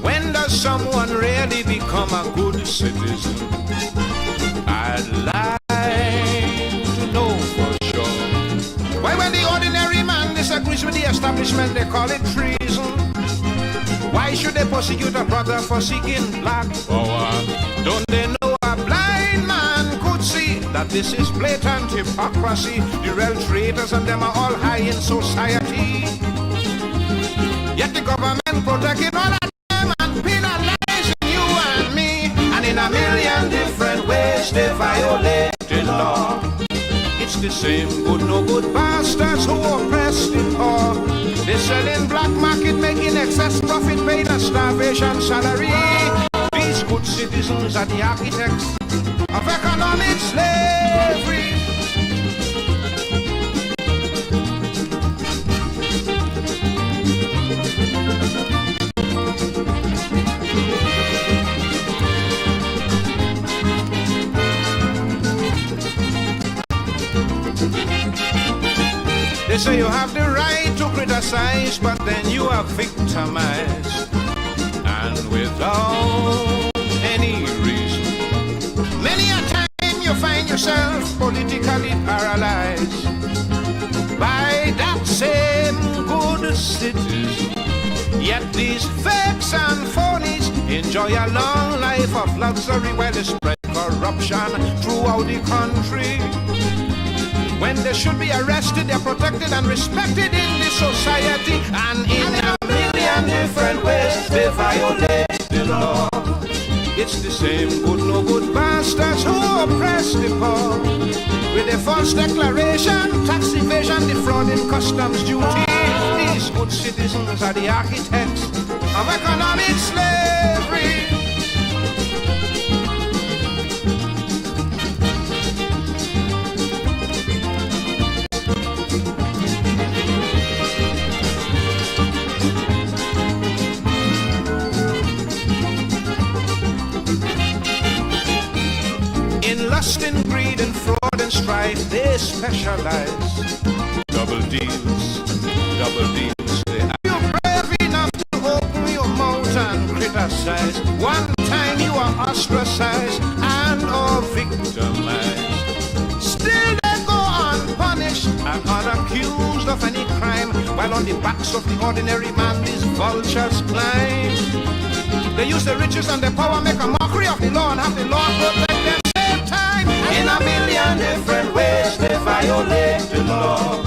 When does someone really become a good citizen? I'd like to know for sure. Why, when the ordinary man disagrees with the establishment, they call it treason? Why should they persecute a brother for seeking black power? Don't they know a blind man could see that this is blatant hypocrisy? The real traitors and them are all high in society. Yet the government protecting all of them and penalizing you and me. And in a million different ways they violate the law. It's the same good no good bastards who oppress the poor. They sell in black market, making excess profit, paying a starvation salary. These good citizens are the architects of economic slavery. They say you have the right to criticize, but then you are victimized, and without any reason. Many a time you find yourself politically paralyzed by that same good citizen. Yet these fakes and phonies enjoy a long life of luxury while they spread corruption throughout the country. When they should be arrested, they're protected and respected in this society. And in a million different ways, they violate the law. It's the same good no good bastards who oppress the poor. With a false declaration, tax evasion, defrauding customs duty. These good citizens are the architects of economic slavery. Lust and greed and fraud and strife, they specialize. Double deals, they are. You're brave enough to open your mouth and criticize. One time you are ostracized and or victimized. Still they go unpunished and unaccused of any crime, while on the backs of the ordinary man these vultures climb. They use the riches and the power, make a mockery of the law and have the law protect them. In a million different ways they violate the law.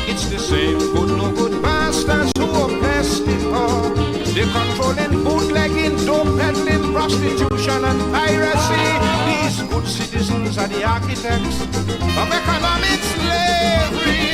It's the same good no good bastards who oppress the poor. They're controlling bootlegging, dope peddling, prostitution and piracy. These good citizens are the architects of economic slavery.